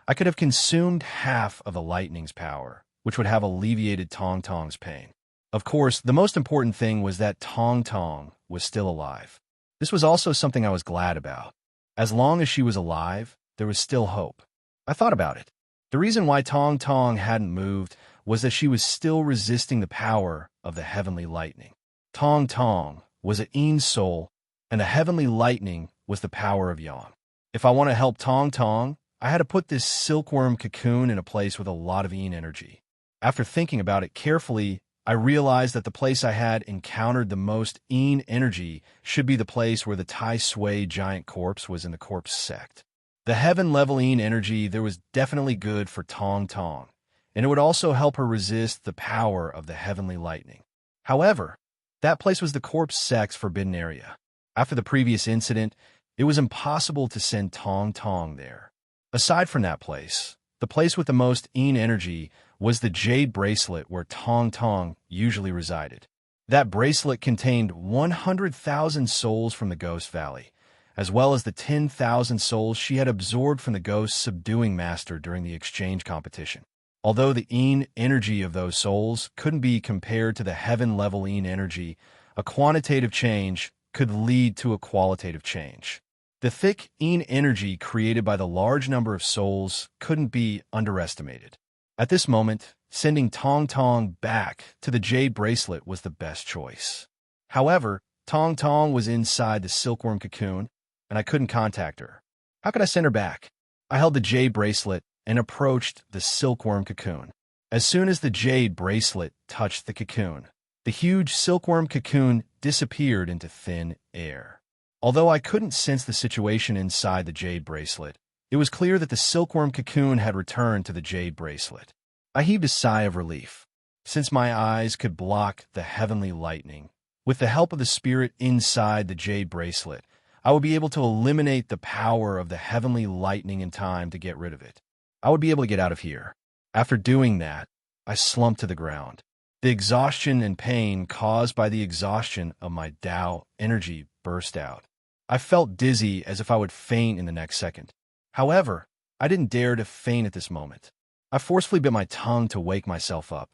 I could have consumed half of the lightning's power, which would have alleviated Tong Tong's pain. Of course, the most important thing was that Tong Tong was still alive. This was also something I was glad about. As long as she was alive, there was still hope. I thought about it. The reason why Tong Tong hadn't moved was that she was still resisting the power of the heavenly lightning. Tong Tong was an Yin soul, and the heavenly lightning was the power of Yang. If I want to help Tong Tong, I had to put this silkworm cocoon in a place with a lot of Yin energy. After thinking about it carefully, I realized that the place I had encountered the most Yin energy should be the place where the Tai Sui giant corpse was in the corpse sect. The heaven-level Yin energy there was definitely good for Tong Tong, and it would also help her resist the power of the heavenly lightning. However, that place was the corpse sect's forbidden area. After the previous incident, it was impossible to send Tong Tong there. Aside from that place, the place with the most Yin energy was the jade bracelet where Tong Tong usually resided. That bracelet contained 100,000 souls from the Ghost Valley, as well as the 10,000 souls she had absorbed from the Ghost Subduing Master during the exchange competition. Although the Yin energy of those souls couldn't be compared to the heaven-level Yin energy, a quantitative change could lead to a qualitative change. The thick Yin energy created by the large number of souls couldn't be underestimated. At this moment, sending Tong Tong back to the jade bracelet was the best choice. However, Tong Tong was inside the silkworm cocoon, and I couldn't contact her. How could I send her back? I held the jade bracelet and approached the silkworm cocoon. As soon as the jade bracelet touched the cocoon, the huge silkworm cocoon disappeared into thin air. Although I couldn't sense the situation inside the jade bracelet, it was clear that the silkworm cocoon had returned to the jade bracelet. I heaved a sigh of relief. Since my eyes could block the heavenly lightning, with the help of the spirit inside the jade bracelet, I would be able to eliminate the power of the heavenly lightning in time to get rid of it. I would be able to get out of here. After doing that, I slumped to the ground. The exhaustion and pain caused by the exhaustion of my Tao energy burst out. I felt dizzy as if I would faint in the next second. However, I didn't dare to faint at this moment. I forcefully bit my tongue to wake myself up.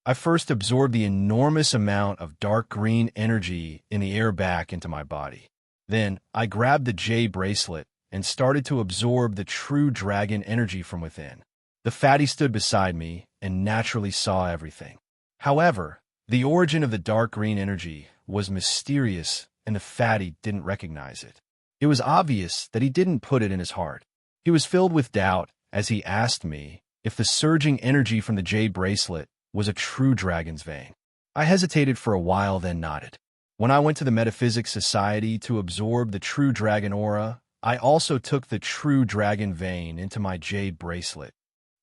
I first absorbed the enormous amount of dark green energy in the air back into my body. Then, I grabbed the jade bracelet and started to absorb the true dragon energy from within. The fatty stood beside me and naturally saw everything. However, the origin of the dark green energy was mysterious and the fatty didn't recognize it. It was obvious that he didn't put it in his heart. He was filled with doubt as he asked me if the surging energy from the jade bracelet was a true dragon's vein. I hesitated for a while, then nodded. When I went to the Metaphysics Society to absorb the true dragon aura, I also took the true dragon vein into my jade bracelet.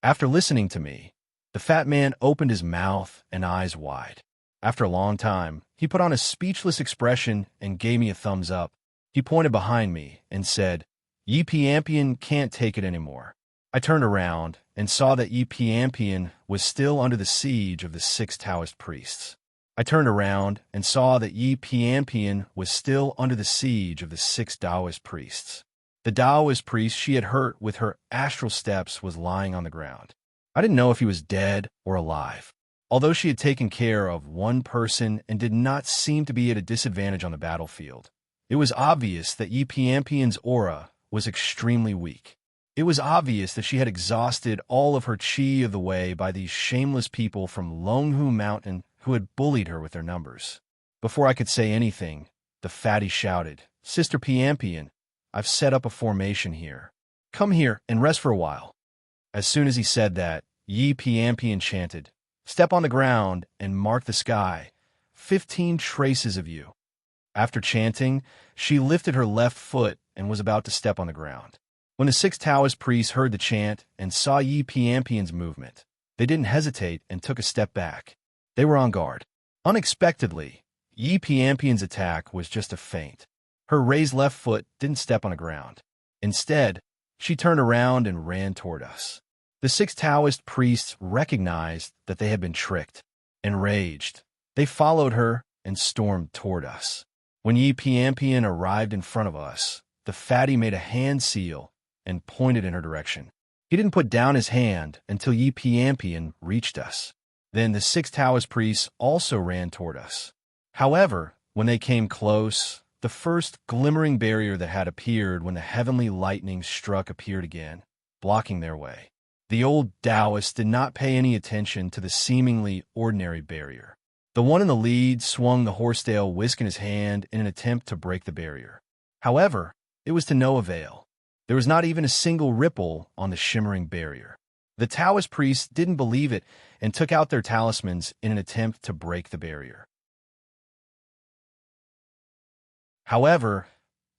After listening to me, the fat man opened his mouth and eyes wide. After a long time, he put on a speechless expression and gave me a thumbs up. He pointed behind me and said, "Yi Piampian can't take it anymore." I turned around and saw that Yi Piampian was still under the siege of the 6 Taoist priests. I turned around and saw that Yi Piampian was still under the siege of the 6 Taoist priests. The Taoist priest she had hurt with her astral steps was lying on the ground. I didn't know if he was dead or alive. Although she had taken care of one person and did not seem to be at a disadvantage on the battlefield, it was obvious that Yi Piampian's aura was extremely weak. It was obvious that she had exhausted all of her chi of the way by these shameless people from Longhu Mountain who had bullied her with their numbers. Before I could say anything, the fatty shouted, "Sister Piampian, I've set up a formation here. Come here and rest for a while." As soon as he said that, Yi Piampian chanted, "Step on the ground and mark the sky. 15 traces of you." After chanting, she lifted her left foot and was about to step on the ground. When the 6 Taoist priests heard the chant and saw Yi Piampian's movement, they didn't hesitate and took a step back. They were on guard. Unexpectedly, Yi Piampian's attack was just a feint. Her raised left foot didn't step on the ground. Instead, she turned around and ran toward us. The 6 Taoist priests recognized that they had been tricked. Enraged, they followed her and stormed toward us. When Yi Piampian arrived in front of us, the fatty made a hand seal and pointed in her direction. He didn't put down his hand until Yi Piampian reached us. Then the 6 Taoist priests also ran toward us. However, when they came close, the first glimmering barrier that had appeared when the heavenly lightning struck appeared again, blocking their way. The old Taoists did not pay any attention to the seemingly ordinary barrier. The one in the lead swung the horsetail whisk in his hand in an attempt to break the barrier. However, it was to no avail. There was not even a single ripple on the shimmering barrier. The Taoist priests didn't believe it and took out their talismans in an attempt to break the barrier. However,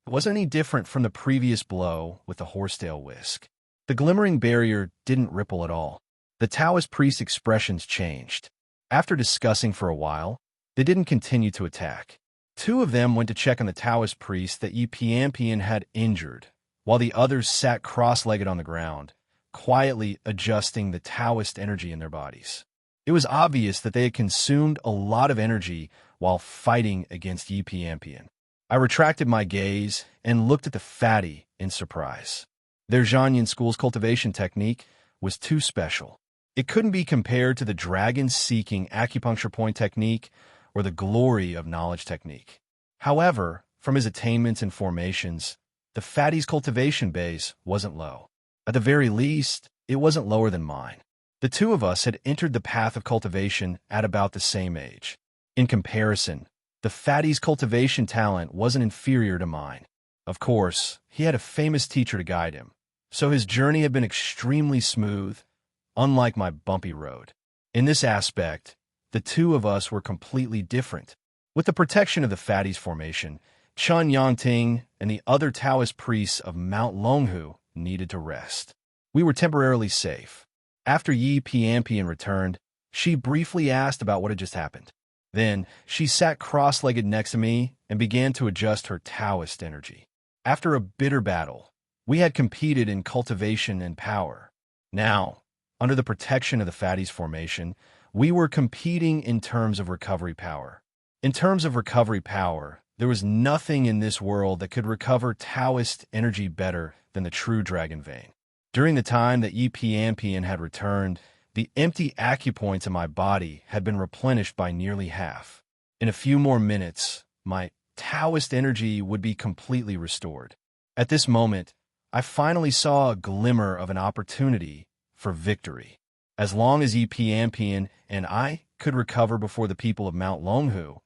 it wasn't any different from the previous blow with the horsetail whisk. The glimmering barrier didn't ripple at all. The Taoist priest's expressions changed. After discussing for a while, they didn't continue to attack. 2 of them went to check on the Taoist priest that Yi Piampian had injured, while the others sat cross-legged on the ground, quietly adjusting the Taoist energy in their bodies. It was obvious that they had consumed a lot of energy while fighting against Yi Piampian. I retracted my gaze and looked at the fatty in surprise. Their Zhanyan school's cultivation technique was too special. It couldn't be compared to the dragon-seeking acupuncture point technique or the glory of knowledge technique. However, from his attainments and formations, the fatty's cultivation base wasn't low. At the very least, it wasn't lower than mine. The 2 of us had entered the path of cultivation at about the same age. In comparison, the fatty's cultivation talent wasn't inferior to mine. Of course, he had a famous teacher to guide him, so his journey had been extremely smooth, unlike my bumpy road. In this aspect, the 2 of us were completely different. With the protection of the fatty's formation, Chun Yangting and the other Taoist priests of Mount Longhu needed to rest. We were temporarily safe. After Yi Piampian returned, she briefly asked about what had just happened. Then, she sat cross-legged next to me and began to adjust her Taoist energy. After a bitter battle, we had competed in cultivation and power. Now, Under the protection of the Fatties formation, we were competing in terms of recovery power. In terms of recovery power, there was nothing in this world that could recover Taoist energy better than the true dragon vein. During the time that Embark had returned, the empty acupoints in my body had been replenished by nearly half. In a few more minutes, my Taoist energy would be completely restored. At this moment, I finally saw a glimmer of an opportunity for victory. As long as Embark and I could recover before the people of Mount Longhu,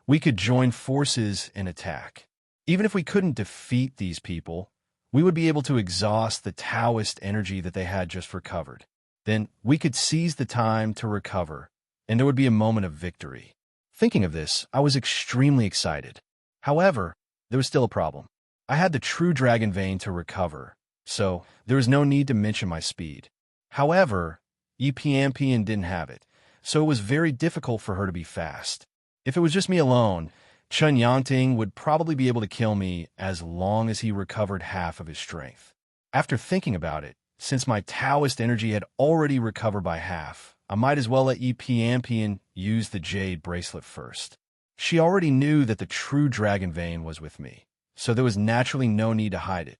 we could join forces and attack. Even if we couldn't defeat these people, we would be able to exhaust the Taoist energy that they had just recovered. Then we could seize the time to recover, and there would be a moment of victory. Thinking of this, I was extremely excited. However, there was still a problem. I had the true dragon vein to recover, so there was no need to mention my speed. However, Embark didn't have it, so it was very difficult for her to be fast. If it was just me alone, Chen Yangting would probably be able to kill me as long as he recovered half of his strength. After thinking about it, since my Taoist energy had already recovered by half, I might as well let Embark use the jade bracelet first. She already knew that the true dragon vein was with me, so there was naturally no need to hide it.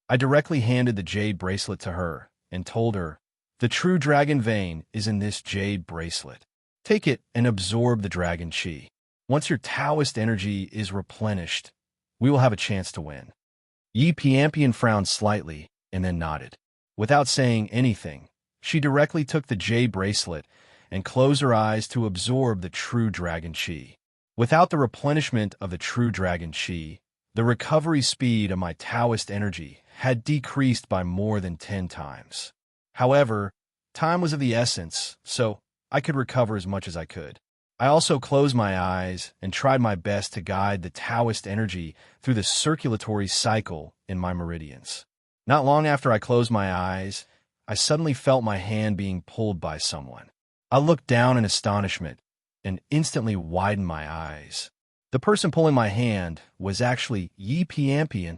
I directly handed the jade bracelet to her and told her, "The true dragon vein is in this jade bracelet. Take it and absorb the dragon chi. Once your Taoist energy is replenished, we will have a chance to win." Embark frowned slightly and then nodded. Without saying anything, she directly took the jade bracelet and closed her eyes to absorb the true dragon chi. Without the replenishment of the true dragon chi, the recovery speed of my Taoist energy had decreased by more than 10 times. However, time was of the essence, so I could recover as much as I could. I also closed my eyes and tried my best to guide the Taoist energy through the circulatory cycle in my meridians. Not long after I closed my eyes, I suddenly felt my hand being pulled by someone. I looked down in astonishment and instantly widened my eyes. The person pulling my hand was actually Embark.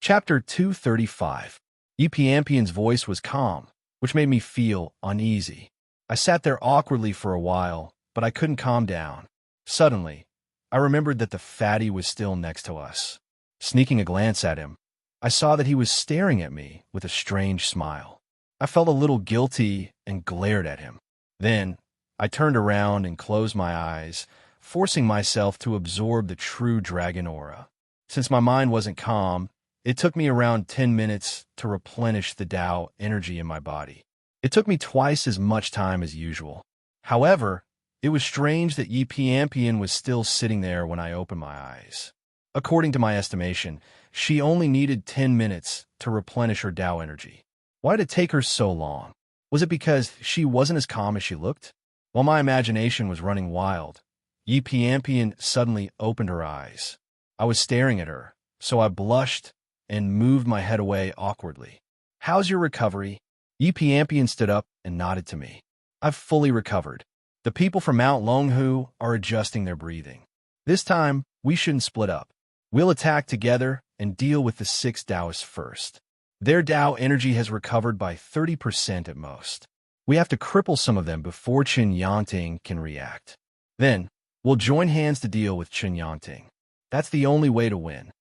Chapter 235. Embark's voice was calm, which made me feel uneasy. I sat there awkwardly for a while, but I couldn't calm down. Suddenly, I remembered that the fatty was still next to us. Sneaking a glance at him, I saw that he was staring at me with a strange smile. I felt a little guilty and glared at him. Then, I turned around and closed my eyes, forcing myself to absorb the true dragon aura. Since my mind wasn't calm, it took me around 10 minutes to replenish the Tao energy in my body. It took me twice as much time as usual. However, it was strange that Embark was still sitting there when I opened my eyes. According to my estimation, she only needed 10 minutes to replenish her Tao energy. Why did it take her so long? Was it because she wasn't as calm as she looked? While my imagination was running wild, Embark suddenly opened her eyes. I was staring at her, so I blushed and moved my head away awkwardly. "How's your recovery?" Embark stood up and nodded to me. "I've fully recovered. The people from Mount Longhu are adjusting their breathing. This time, we shouldn't split up. We'll attack together and deal with the 6 Taoists first. Their Tao energy has recovered by 30% at most. We have to cripple some of them before Chen Yangting can react. Then, we'll join hands to deal with Chen Yangting. That's the only way to win."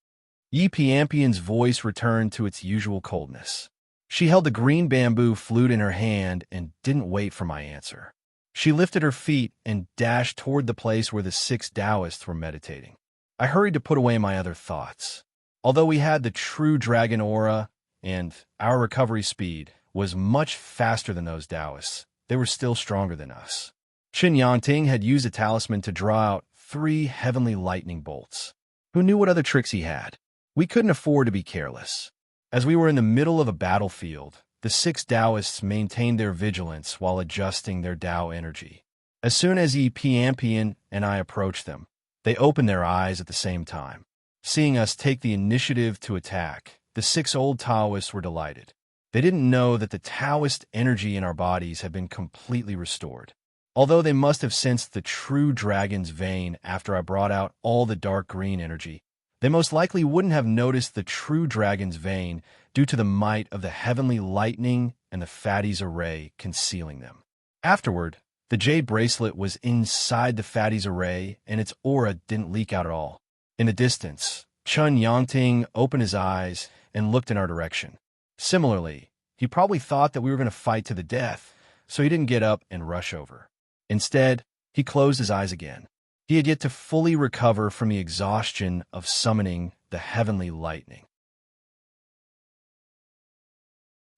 Embark's voice returned to its usual coldness. She held the green bamboo flute in her hand and didn't wait for my answer. She lifted her feet and dashed toward the place where the 6 Taoists were meditating. I hurried to put away my other thoughts. Although we had the true dragon aura and our recovery speed was much faster than those Taoists, they were still stronger than us. Chen Yangting had used a talisman to draw out 3 heavenly lightning bolts. Who knew what other tricks he had? We couldn't afford to be careless. As we were in the middle of a battlefield, the 6 Taoists maintained their vigilance while adjusting their Tao energy. As soon as Embark and I approached them, they opened their eyes at the same time. Seeing us take the initiative to attack, the 6 old Taoists were delighted. They didn't know that the Taoist energy in our bodies had been completely restored. Although they must have sensed the true dragon's vein after I brought out all the dark green energy, they most likely wouldn't have noticed the true dragon's vein due to the might of the heavenly lightning and the fatty's array concealing them. Afterward, the jade bracelet was inside the fatty's array, and its aura didn't leak out at all. In the distance, Chun Yangting opened his eyes and looked in our direction. Similarly, he probably thought that we were going to fight to the death, so he didn't get up and rush over. Instead, he closed his eyes again. He had yet to fully recover from the exhaustion of summoning the heavenly lightning.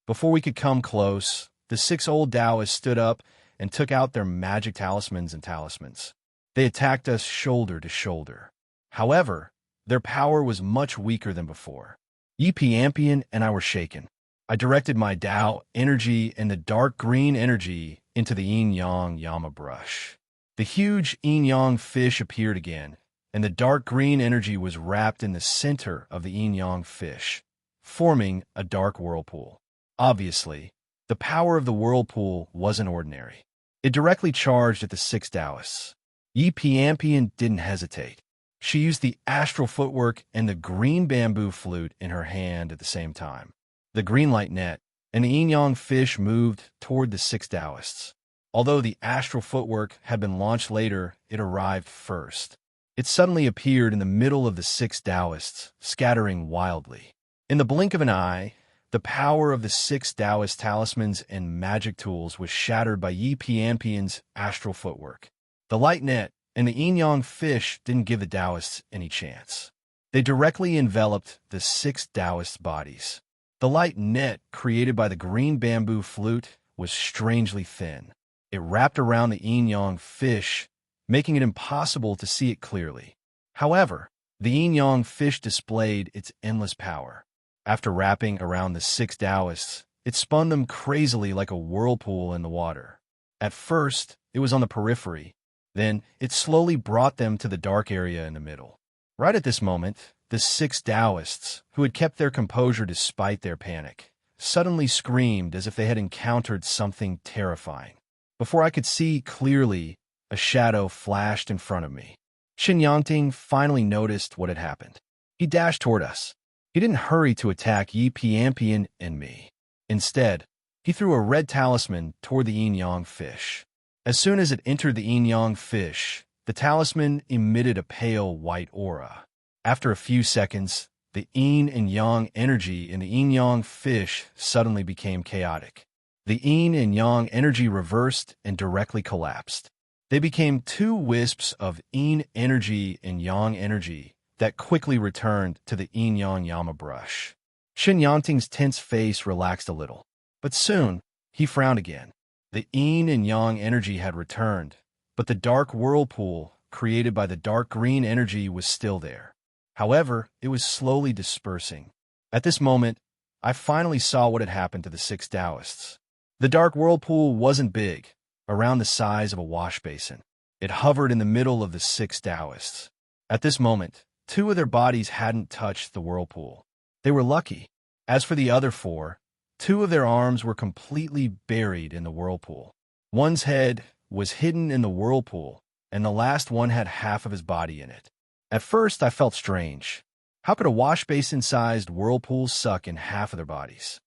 Before we could come close, the 6 old Taoists stood up and took out their magic talismans and talismans. They attacked us shoulder to shoulder. However, their power was much weaker than before. Yi Piampian and I were shaken. I directed my Tao energy and the dark green energy into the yin-yang Yama brush. The huge yin-yang fish appeared again, and the dark green energy was wrapped in the center of the yin-yang fish, forming a dark whirlpool. Obviously, the power of the whirlpool wasn't ordinary. It directly charged at the 6 Taoists. Yi Piampian didn't hesitate. She used the astral footwork and the green bamboo flute in her hand at the same time. The green light net and the yin-yang fish moved toward the 6 Taoists. Although the astral footwork had been launched later, it arrived first. It suddenly appeared in the middle of the 6 Taoists, scattering wildly. In the blink of an eye, the power of the 6 Taoist talismans and magic tools was shattered by Yi Piampian's astral footwork. The light net and the yin-yang fish didn't give the Taoists any chance. They directly enveloped the 6 Taoists' bodies. The light net created by the green bamboo flute was strangely thin. It wrapped around the yin-yang fish, making it impossible to see it clearly. However, the yin-yang fish displayed its endless power. After wrapping around the 6 Taoists, it spun them crazily like a whirlpool in the water. At first, it was on the periphery. Then, it slowly brought them to the dark area in the middle. Right at this moment, the 6 Taoists, who had kept their composure despite their panic, suddenly screamed as if they had encountered something terrifying. Before I could see clearly, a shadow flashed in front of me. Qin Yangting finally noticed what had happened. He dashed toward us. He didn't hurry to attack Yi Piampian and me. Instead, he threw a red talisman toward the yin-yang fish. As soon as it entered the yin-yang fish, the talisman emitted a pale white aura. After a few seconds, the yin and yang energy in the yin-yang fish suddenly became chaotic. The yin and yang energy reversed and directly collapsed. They became 2 wisps of yin energy and yang energy that quickly returned to the yin-yang Yama brush. Qin Yangting's tense face relaxed a little, but soon he frowned again. The yin and yang energy had returned, but the dark whirlpool created by the dark green energy was still there. However, it was slowly dispersing. At this moment, I finally saw what had happened to the 6 Taoists. The dark whirlpool wasn't big, around the size of a wash basin. It hovered in the middle of the 6 Taoists. At this moment, 2 of their bodies hadn't touched the whirlpool. They were lucky. As for the other 4, 2 of their arms were completely buried in the whirlpool. One's head was hidden in the whirlpool, and the last one had half of his body in it. At first, I felt strange. How could a wash basin-sized whirlpool suck in half of their bodies?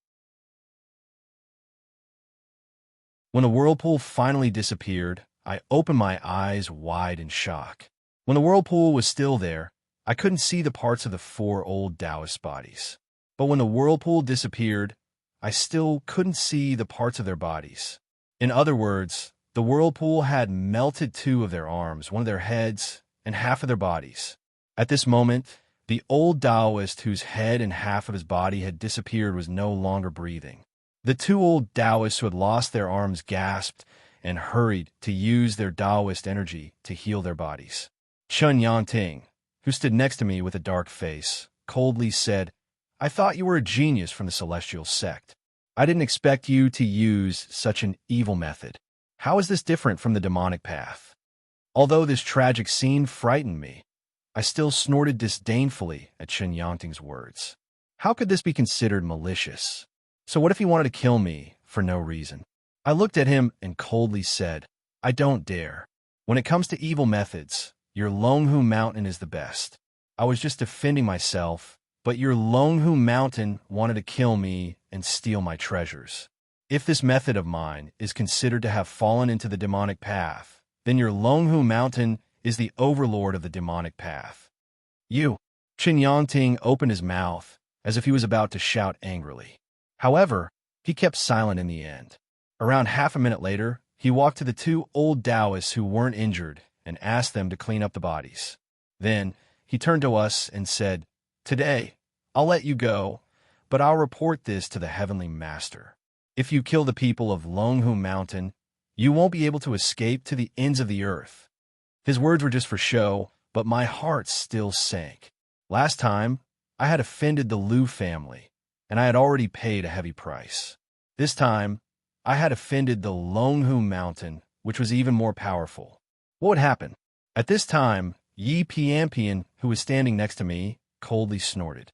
When the whirlpool finally disappeared, I opened my eyes wide in shock. When the whirlpool was still there, I couldn't see the parts of the 4 old Taoist bodies. But when the whirlpool disappeared, I still couldn't see the parts of their bodies. In other words, the whirlpool had melted 2 of their arms, 1 of their heads, and half of their bodies. At this moment, the old Taoist whose head and half of his body had disappeared was no longer breathing. The 2 old Taoists who had lost their arms gasped and hurried to use their Taoist energy to heal their bodies. Chun Yangting, who stood next to me with a dark face, coldly said, "I thought you were a genius from the celestial sect. I didn't expect you to use such an evil method. How is this different from the demonic path?" Although this tragic scene frightened me, I still snorted disdainfully at Qin Yangting's words. How could this be considered malicious? So what if he wanted to kill me for no reason? I looked at him and coldly said, I don't dare. When it comes to evil methods, your Longhu Mountain is the best. I was just defending myself, but your Longhu Mountain wanted to kill me and steal my treasures. If this method of mine is considered to have fallen into the demonic path, then your Longhu Mountain is the overlord of the demonic path. You. Qin Yangting opened his mouth as if he was about to shout angrily. However, he kept silent in the end. Around half a minute later, he walked to the two old Taoists who weren't injured and asked them to clean up the bodies. Then, he turned to us and said, "Today, I'll let you go, but I'll report this to the Heavenly Master. If you kill the people of Longhu Mountain, you won't be able to escape to the ends of the earth." His words were just for show, but my heart still sank. Last time, I had offended the Liu family, and I had already paid a heavy price. This time, I had offended the Longhu Mountain, which was even more powerful. What would happen? At this time, Yi Piampian, who was standing next to me, coldly snorted.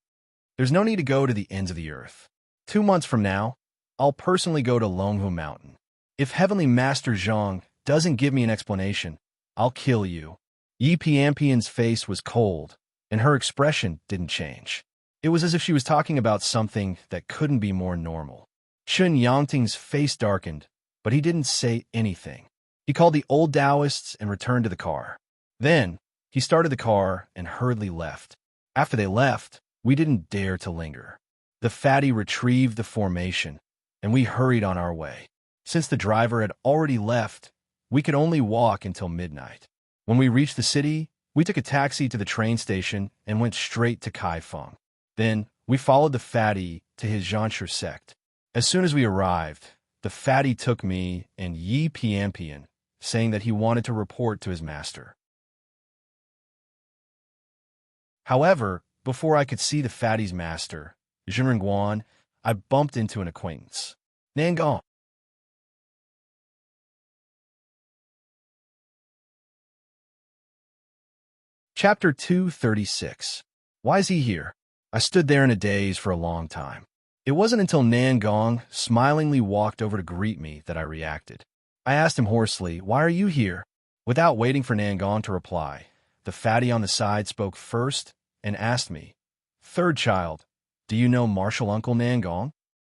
"There's no need to go to the ends of the earth. 2 months from now, I'll personally go to Longhu Mountain. If Heavenly Master Zhang doesn't give me an explanation, I'll kill you." Yi Piampian's face was cold, and her expression didn't change. It was as if she was talking about something that couldn't be more normal. Qin Yangting's face darkened, but he didn't say anything. He called the old Taoists and returned to the car. Then, he started the car and hurriedly left. After they left, we didn't dare to linger. The fatty retrieved the formation, and we hurried on our way. Since the driver had already left, we could only walk until midnight. When we reached the city, we took a taxi to the train station and went straight to Kaifeng. Then, we followed the fatty to his Zhanshu sect. As soon as we arrived, the fatty took me and Yi Piampian, saying that he wanted to report to his master. However, before I could see the fatty's master, Zhenrongguan, I bumped into an acquaintance. Nangong. Chapter 236. Why is he here? I stood there in a daze for a long time. It wasn't until Nangong smilingly walked over to greet me that I reacted. I asked him hoarsely, "Why are you here?" Without waiting for Nangong to reply, the fatty on the side spoke first and asked me, "Third child, do you know Martial Uncle Nangong?"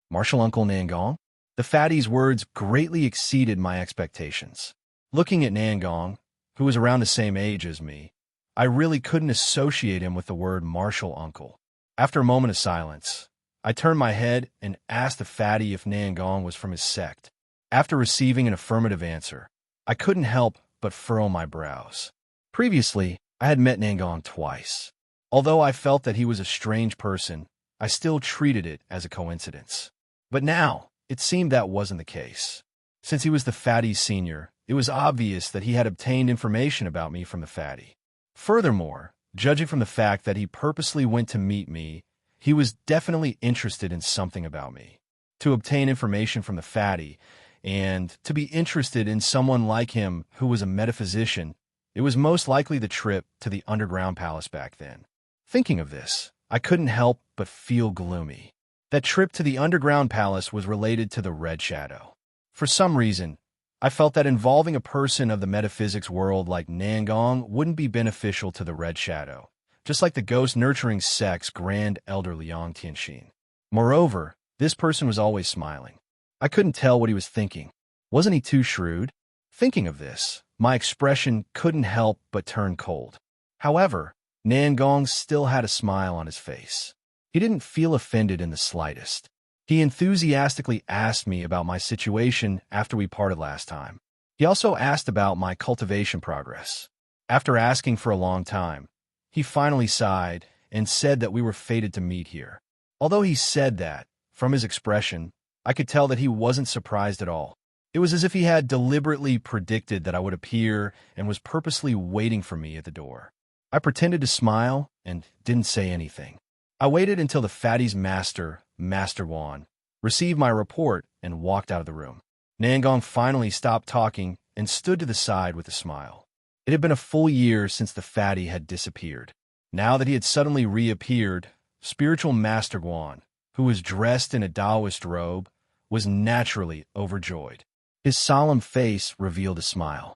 Martial Uncle Nangong? The fatty's words greatly exceeded my expectations. Looking at Nangong, who was around the same age as me, I really couldn't associate him with the word martial uncle. After a moment of silence, I turned my head and asked the fatty if Nangong was from his sect. After receiving an affirmative answer, I couldn't help but furrow my brows. Previously, I had met Nangong twice. Although I felt that he was a strange person, I still treated it as a coincidence. But now, it seemed that wasn't the case. Since he was the fatty's senior, it was obvious that he had obtained information about me from the fatty. Furthermore, judging from the fact that he purposely went to meet me, he was definitely interested in something about me. To obtain information from the fatty, and to be interested in someone like him who was a metaphysician, it was most likely the trip to the underground palace back then. Thinking of this, I couldn't help but feel gloomy. That trip to the underground palace was related to the Red Shadow. For some reason, I felt that involving a person of the metaphysics world like Nangong wouldn't be beneficial to the Red Shadow, just like the ghost-nurturing sect's Grand Elder Liang Tianxin. Moreover, this person was always smiling. I couldn't tell what he was thinking. Wasn't he too shrewd? Thinking of this, my expression couldn't help but turn cold. However, Nangong still had a smile on his face. He didn't feel offended in the slightest. He enthusiastically asked me about my situation after we parted last time. He also asked about my cultivation progress. After asking for a long time, he finally sighed and said that we were fated to meet here. Although he said that, from his expression, I could tell that he wasn't surprised at all. It was as if he had deliberately predicted that I would appear and was purposely waiting for me at the door. I pretended to smile and didn't say anything. I waited until the fatty's master, Master Wan, received my report and walked out of the room. Nangong finally stopped talking and stood to the side with a smile. It had been a full year since the fatty had disappeared. Now that he had suddenly reappeared, spiritual Master Guan, who was dressed in a Taoist robe, was naturally overjoyed. His solemn face revealed a smile.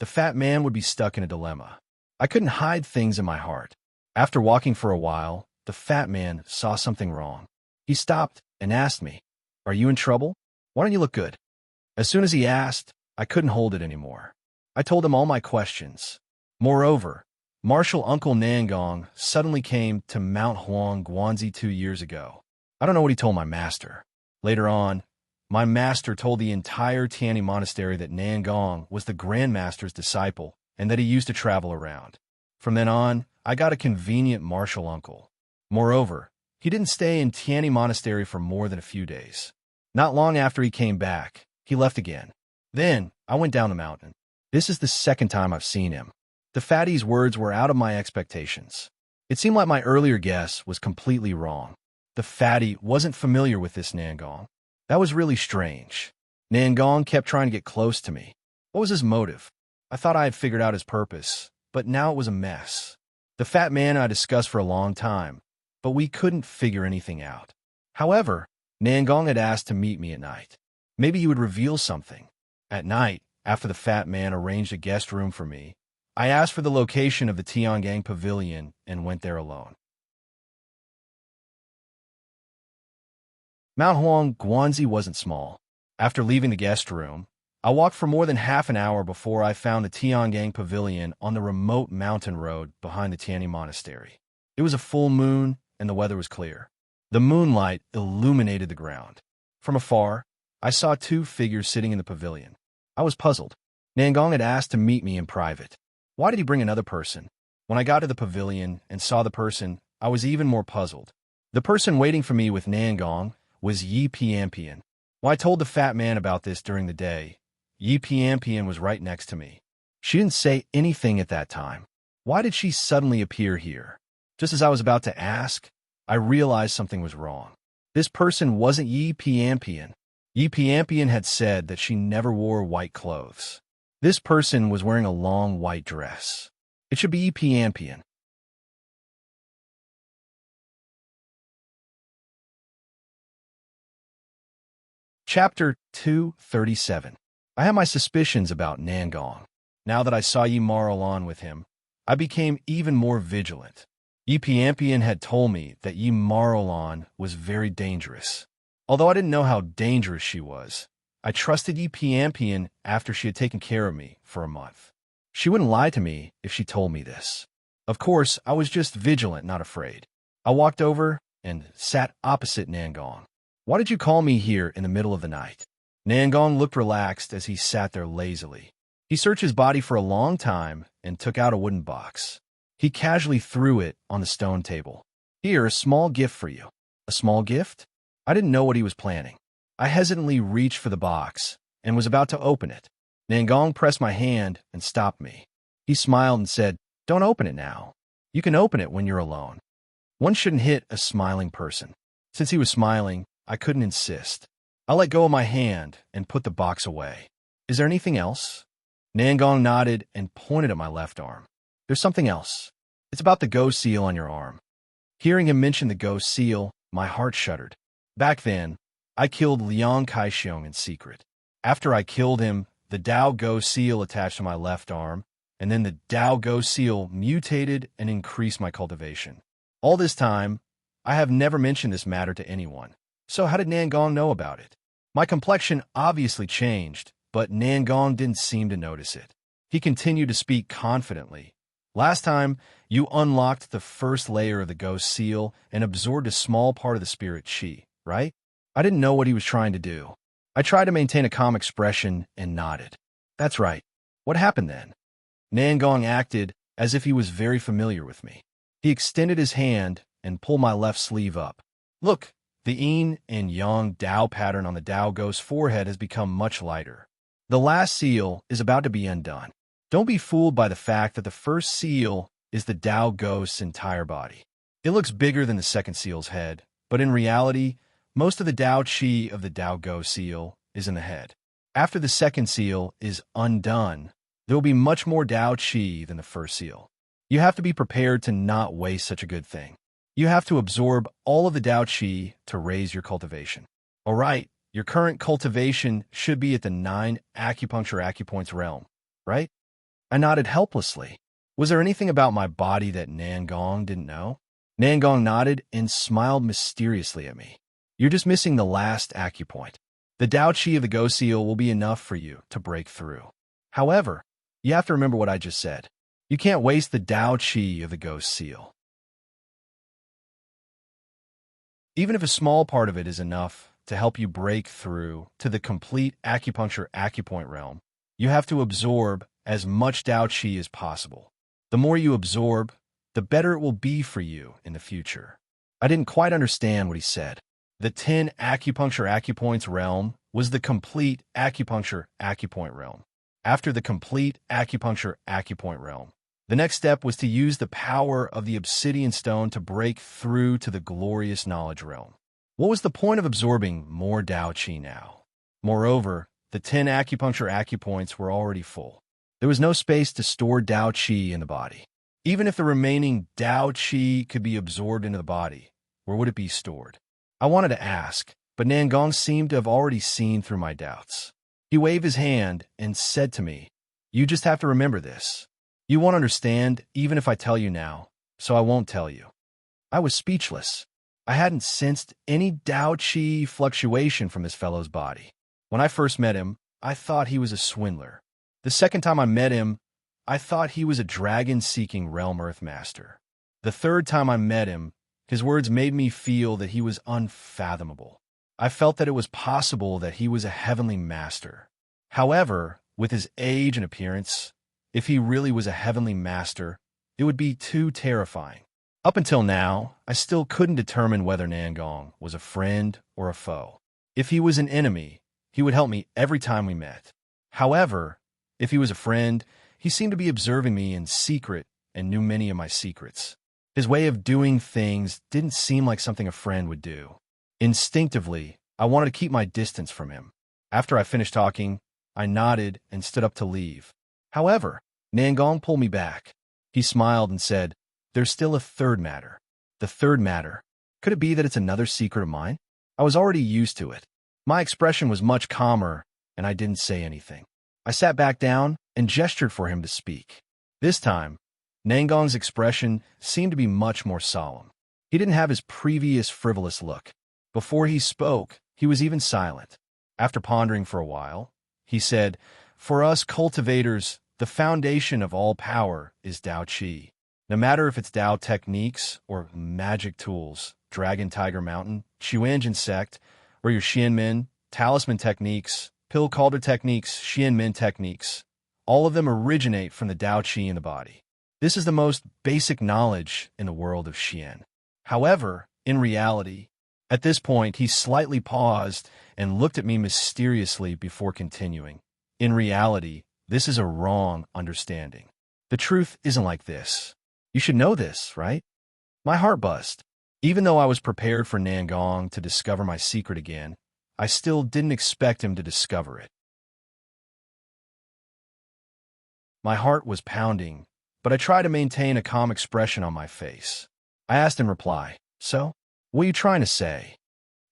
the fat man would be stuck in a dilemma. I couldn't hide things in my heart. After walking for a while, the fat man saw something wrong. He stopped and asked me, "Are you in trouble? Why don't you look good?" As soon as he asked, I couldn't hold it anymore. I told him all my questions. Moreover, Martial Uncle Nangong suddenly came to Mount Huang Guanzi 2 years ago. I don't know what he told my master. Later on, my master told the entire Tiani monastery that Nangong was the Grand Master's disciple and that he used to travel around. From then on, I got a convenient martial uncle. Moreover, he didn't stay in Tiani monastery for more than a few days. Not long after he came back, he left again. Then, I went down the mountain. This is the second time I've seen him. The fatty's words were out of my expectations. It seemed like my earlier guess was completely wrong. The fatty wasn't familiar with this Nangong. That was really strange. Nangong kept trying to get close to me. What was his motive? I thought I had figured out his purpose, but now it was a mess. The fat man I discussed for a long time, but we couldn't figure anything out. However, Nangong had asked to meet me at night. Maybe he would reveal something. At night, after the fat man arranged a guest room for me, I asked for the location of the Tiangang Pavilion and went there alone. Mount Huang Guanzi wasn't small. After leaving the guest room, I walked for more than half an hour before I found the Tiangang Pavilion on the remote mountain road behind the Tiani Monastery. It was a full moon, and the weather was clear. The moonlight illuminated the ground. From afar, I saw 2 figures sitting in the pavilion. I was puzzled. Nangong had asked to meet me in private. Why did he bring another person? When I got to the pavilion and saw the person, I was even more puzzled. The person waiting for me with Nangong was Yi Piampian. When I told the fat man about this during the day, Yi Piampian was right next to me. She didn't say anything at that time. Why did she suddenly appear here? Just as I was about to ask, I realized something was wrong. This person wasn't Yi Piampian. Yi Piampian had said that she never wore white clothes. This person was wearing a long white dress. It should be Yi Piampian. Chapter 237. I had my suspicions about Nangong. Now that I saw Yi Marolon with him, I became even more vigilant. Yi Piampian had told me that Yi Marolon was very dangerous. Although I didn't know how dangerous she was, I trusted Yi Piampian after she had taken care of me for a month. She wouldn't lie to me if she told me this. Of course, I was just vigilant, not afraid. I walked over and sat opposite Nangong. "Why did you call me here in the middle of the night?" Nangong looked relaxed as he sat there lazily. He searched his body for a long time and took out a wooden box. He casually threw it on the stone table. "Here, a small gift for you." A small gift? I didn't know what he was planning. I hesitantly reached for the box and was about to open it. Nangong pressed my hand and stopped me. He smiled and said, "Don't open it now. You can open it when you're alone." One shouldn't hit a smiling person. Since he was smiling, I couldn't insist. I let go of my hand and put the box away. "Is there anything else?" Nangong nodded and pointed at my left arm. "There's something else. It's about the ghost seal on your arm." Hearing him mention the ghost seal, my heart shuddered. Back then, I killed Liang Kaixiong in secret. After I killed him, the Dao ghost seal attached to my left arm, and then the Dao ghost seal mutated and increased my cultivation. All this time, I have never mentioned this matter to anyone. So how did Nangong know about it? My complexion obviously changed, but Nangong didn't seem to notice it. He continued to speak confidently. "Last time, you unlocked the first layer of the ghost seal and absorbed a small part of the spirit chi, right?" I didn't know what he was trying to do. I tried to maintain a calm expression and nodded. "That's right. What happened then?" Nangong acted as if he was very familiar with me. He extended his hand and pulled my left sleeve up. "Look, the yin and yang Dao pattern on the Dao ghost's forehead has become much lighter. The last seal is about to be undone. Don't be fooled by the fact that the first seal is the Dao ghost's entire body. It looks bigger than the second seal's head, but in reality, most of the Dao Qi of the Dao ghost seal is in the head. After the second seal is undone, there will be much more Dao Qi than the first seal. You have to be prepared to not waste such a good thing. You have to absorb all of the Dao Qi to raise your cultivation. All right, your current cultivation should be at the 9 acupuncture acupoints realm, right? I nodded helplessly. Was there anything about my body that Nangong didn't know? Nangong nodded and smiled mysteriously at me. You're just missing the last acupoint. The Tao Chi of the ghost seal will be enough for you to break through. However, you have to remember what I just said. You can't waste the Tao Chi of the ghost seal. Even if a small part of it is enough to help you break through to the complete acupuncture acupoint realm, you have to absorb as much Tao Chi as possible. The more you absorb, the better it will be for you in the future. I didn't quite understand what he said. The 10 acupuncture acupoints realm was the complete acupuncture acupoint realm. After the complete acupuncture acupoint realm, the next step was to use the power of the obsidian stone to break through to the glorious knowledge realm. What was the point of absorbing more Tao Chi now? Moreover, the 10 acupuncture acupoints were already full. There was no space to store Tao Chi in the body. Even if the remaining Tao Chi could be absorbed into the body, where would it be stored? I wanted to ask, but Nangong seemed to have already seen through my doubts. He waved his hand and said to me, "You just have to remember this. You won't understand even if I tell you now, so I won't tell you." I was speechless. I hadn't sensed any Tao Chi fluctuation from this fellow's body. When I first met him, I thought he was a swindler. The second time I met him, I thought he was a dragon-seeking realm earth master. The third time I met him, his words made me feel that he was unfathomable. I felt that it was possible that he was a heavenly master. However, with his age and appearance, if he really was a heavenly master, it would be too terrifying. Up until now, I still couldn't determine whether Nangong was a friend or a foe. If he was an enemy, he would help me every time we met. However, if he was a friend, he seemed to be observing me in secret and knew many of my secrets. His way of doing things didn't seem like something a friend would do. Instinctively, I wanted to keep my distance from him. After I finished talking, I nodded and stood up to leave. However, Nangong pulled me back. He smiled and said, "There's still a third matter." The third matter? Could it be that it's another secret of mine? I was already used to it. My expression was much calmer, and I didn't say anything. I sat back down and gestured for him to speak. This time, Nangong's expression seemed to be much more solemn. He didn't have his previous frivolous look. Before he spoke, he was even silent. After pondering for a while, he said, "For us cultivators, the foundation of all power is Tao Chi. No matter if it's Tao techniques or magic tools, Dragon Tiger Mountain, Chuanjin sect, or your Xianmin, talisman techniques, pill calder techniques, Xianmin techniques, all of them originate from the Tao Chi in the body. This is the most basic knowledge in the world of Xian. However, in reality, at this point, he slightly paused and looked at me mysteriously before continuing. In reality, this is a wrong understanding. The truth isn't like this. You should know this, right?" My heart buzzed. Even though I was prepared for Nangong to discover my secret again, I still didn't expect him to discover it. My heart was pounding, but I tried to maintain a calm expression on my face. I asked in reply, "So, what are you trying to say?"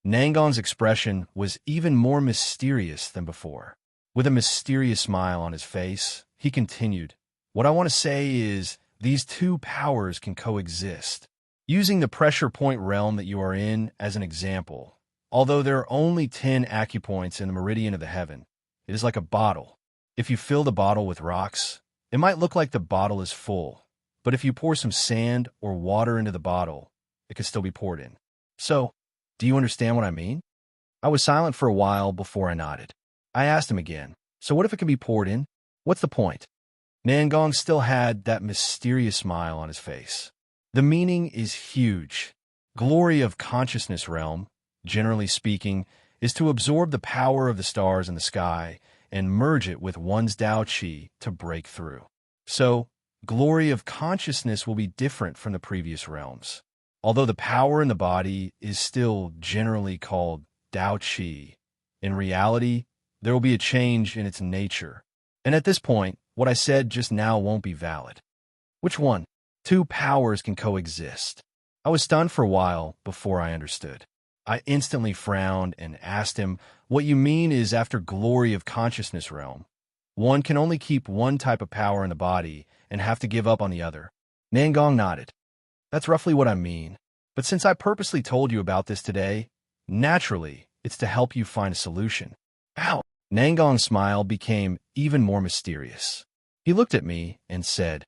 Nangong's expression was even more mysterious than before. With a mysterious smile on his face, he continued, "What I want to say is, these two powers can coexist. Using the pressure point realm that you are in as an example, although there are only 10 acupoints in the meridian of the heaven, it is like a bottle. If you fill the bottle with rocks, it might look like the bottle is full, but if you pour some sand or water into the bottle, it can still be poured in. So, do you understand what I mean?" I was silent for a while before I nodded. I asked him again, "So what if it can be poured in? What's the point?" Nangong still had that mysterious smile on his face. The meaning is huge. Glory of consciousness realm, generally speaking, is to absorb the power of the stars in the sky and merge it with one's Tao Chi to break through. So, glory of consciousness will be different from the previous realms. Although the power in the body is still generally called Tao Chi, in reality, there will be a change in its nature. And at this point, what I said just now won't be valid. Which one? Two powers can coexist. I was stunned for a while before I understood. I instantly frowned and asked him, "What you mean is after glory of consciousness realm, One can only keep one type of power in the body and have to give up on the other. Nangong nodded. That's roughly what I mean. But since I purposely told you about this today, naturally, it's to help you find a solution. Ow! Nangong's smile became even more mysterious. He looked at me and said,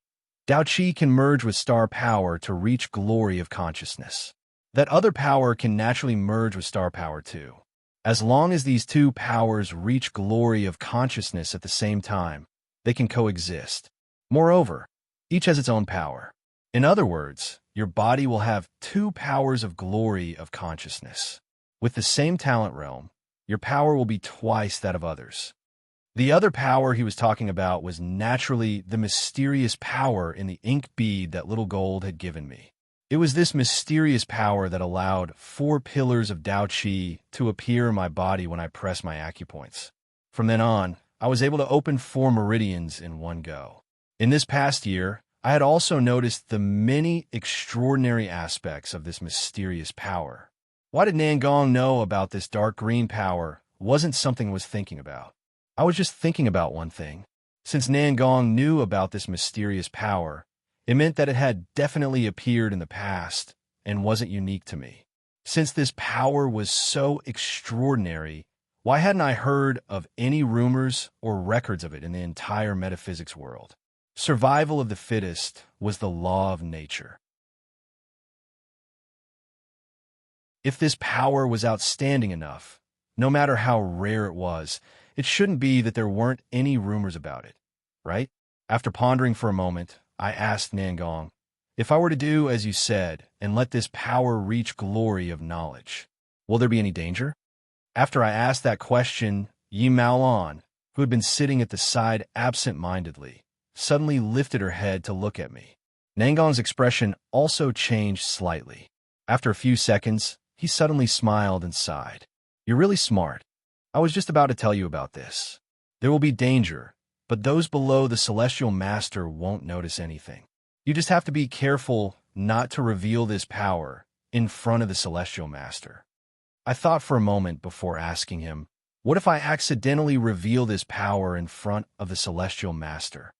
Dao Qi can merge with star power to reach glory of consciousness. That other power can naturally merge with star power too. As long as these two powers reach glory of consciousness at the same time, they can coexist. Moreover, each has its own power. In other words, your body will have two powers of glory of consciousness. With the same talent realm, your power will be twice that of others. The other power he was talking about was naturally the mysterious power in the ink bead that Little Gold had given me. It was this mysterious power that allowed 4 pillars of Dao Qi to appear in my body when I pressed my acupoints. From then on, I was able to open 4 meridians in one go. In this past year, I had also noticed the many extraordinary aspects of this mysterious power. Why did Nangong know about this dark green power wasn't something I was thinking about. I was just thinking about one thing. Since Nangong knew about this mysterious power, it meant that it had definitely appeared in the past and wasn't unique to me. Since this power was so extraordinary, why hadn't I heard of any rumors or records of it in the entire metaphysics world? Survival of the fittest was the law of nature. If this power was outstanding enough, no matter how rare it was, it shouldn't be that there weren't any rumors about it, right? After pondering for a moment, I asked Nangong, if I were to do as you said and let this power reach glory of knowledge, will there be any danger? After I asked that question, Yi Maolan, who had been sitting at the side absent-mindedly, suddenly lifted her head to look at me. Nangong's expression also changed slightly. After a few seconds, he suddenly smiled and sighed. You're really smart. I was just about to tell you about this. There will be danger, but those below the Celestial Master won't notice anything. You just have to be careful not to reveal this power in front of the Celestial Master. I thought for a moment before asking him, what if I accidentally reveal this power in front of the Celestial Master?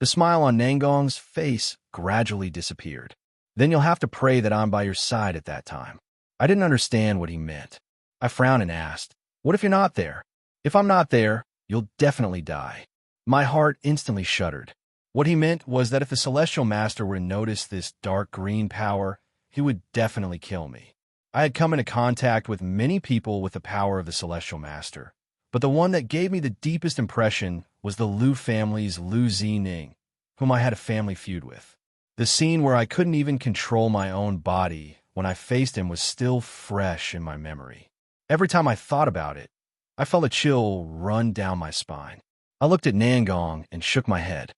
The smile on Nangong's face gradually disappeared. Then you'll have to pray that I'm by your side at that time. I didn't understand what he meant. I frowned and asked, what if you're not there? If I'm not there, you'll definitely die. My heart instantly shuddered. What he meant was that if the Celestial Master were to notice this dark green power, he would definitely kill me. I had come into contact with many people with the power of the Celestial Master, but the one that gave me the deepest impression was the Liu family's Liu Zining, whom I had a family feud with. The scene where I couldn't even control my own body when I faced him was still fresh in my memory. Every time I thought about it, I felt a chill run down my spine. I looked at Nangong and shook my head.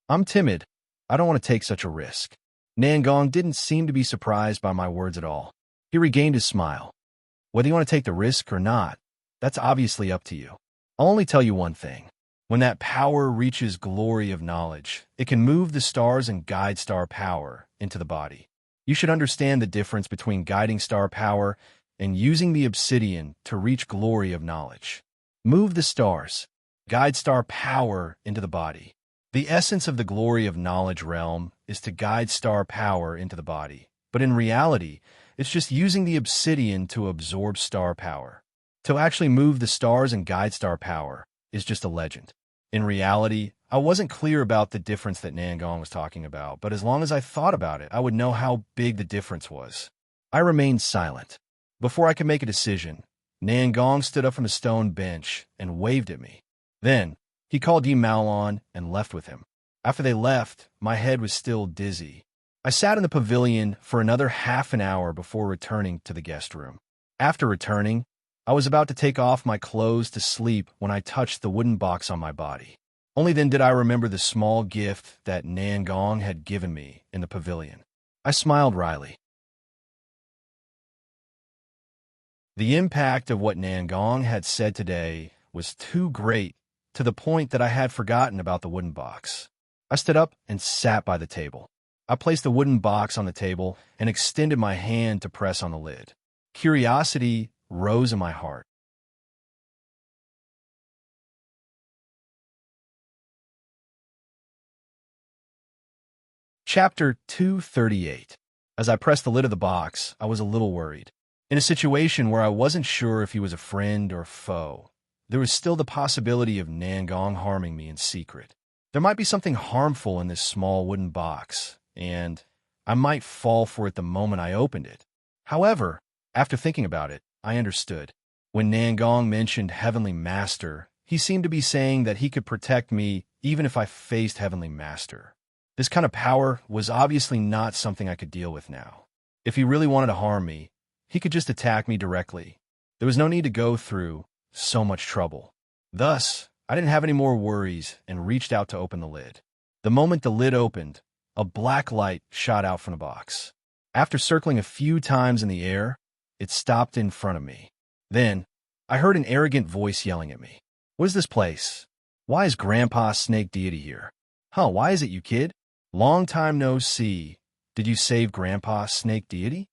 I'm timid. I don't want to take such a risk. Nangong didn't seem to be surprised by my words at all. He regained his smile. Whether you want to take the risk or not, that's obviously up to you. I'll only tell you one thing. When that power reaches glory of knowledge, it can move the stars and guide star power into the body. You should understand the difference between guiding star power and using the obsidian to reach glory of knowledge. Move the stars, guide star power into the body. The essence of the glory of knowledge realm is to guide star power into the body, but in reality, it's just using the obsidian to absorb star power. To actually move the stars and guide star power is just a legend. In reality, I wasn't clear about the difference that Nangong was talking about, but as long as I thought about it, I would know how big the difference was. I remained silent. Before I could make a decision, Nangong stood up from the stone bench and waved at me. Then, he called Yi Maolan and left with him. After they left, my head was still dizzy. I sat in the pavilion for another half an hour before returning to the guest room. After returning, I was about to take off my clothes to sleep when I touched the wooden box on my body. Only then did I remember the small gift that Nangong had given me in the pavilion. I smiled wryly. The impact of what Nangong had said today was too great to the point that I had forgotten about the wooden box. I stood up and sat by the table. I placed the wooden box on the table and extended my hand to press on the lid. Curiosity rose in my heart. Chapter 238. As I pressed the lid of the box, I was a little worried. In a situation where I wasn't sure if he was a friend or foe, there was still the possibility of Nangong harming me in secret. There might be something harmful in this small wooden box, and I might fall for it the moment I opened it. However, after thinking about it, I understood. When Nangong mentioned Heavenly Master, he seemed to be saying that he could protect me even if I faced Heavenly Master. This kind of power was obviously not something I could deal with now. If he really wanted to harm me, he could just attack me directly. There was no need to go through so much trouble. Thus, I didn't have any more worries and reached out to open the lid. The moment the lid opened, a black light shot out from the box. After circling a few times in the air, it stopped in front of me. Then, I heard an arrogant voice yelling at me. "What is this place? Why is Grandpa Snake Deity here? Huh, why is it, you kid? Long time no see. Did you save Grandpa Snake Deity?"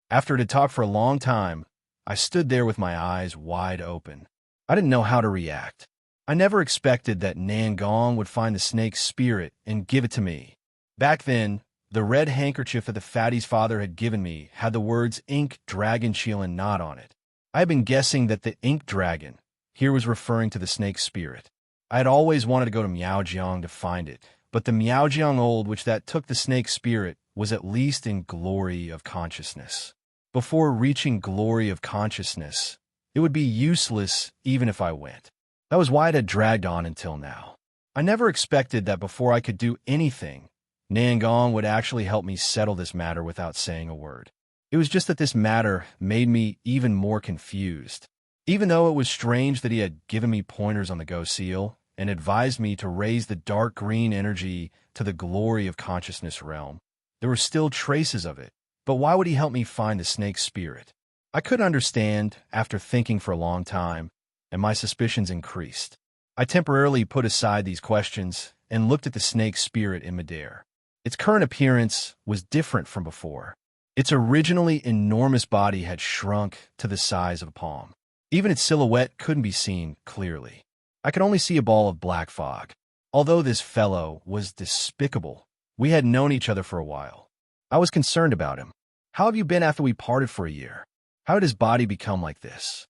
After it had talked for a long time, I stood there with my eyes wide open. I didn't know how to react. I never expected that Nangong would find the snake's spirit and give it to me. Back then, the red handkerchief that the fatty's father had given me had the words Ink Dragon Shielan Knot on it. I had been guessing that the Ink Dragon here was referring to the snake's spirit. I had always wanted to go to Miaojiang to find it, but the Miaojiang Old which that took the snake's spirit was at least in glory of consciousness. Before reaching glory of consciousness, it would be useless even if I went. That was why it had dragged on until now. I never expected that before I could do anything, Nangong would actually help me settle this matter without saying a word. It was just that this matter made me even more confused. Even though it was strange that he had given me pointers on the Go Seal and advised me to raise the dark green energy to the glory of consciousness realm, there were still traces of it. But why would he help me find the snake's spirit? I couldn't understand after thinking for a long time, and my suspicions increased. I temporarily put aside these questions and looked at the snake's spirit in midair. Its current appearance was different from before. Its originally enormous body had shrunk to the size of a palm. Even its silhouette couldn't be seen clearly. I could only see a ball of black fog. Although this fellow was despicable, we had known each other for a while. I was concerned about him. How have you been after we parted for a year? How did his body become like this?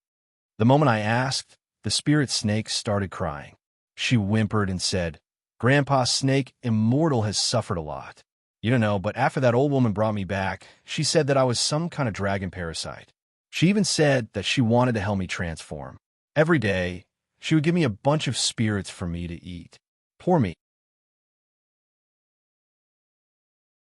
The moment I asked, the spirit snake started crying. She whimpered and said, "Grandpa Snake Immortal has suffered a lot. You don't know, but after that old woman brought me back, she said that I was some kind of dragon parasite. She even said that she wanted to help me transform. Every day, she would give me a bunch of spirits for me to eat. Poor me."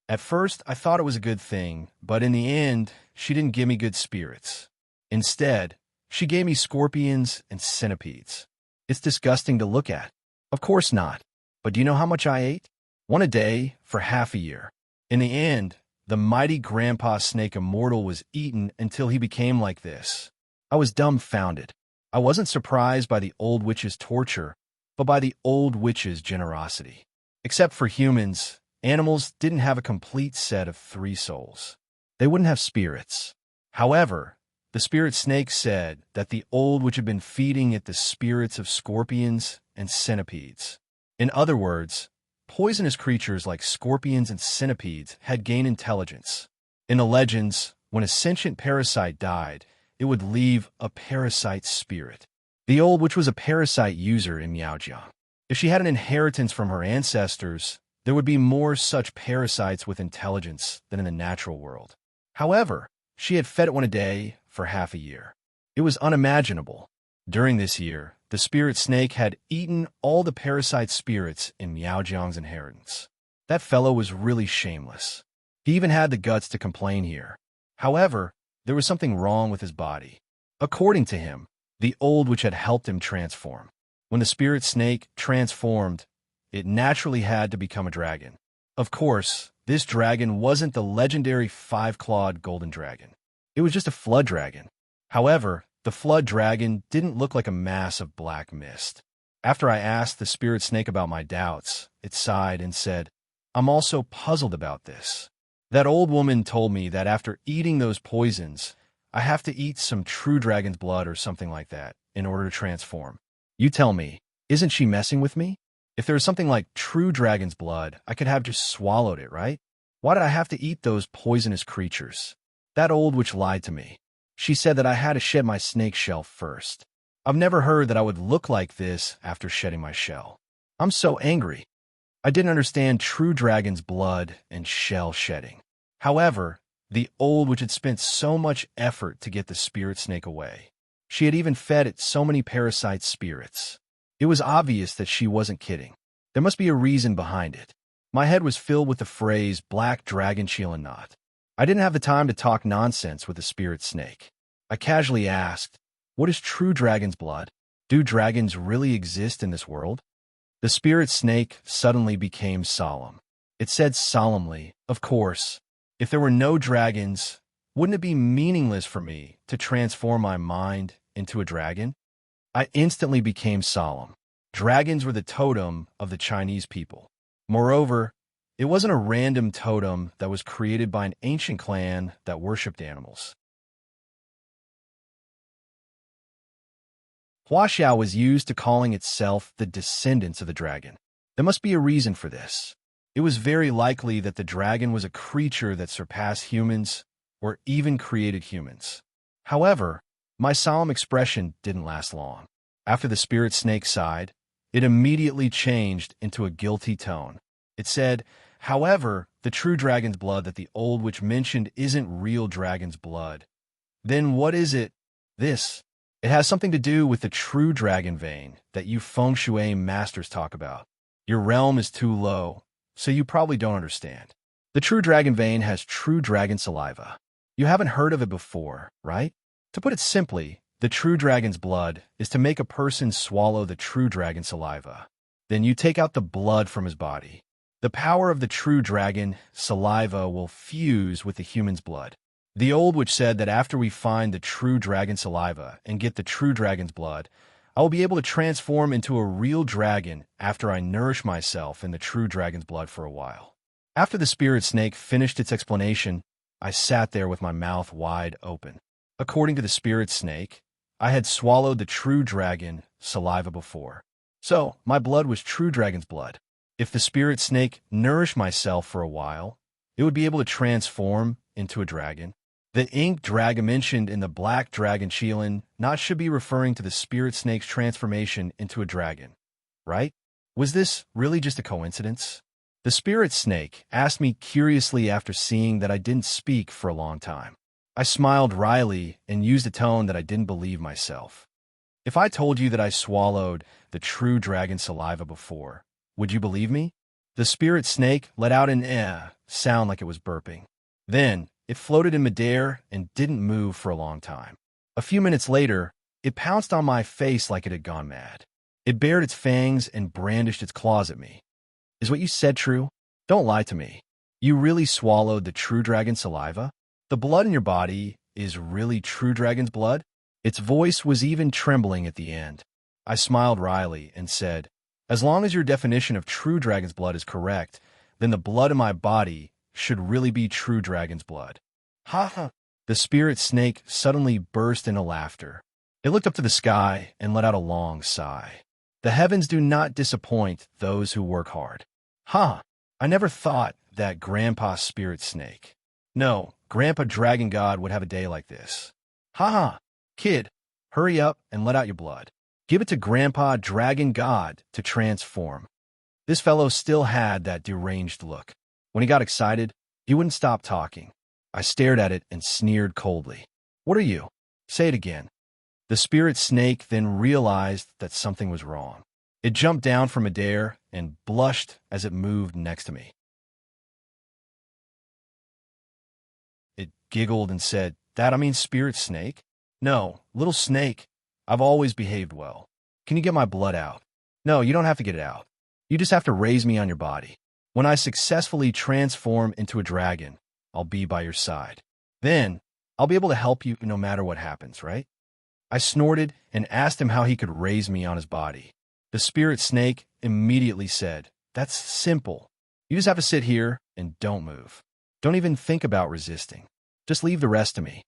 At first, I thought it was a good thing, but in the end, she didn't give me good spirits. Instead, she gave me scorpions and centipedes. It's disgusting to look at. Of course not. But do you know how much I ate? One a day for half a year. In the end, the mighty Grandpa Snake Immortal was eaten until he became like this. I was dumbfounded. I wasn't surprised by the old witch's torture, but by the old witch's generosity. Except for humans, animals didn't have a complete set of 3 souls. They wouldn't have spirits. However, the spirit snake said that the old witch had been feeding it the spirits of scorpions and centipedes. In other words, poisonous creatures like scorpions and centipedes had gained intelligence. In the legends, when a sentient parasite died, it would leave a parasite spirit. The old witch was a parasite user in Miaojiang. If she had an inheritance from her ancestors, there would be more such parasites with intelligence than in the natural world. However, she had fed it one a day for half a year. It was unimaginable. During this year, the spirit snake had eaten all the parasite spirits in Miaojiang's inheritance. That fellow was really shameless. He even had the guts to complain here. However, there was something wrong with his body. According to him, the old witch had helped him transform. When the spirit snake transformed, it naturally had to become a dragon. Of course, this dragon wasn't the legendary 5-clawed golden dragon. It was just a flood dragon. However, the flood dragon didn't look like a mass of black mist. After I asked the spirit snake about my doubts, it sighed and said, "I'm also puzzled about this. That old woman told me that after eating those poisons, I have to eat some true dragon's blood or something like that in order to transform. You tell me, isn't she messing with me?" If there was something like true dragon's blood, I could have just swallowed it, right? Why did I have to eat those poisonous creatures? That old witch lied to me. She said that I had to shed my snake shell first. I've never heard that I would look like this after shedding my shell. I'm so angry. I didn't understand true dragon's blood and shell shedding. However, the old witch had spent so much effort to get the spirit snake away. She had even fed it so many parasite spirits. It was obvious that she wasn't kidding. There must be a reason behind it. My head was filled with the phrase black dragon chillin' knot. I didn't have the time to talk nonsense with the spirit snake. I casually asked, "What is true dragon's blood? Do dragons really exist in this world?" The spirit snake suddenly became solemn. It said solemnly, "Of course, if there were no dragons, wouldn't it be meaningless for me to transform my mind into a dragon?" I instantly became solemn. Dragons were the totem of the Chinese people. Moreover, it wasn't a random totem that was created by an ancient clan that worshipped animals. Huaxiao was used to calling itself the descendants of the dragon. There must be a reason for this. It was very likely that the dragon was a creature that surpassed humans or even created humans. However, my solemn expression didn't last long. After the spirit snake sighed, it immediately changed into a guilty tone. It said, "However, the true dragon's blood that the old witch mentioned isn't real dragon's blood. Then what is it? This. It has something to do with the true dragon vein that you feng shui masters talk about. Your realm is too low, so you probably don't understand. The true dragon vein has true dragon saliva. You haven't heard of it before, right? To put it simply, the true dragon's blood is to make a person swallow the true dragon saliva. Then you take out the blood from his body. The power of the true dragon saliva will fuse with the human's blood. The old witch said that after we find the true dragon saliva and get the true dragon's blood, I will be able to transform into a real dragon after I nourish myself in the true dragon's blood for a while." After the spirit snake finished its explanation, I sat there with my mouth wide open. According to the spirit snake, I had swallowed the true dragon saliva before. So, my blood was true dragon's blood. If the spirit snake nourished myself for a while, it would be able to transform into a dragon. The ink dragon mentioned in the black dragon chillin' knot should be referring to the spirit snake's transformation into a dragon, right? Was this really just a coincidence? The spirit snake asked me curiously after seeing that I didn't speak for a long time. I smiled wryly and used a tone that I didn't believe myself. If I told you that I swallowed the true dragon saliva before, would you believe me? The spirit snake let out an sound like it was burping. Then, it floated in midair and didn't move for a long time. A few minutes later, it pounced on my face like it had gone mad. It bared its fangs and brandished its claws at me. "Is what you said true? Don't lie to me. You really swallowed the true dragon saliva? The blood in your body is really true dragon's blood?" Its voice was even trembling at the end. I smiled wryly and said, "As long as your definition of true dragon's blood is correct, then the blood in my body should really be true dragon's blood." Ha ha! The spirit snake suddenly burst into laughter. It looked up to the sky and let out a long sigh. The heavens do not disappoint those who work hard. Ha! I never thought that Grandpa Spirit Snake. No, Grandpa Dragon God would have a day like this. Ha ha! Kid, hurry up and let out your blood. Give it to Grandpa Dragon God to transform. This fellow still had that deranged look. When he got excited, he wouldn't stop talking. I stared at it and sneered coldly. "What are you? Say it again." The spirit snake then realized that something was wrong. It jumped down from midair and blushed as it moved next to me. It giggled and said, "That I mean spirit snake? No, little snake, I've always behaved well. Can you get my blood out?" "No, you don't have to get it out. You just have to raise me on your body. When I successfully transform into a dragon, I'll be by your side. Then, I'll be able to help you no matter what happens, right?" I snorted and asked him how he could raise me on his body. The spirit snake immediately said, "That's simple. You just have to sit here and don't move. Don't even think about resisting. Just leave the rest to me."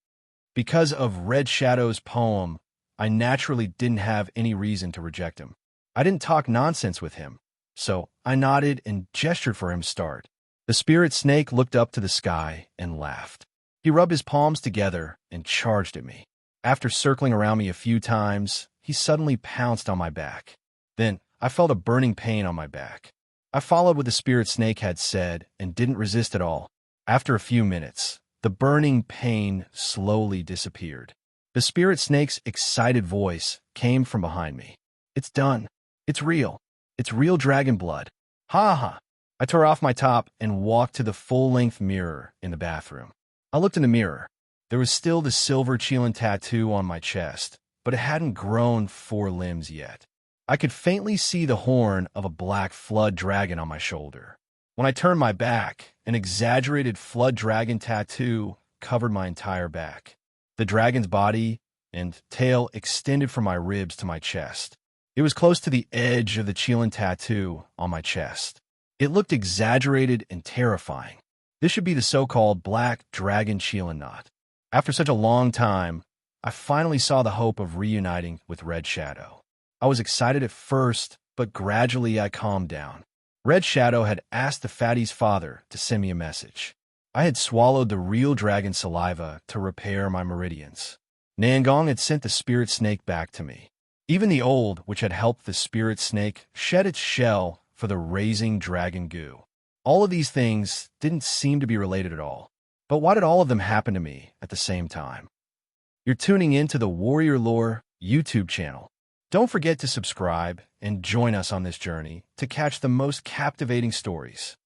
Because of Red Shadow's poem, I naturally didn't have any reason to reject him. I didn't talk nonsense with him. So I nodded and gestured for him to start. The spirit snake looked up to the sky and laughed. He rubbed his palms together and charged at me. After circling around me a few times, he suddenly pounced on my back. Then I felt a burning pain on my back. I followed what the spirit snake had said and didn't resist at all. After a few minutes, the burning pain slowly disappeared. The spirit snake's excited voice came from behind me. It's done. It's real. It's real dragon blood. Ha ha. I tore off my top and walked to the full-length mirror in the bathroom. I looked in the mirror. There was still the silver Qilin tattoo on my chest, but it hadn't grown 4 limbs yet. I could faintly see the horn of a black flood dragon on my shoulder. When I turned my back, an exaggerated flood dragon tattoo covered my entire back. The dragon's body and tail extended from my ribs to my chest. It was close to the edge of the Qilin tattoo on my chest. It looked exaggerated and terrifying. This should be the so-called Black Dragon Qilin knot. After such a long time, I finally saw the hope of reuniting with Red Shadow. I was excited at first, but gradually I calmed down. Red Shadow had asked the fatty's father to send me a message. I had swallowed the real dragon saliva to repair my meridians. Nangong had sent the spirit snake back to me. Even the old, which had helped the spirit snake, shed its shell for the raising dragon goo. All of these things didn't seem to be related at all. But why did all of them happen to me at the same time? You're tuning in to the Warrior Lore YouTube channel. Don't forget to subscribe and join us on this journey to catch the most captivating stories.